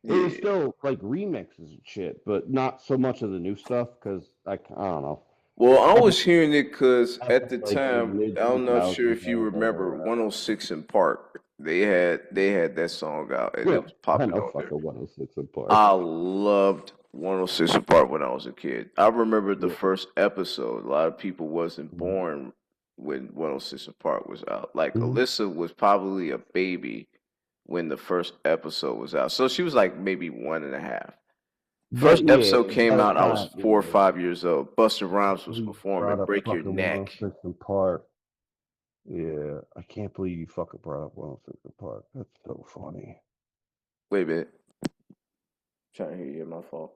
It was Yeah. still like remixes and shit, but not so much of the new stuff because I don't know. Well, I After, was hearing it because after at the like the time, mid I'm two not sure thousands, if I you was over remember that. 106 in Park. They had that song out and Yeah, it was I popping know on there. fucking 106 in Park. I loved 106 in Park when I was a kid. I remember the Yeah. first episode. A lot of people wasn't Mhm. born when 106 in Park was out. Like Mhm. Alyssa was probably a baby when the first episode was out. So she was like maybe one and a half. First But yeah, episode came by the out, I was time 4 or 5 years old. Busta Rhymes was we performing brought up Break Your fucking Neck. 106 in Park, yeah, I can't believe you fucking brought up 106 in Park. That's so funny. Wait a minute. Trying to hear you, my fault.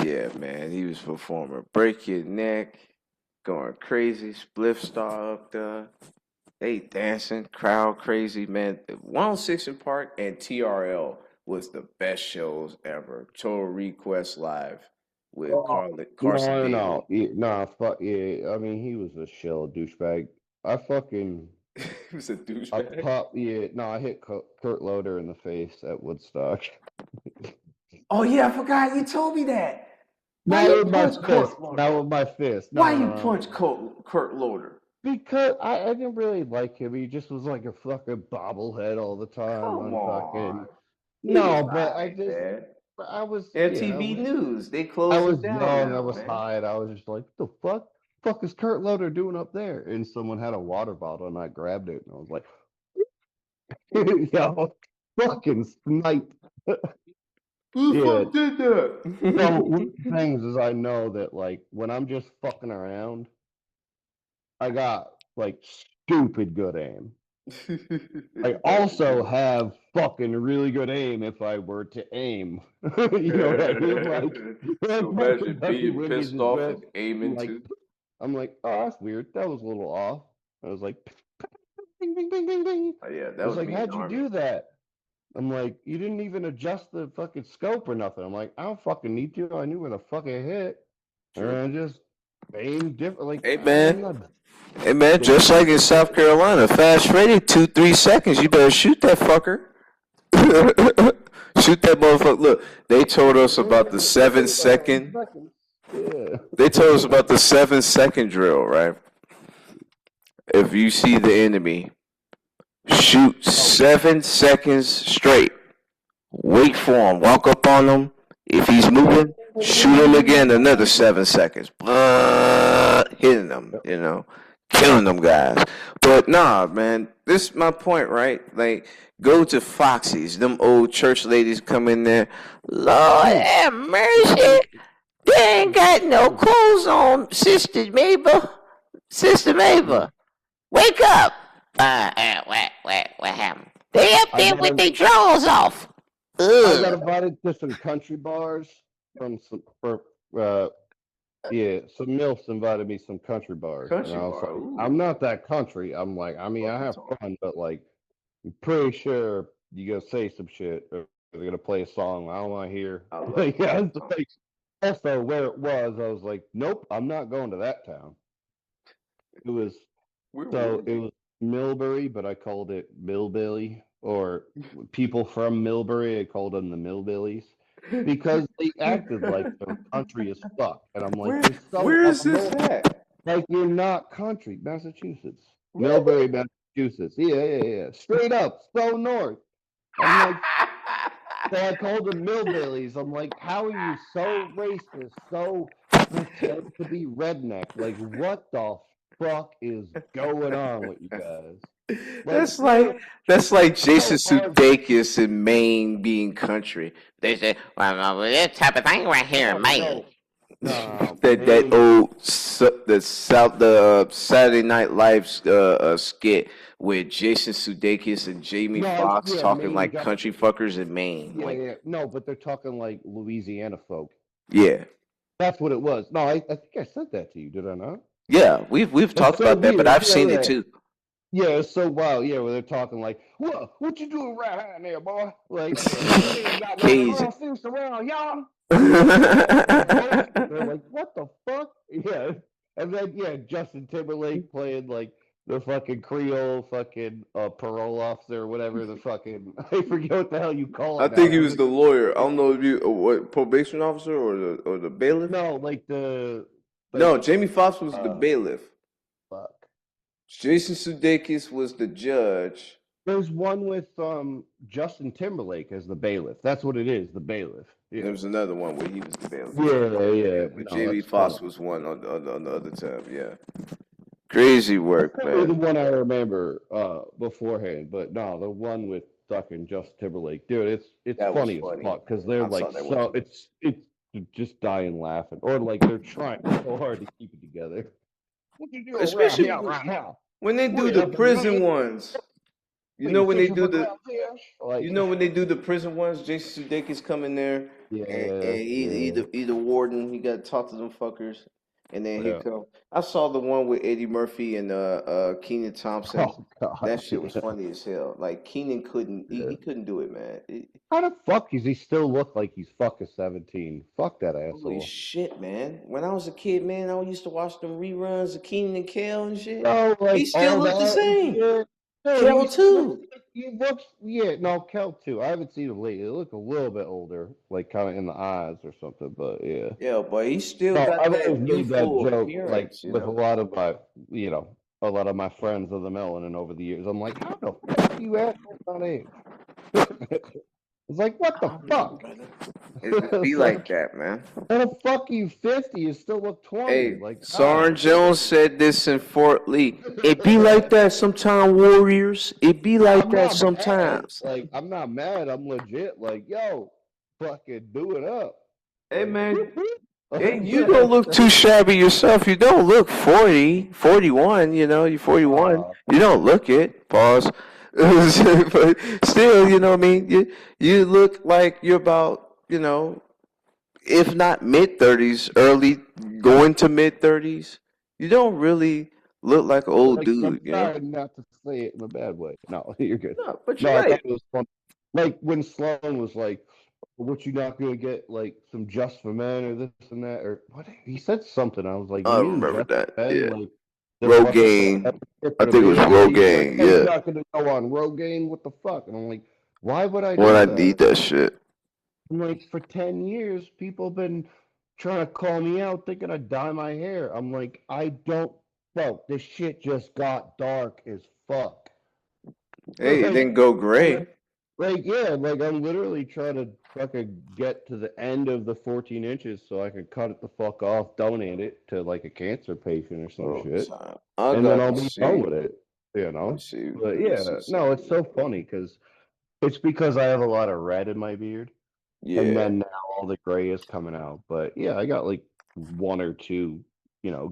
Yeah, man, he was performing Break Your Neck, going crazy, Spliff Star up there. They dancing, crowd crazy, man. 106 in Park and TRL was the best shows ever. Total Request Live with Oh, Carson no. Daly. Yeah, nah, fuck yeah. I mean, he was a shell douchebag. I fucking, He was a I douchebag. pop, yeah, no, I hit Kurt Loder in the face at Woodstock. Oh yeah, I forgot you told me that. Why Not you with my punch fist. Kurt Loder? Not with my fist. Why No, you no, no, punch no. Kurt Loder? Because I didn't really like him. He just was like a fucking bobblehead all the time Come on fucking. on. He was No, but I alright, just, man. I was, yeah, MTV News. They I closed was it down young, I now, was man. high, and I was just like, what the fuck is Kurt Loder doing up there? And someone had a water bottle, and I grabbed it, and I was like, yo, fucking snipe. Who the Yeah. fuck did So one that? of the things is I know that like when I'm just fucking around, I got like stupid good aim. I also have fucking really good aim if I were to aim. You know what I mean? Like, So my imagine Kentucky being Wiggies pissed is off red. and aiming Like, too. I'm like, oh, that's weird. That was a little off. I was like, bing, bing, bing, bing, bing. Oh, yeah, I that was was like, me in the how'd you army. do that? I'm like, you didn't even adjust the fucking scope or nothing. I'm like, I don't fucking need to. I knew where the fuck I hit. And True. I just aimed different. Like, Hey I'm man, not hey man, doing just like in South Carolina, fast rated 2-3 seconds. You better shoot that fucker. Shoot that motherfucker. Look, they told us about the 7 second. seconds. Yeah. They told us about the 7 second drill, right? If you see the enemy, shoot Oh, 7 seconds straight. Wait for him. Walk up on him. If he's moving, shoot him again. Another 7 seconds. Hitting them. Killing them guys. But nah, man. This is my point, right? Like, go to Foxy's. Them old church ladies come in there. Lord have mercy. They ain't got no clothes on, Sister Mabel. Sister Mabel, wake up. What happened? They up I there got with a their drawers off. I got Ugh. invited to some country bars from some for yeah, some MILFs invited me some country bars, and Country I was bar. like, I'm Ooh. not that country. I'm like, I mean, I Honky have tonk. fun, but like, I'm pretty sure you gonna say some shit or they're gonna play a song I don't want to hear. I love Like, I honky was tonk. like, also where it was, I was like, nope, I'm not going to that town. It was Where So was it it? was Millbury, but I called it Millbilly, or people from Millbury, I called them the Millbillies because they acted like they're country as fuck. And I'm like, where you're so where up is this north, at? like you're not country, Massachusetts. Really? Millbury, Massachusetts. Yeah, yeah, yeah. Straight up, so north. I'm like, so I called them Millbillies. I'm like, how are you so racist, so pretend to be redneck? Like, what the fuck is going on with you guys? Like, That's man, like that's like it's Jason so hard. Sudeikis in Maine being country. They say, well, this type of thing right here Oh, in Maine. no, no, That Maine. old the Saturday Night Live skit with Jason Sudeikis and Jamie No, Foxx yeah, talking Maine like got, country fuckers in Maine. yeah, Like, yeah. No, but they're talking like Louisiana folk. yeah, That's what it was. No, I think I said that to you, did I not? yeah, we've It's talked so about that, but weird. I've Yeah, seen it yeah. too. Yeah, it's so wild. Yeah, where they're talking like, what you doing right hand there, boy? Like, we ain't got no Cajun. crawfish around, y'all. They're like, what the fuck? Yeah. And then, yeah, Justin Timberlake playing like the fucking Creole fucking parole officer or whatever the fucking, I forget what the hell you call I it think he now. was the lawyer. I don't know if you what probation officer or the bailiff. No, like the, like, No, Jamie Foxx was the uh, bailiff. fuck. Jason Sudeikis was the judge. There's one with Justin Timberlake as the bailiff. That's what it is, the bailiff. And there Yeah. was another one where he was the bailiff. Yeah, Yeah, yeah. but No, Jamie that's funny. Foxx was one on the other tab. Yeah, crazy That's work, probably the man. one I remember beforehand, but no, the one with fucking Justin Timberlake, dude, it's That was funny as funny. fuck because they're I like saw that one so too. it's just dying laughing, or like they're trying so hard to keep it together. What you doing around here Especially right now? when they do We the up in prison Maine, ones. You we know when they fishing do for the clownfish. You Like, know when they do the prison ones, Jason Sudeikis come in there and yeah, he yeah, the warden. He got to talk to them fuckers, and then he yeah. come. I saw the one with Eddie Murphy and Keenan Thompson. Oh God, That shit was yeah, funny as hell. Like Keenan couldn't yeah. he couldn't do it, man. How the fuck does he still look like he's fucking 17? Fuck that Holy asshole. shit, man! When I was a kid, man, I used to watch them reruns of Keenan and Kel and shit. No, He like still all looked the that and same. shit. Dude, Kel he's looks too. like he looks. Yeah, no, Kel too. I haven't seen him lately. They look a little bit older, like kind of in the eyes or something. But yeah, Yeah, but he still no, got I've always that made that youthful joke, like appearance, you with a know. lot of my, a lot of my friends of the melanin over the years. I'm like, how the fuck you at that age? It's like, what I the don't know, fuck? brother. It just be It's like like, that, man. how the fuck you 50? You still look 20. Hey, Like, Sarn God Jones said this in Fort Lee. It be like that sometimes, Warriors. It be like I'm that not mad. sometimes. Like, I'm not mad. I'm legit. Like, yo, fucking do it up. Hey, Like, man, whoop, whoop. Hey, you don't look too shabby yourself. You don't look 40, 41, you're 41. Aw, You don't look it. Pause. But still, you know what I mean? You look like you're about, if not mid 30s, early going to mid 30s. You don't really look like an old like, I'm dude. trying not to say it in a bad way. No, you're good. No, but No, you're I thought right. it was fun. Like when Sloan was like, "What you not gonna get like some Just for Men or this and that or what?" He said something. I was like, "You I mean remember Just that. for Men? Yeah. Like the fucking Rogaine. I think it was amphetamine?" Yeah, he's like, Rogaine. "Yeah, you're Yeah. not gonna go on Rogaine. What the fuck?" And I'm like, "Why would I When do I that?" need that shit. I'm like, for 10 years, people have been trying to call me out thinking I dye my hair. I'm like, I don't. Well, this shit just got dark as fuck. Hey, it like, didn't go I'm gray. like, yeah, like I'm literally trying to fucking get to the end of the 14 inches so I can cut it the fuck off, donate it to like a cancer patient or some Oh, shit, time. I and then got I'll to be done see. with it, you Let me know? see. But Let me yeah, see no, something it's real so quick. funny because it's because I have a lot of red in my beard. And Yeah. then now all the gray is coming out. But yeah, I got like one or two,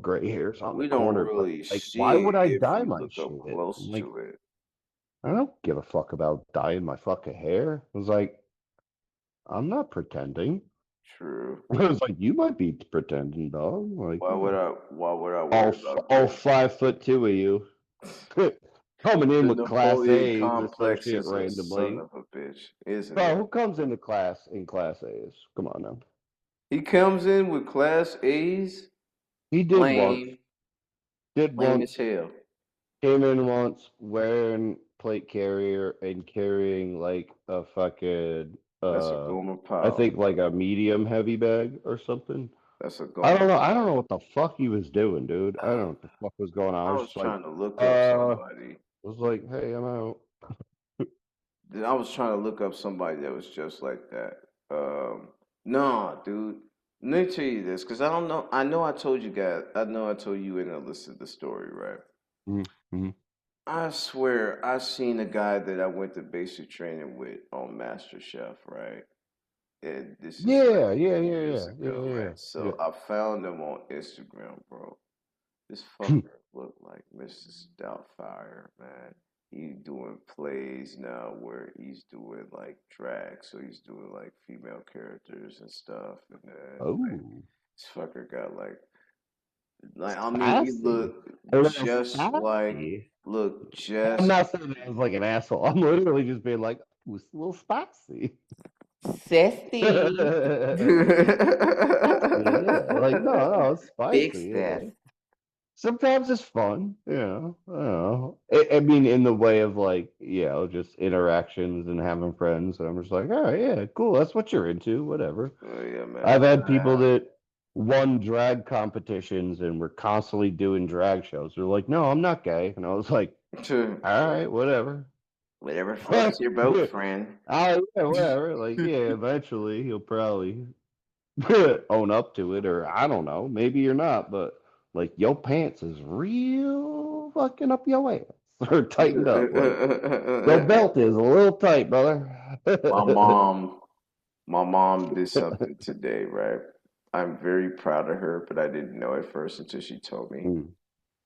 gray hairs on the We don't corner. But really like, why see would it I if dye you my look up shit? I'm close like, to it. I don't give a fuck about dyeing my fucking hair. I was like, I'm not pretending. True. I was like, you might be pretending, dog. Like, Why would I all worry about all gray? 5'2" of you coming in The with class Napoleon A's or some complex shit is a son randomly. of a bitch, isn't Bro, it? who comes into class in class A's? Come on now. He comes in with class A's. He did once. Lame. Did Lame as once. hell. Came in once wearing plate carrier and carrying like a fucking That's a uh Gomer I Pyle. think like a medium heavy bag or something. That's a I Gomer don't know. I don't Pyle. know what the fuck he was doing, dude. I don't know what the fuck was going on. I I was was just like, trying to look up uh somebody. was like, hey, I'm out. Then I was trying to look up somebody that was just like that. Nah, dude. Let me tell you this, because I don't know. I know I told you guys. I know I told you and Alyssa the story, right? Mm-hmm. I swear, I seen a guy that I went to basic training with on Master Chef, right? And this is like Yeah, yeah, yeah, years yeah, ago, yeah, right? yeah, So I found him on Instagram, bro. This fucker looked like Mr. Stoutfire, man. He's doing plays now where he's doing like drag, so he's doing like female characters and stuff, and then like Oh, this fucker got like I mean he spicy. looked A little just like spicy. look I'm just not saying that as like an asshole. I'm literally just being like, "Ooh, it's a little spicy." Sassy. Yeah, like no, it's Big spicy. Steph. Sometimes it's fun, I don't know. I mean, in the way of like, just interactions and having friends. And I'm just like, all right, yeah, cool. That's what you're into, whatever. Oh yeah, I've man. had people that won drag competitions and were constantly doing drag shows. They're like, no, I'm not gay, and I was like, all right, whatever. Whatever Yeah, floats your boat, friend. oh yeah, whatever. Like, yeah, eventually he'll probably own up to it, or I don't know, maybe you're not, but like your pants is real fucking up your ass or tightened up. Like your belt is a little tight, brother. My mom, my mom did something today, right? I'm very proud of her, but I didn't know at first until she told me. Mm.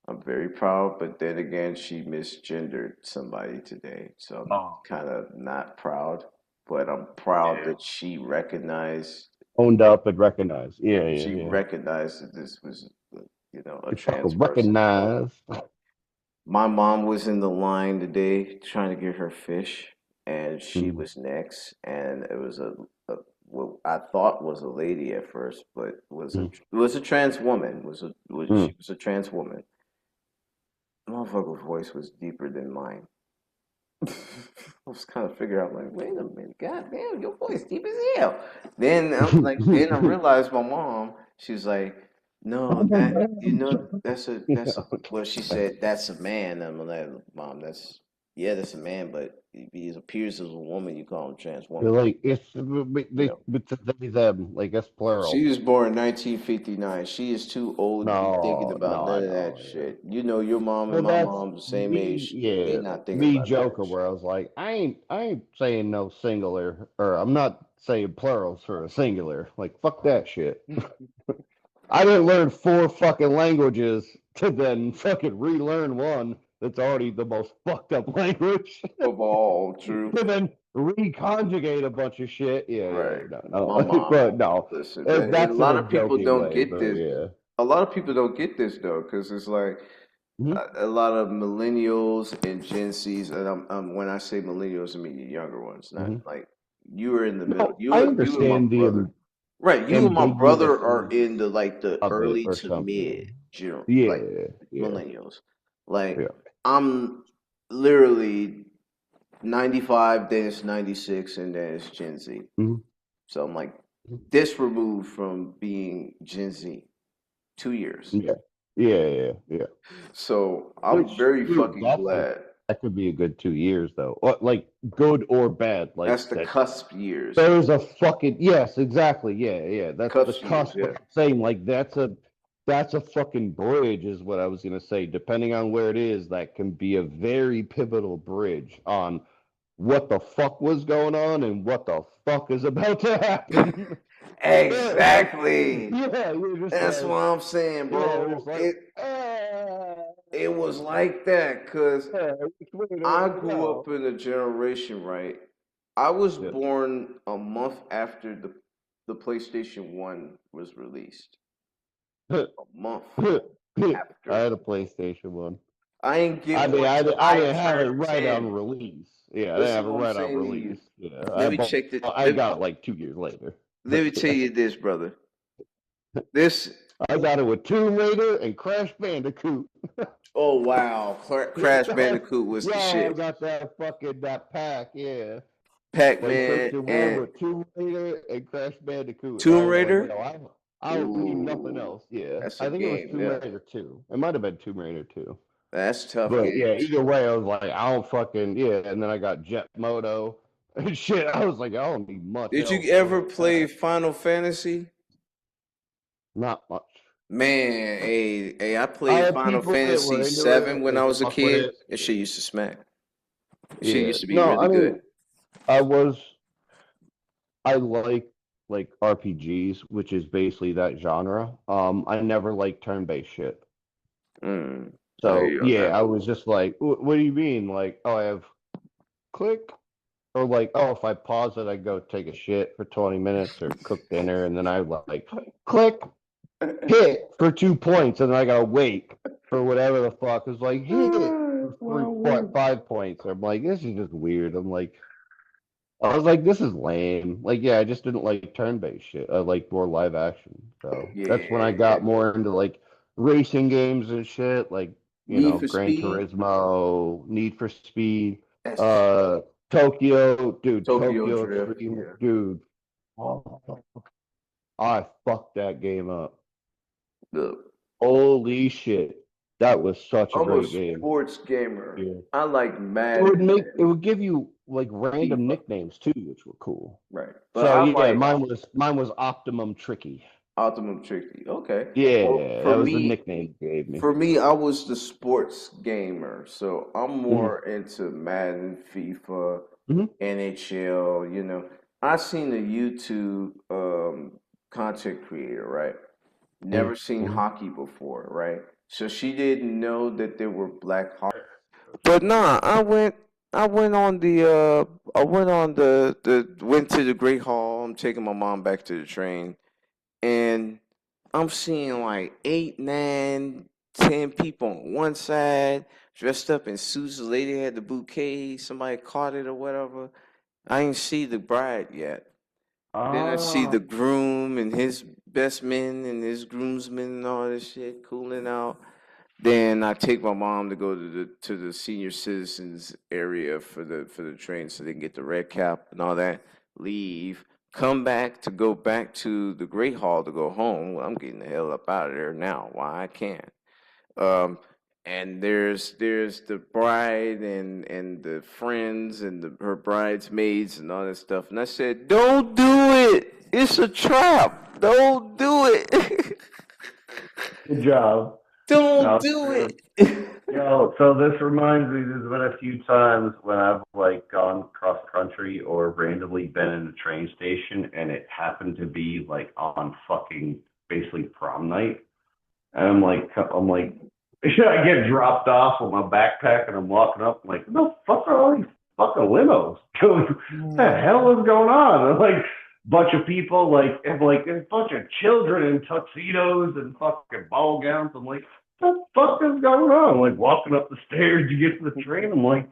I'm very proud, but then again, she misgendered somebody today, so I'm Oh, kind of not proud. But I'm proud yeah. that she recognized Owned up and recognized. Yeah, yeah, she yeah. recognized that this was, a You trans fucking person. recognize. My mom was in the line today trying to get her fish, and she Mm, was next, and it was a what I thought was a lady at first, but mm, was a trans woman. She mm. was a trans woman. Motherfucker's voice was deeper than mine. I was kind of figuring out like, wait a minute, god damn, your voice deep as hell. Then I realized my mom. She's like, no, Oh my that God. that's a. Okay. Well, she said that's a man. I'm like, mom, that's a man, but he appears as a woman. You call him trans You're woman. like, it's You know. it's they them, like that's She plural. was born in 1959. She is too old to be thinking No, about no, I none of that know, yeah. shit. You know, your mom and Well, my that's mom the same me, age. They yeah, not thinking me about none of that joker shit. where I was like, I ain't saying no singular, or I'm not saying plurals for a singular. Like, fuck that shit. I didn't learn 4 fucking languages to then fucking relearn one that's already the most fucked up language. Of all, true. To then reconjugate a bunch of shit. Yeah, Right. no. My mom. But no, Listen, a that's in lot a of people joking don't way. get But this. yeah. A lot of people don't get this though, because it's like a lot of millennials and Gen Zs, and when I say millennials, I mean the younger ones, not like you were in the middle. No, I You and my understand brother, the right? You and my brother are ambiguousness in the of it early or to mid, something. like Yeah. millennials. Like Yeah. I'm literally 95, then it's 96, and then it's Gen Z. Mhm. So I'm like this removed from being Gen Z, 2 years. Yeah. So I'm Which, very dude, fucking glad. that could be a good 2 years though. Or, like good or bad. Like That's the that. cusp years. There's a fucking yes, exactly. Yeah. That's the Cusp years, cusp. yeah. I'm saying like that's a fucking bridge, is what I was gonna say. Depending on where it is, that can be a very pivotal bridge on what the fuck was going on and what the fuck is about to happen. Exactly. We're just That's like, what I'm saying, we're bro. just like, It was like that because which way do I I grew go? up in a generation, right? I was Yeah. born a month after the PlayStation 1 was released. A month I after. had a PlayStation 1. I ain't get I mean, one till I I didn't have it turned right 10. on release. Yeah, I didn't Listen have it what I'm right on saying to you. release. Yeah, Let me check the I got it like 2 years later. let me tell you this, brother. This I got it with Tomb Raider and Crash Bandicoot. oh wow. Crash Bandicoot was the Yo, I shit. got that pack. Yeah, Pac-Man PlayStation 1 and with Tomb Raider and Crash Bandicoot. And I Tomb was like, Raider. yo, I don't need nothing Ooh, else. Yeah, that's a I think it was game, Tomb yeah. Raider 2. It might have been Tomb Raider 2. That's tough But yeah, games. either way, I was like, I don't fucking and then I got Jet Moto and shit. I was like, I don't need much Did else you on ever that play pack. Final Fantasy? Not much. Man, hey, I I played had Final people that Fantasy were into 7 it when I and was a fuck with kid. it. That shit used to smack. Shit Yeah, used to be no, really I good. mean, I like RPGs, which is basically that genre. I never liked turn-based shit. I hear So you on yeah, that. I was just like, what do you mean? Like, oh, I have click, or like, oh, if I pause it, I go take a shit for 20 minutes or cook dinner, and then I like click, hit for 2 points, and then I gotta wait for whatever the fuck is like hit for Wow. 5 points. I'm like, this is just weird. I was like, this is lame. Like, yeah, I just didn't like turn-based shit. I like more live action. So that's when I Yeah. got more into like racing games and shit, like, Need for Gran Speed. Turismo, Need for Speed, That's the shit. uh, Tokyo Tokyo Drift. Dream, Yeah. dude. Oh, I fucked that game up. Look, Holy shit. That was such a I'm a great game. sports gamer. Yeah. I like Madden It and would give you like random FIFA. nicknames too, which were cool. Right. But So I yeah, like mine was Optimum Tricky. Optimum Tricky. Okay. Well, Yeah, that was the nickname they gave me. for me, I was the sports gamer, so I'm Hmm. more into Madden, FIFA, Hmm. NHL. I seen a YouTube content creator, right? Never seen Hmm. hockey before, right? So she didn't know that there were black hockey. But nah, went to the Great Hall. I'm taking my mom back to the train, and I'm seeing like 8, 9, 10 people on one side dressed up in suits. The lady had the bouquet. Somebody caught it or whatever. I didn't see the bride yet. Then I see Ah, the groom and his best men and his groomsmen and all this shit cooling out. Then I take my mom to go to the senior citizens area for the train so they can get the red cap and all that. Leave, come back to go back to the Great Hall to go home. Well, I'm getting the hell up out of there now. Why I can't? Um, and there's the bride and the friends and her bridesmaids and all that stuff. And I said, "Don't do it. It's a trap. Don't do it. good job. Don't No, do dude, it." Yo, so this reminds me, there's been a few times when I've like gone cross country or randomly been in a train station and it happened to be like on fucking basically prom night. And I'm like, I get dropped off with my backpack and I'm walking up, I'm like, what the fuck are all these fucking limos? What the hell is going on? And like, bunch of people like a bunch of children in tuxedos and fucking ball gowns. I'm like, what the fuck is going on? I'm like walking up the stairs to get to the train. I'm like,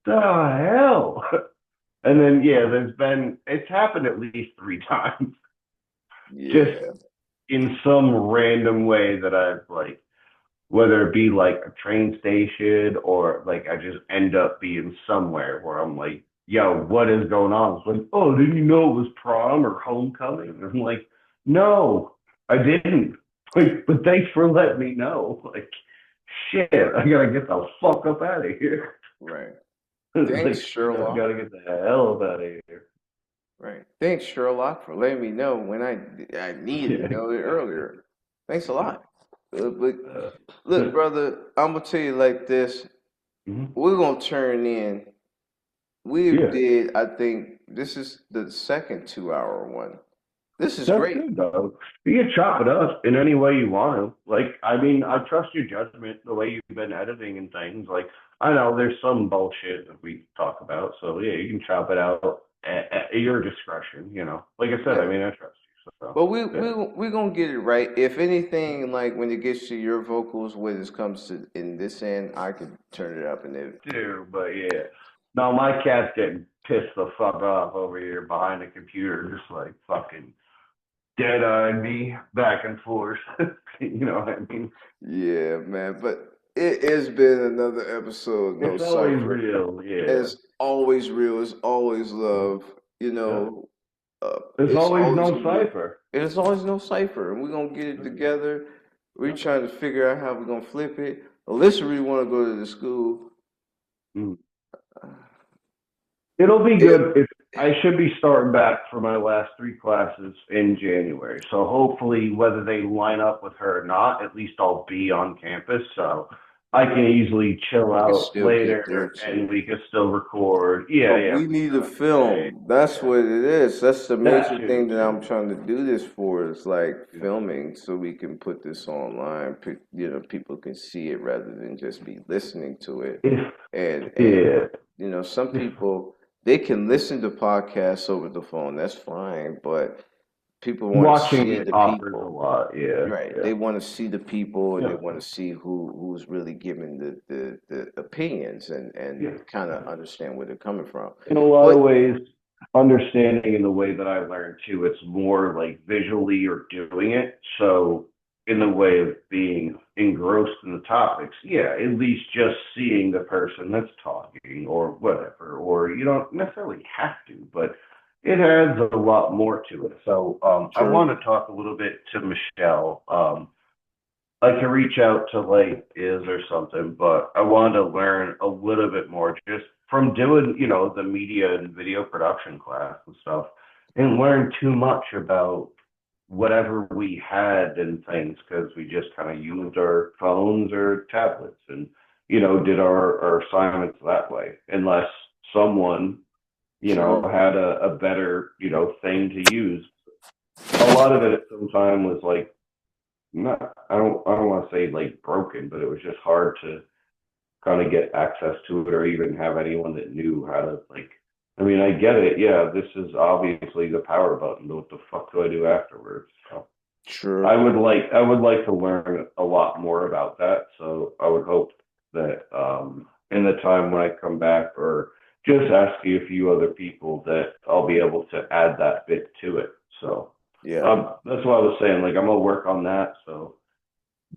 the hell? And then yeah, it's happened at least 3 times, just Yeah. in some random way that I've like, whether it be like a train station or like I just end up being somewhere where I'm like, yo, what is going on? It's like, oh, didn't you know it was prom or homecoming? And I'm like, no, I didn't. Like, but thanks for letting me know. Like, shit, I gotta get the fuck up out of here. Right. Thanks, Like, I Sherlock. gotta get the hell up out of here. Right. Thanks, Sherlock, for letting me know when I needed to Yeah. know it earlier. Thanks a lot. But Uh, look, brother, I'm gonna tell you like this. mhm. We're gonna turn in. We Yeah. did. I think this is the second 2 hour one. This is That's great. good though. You can chop it up in any way you want to. Like, I mean, I trust your judgment, the way you've been editing and things. Like, I know there's some bullshit that we talk about, so yeah, you can chop it out at your discretion. Like I said, I Yeah. mean, I trust you. So But we yeah, we we gonna get it right. If anything, like when it gets to your vocals, when it comes to in this end, I can turn it up and it. too. But yeah, no, my cat's getting pissed the fuck off over here behind the computer, just like fucking dead eyeing me back and forth. You know what I mean? Yeah, man. But it has been another episode. No It's always cipher. real, yeah. It's always real. It's always love. You Yeah. know, There's it's always always no gonna be. cipher. There's always no cipher, and we're gonna get it Mm, together. We're yeah. trying to figure out how we're gonna flip it. Alyssa really want to go to the school. Mm. It'll be It, good. If I should be starting back for my last 3 classes in January. So hopefully, whether they line up with her or not, at least I'll be on campus. So I can easily chill we can out still get there later and too. we can still record. Yeah, But yeah, we for need to sure. Yeah, film. That's yeah. what it is. That's the That major thing too. that I'm Yeah. trying to do this for is like Yeah. filming so we can put this online. People can see it rather than just be listening to it. If And yeah, some if people they can listen to podcasts over the phone. That's fine, but people want to watching see it the offers a people. lot. Yeah, Right. yeah, They want to see the people and they yeah, want to see who's really giving the opinions and yeah. kind of understand where they're coming from. In a lot But of ways, understanding in the way that I learned too, it's more like visually you're doing it. So in the way of being engrossed in the topics, yeah, at least just seeing the person that's talking or whatever, or you don't necessarily have to, but it adds a lot more to it. So I true. want to talk a little bit to Michelle. I can reach out to like Iz or something, but I wanted to learn a little bit more just from doing, the media and video production class and stuff, and learn too much about whatever we had and things because we just kind of used our phones or tablets and, did our assignments that way, unless someone, True. had a better, thing to use. A lot of it at some time was like not I don't want to say like broken, but it was just hard to kind of get access to it or even have anyone that knew how to like. I mean, I get it. Yeah, this is obviously the power button, but what the fuck do I do afterwards? So True. I would like to learn a lot more about that. So I would hope that in the time when I come back or just ask you a few other people that I'll be able to add that bit to it. So Yeah. that's what I was saying. Like I'm gonna work on that. So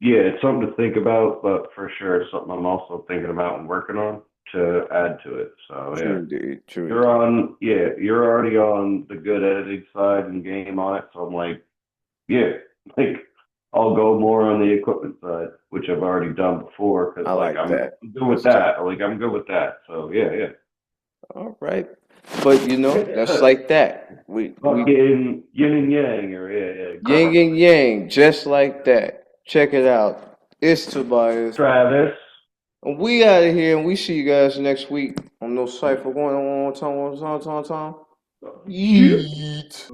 yeah, it's something to think about, but for sure it's something I'm also thinking about and working on to add to it. So True yeah. indeed. True You're indeed. on yeah, you're already on the good editing side and game on it. So I'm like, yeah, like I'll go more on the equipment side, which I've already done before because I like like that. I'm good with That's tough. that. Like I'm good with that. So yeah, All right. But that's yeah. like that. We Fucking yin and yang or yeah, yin karma. and yang, just like that. Check it out. It's Tobias. Travis. And we out of here, and we see you guys next week on No Cypher. Going on one time. Yeet.